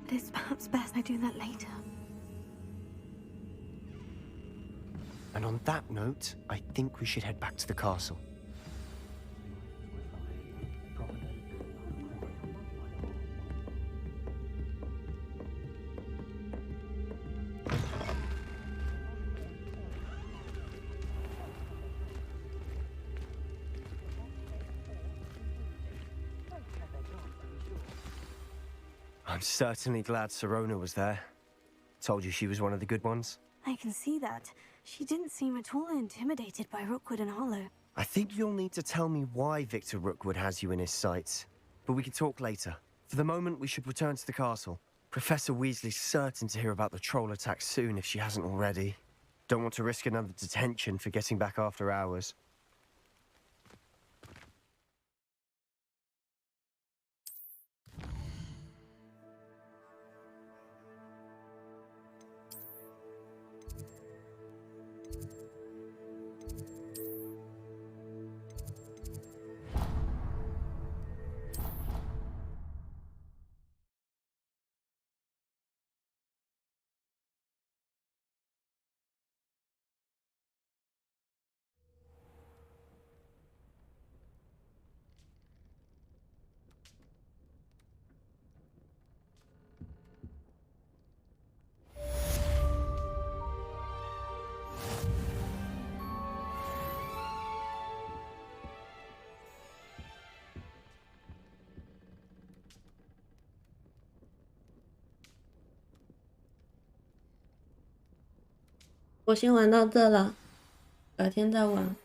But it's perhaps best I do that later. And on that note, I think we should head back to the castle. I'm certainly glad Sirona was there. Told you she was one of the good ones. I can see that. She didn't seem at all intimidated by Rookwood and Harlow. I think you'll need to tell me why Victor Rookwood has you in his sights. But we can talk later. For the moment, we should return to the castle. Professor Weasley's certain to hear about the troll attack soon if she hasn't already. Don't want to risk another detention for getting back after hours. 我先玩到这了，改天再玩。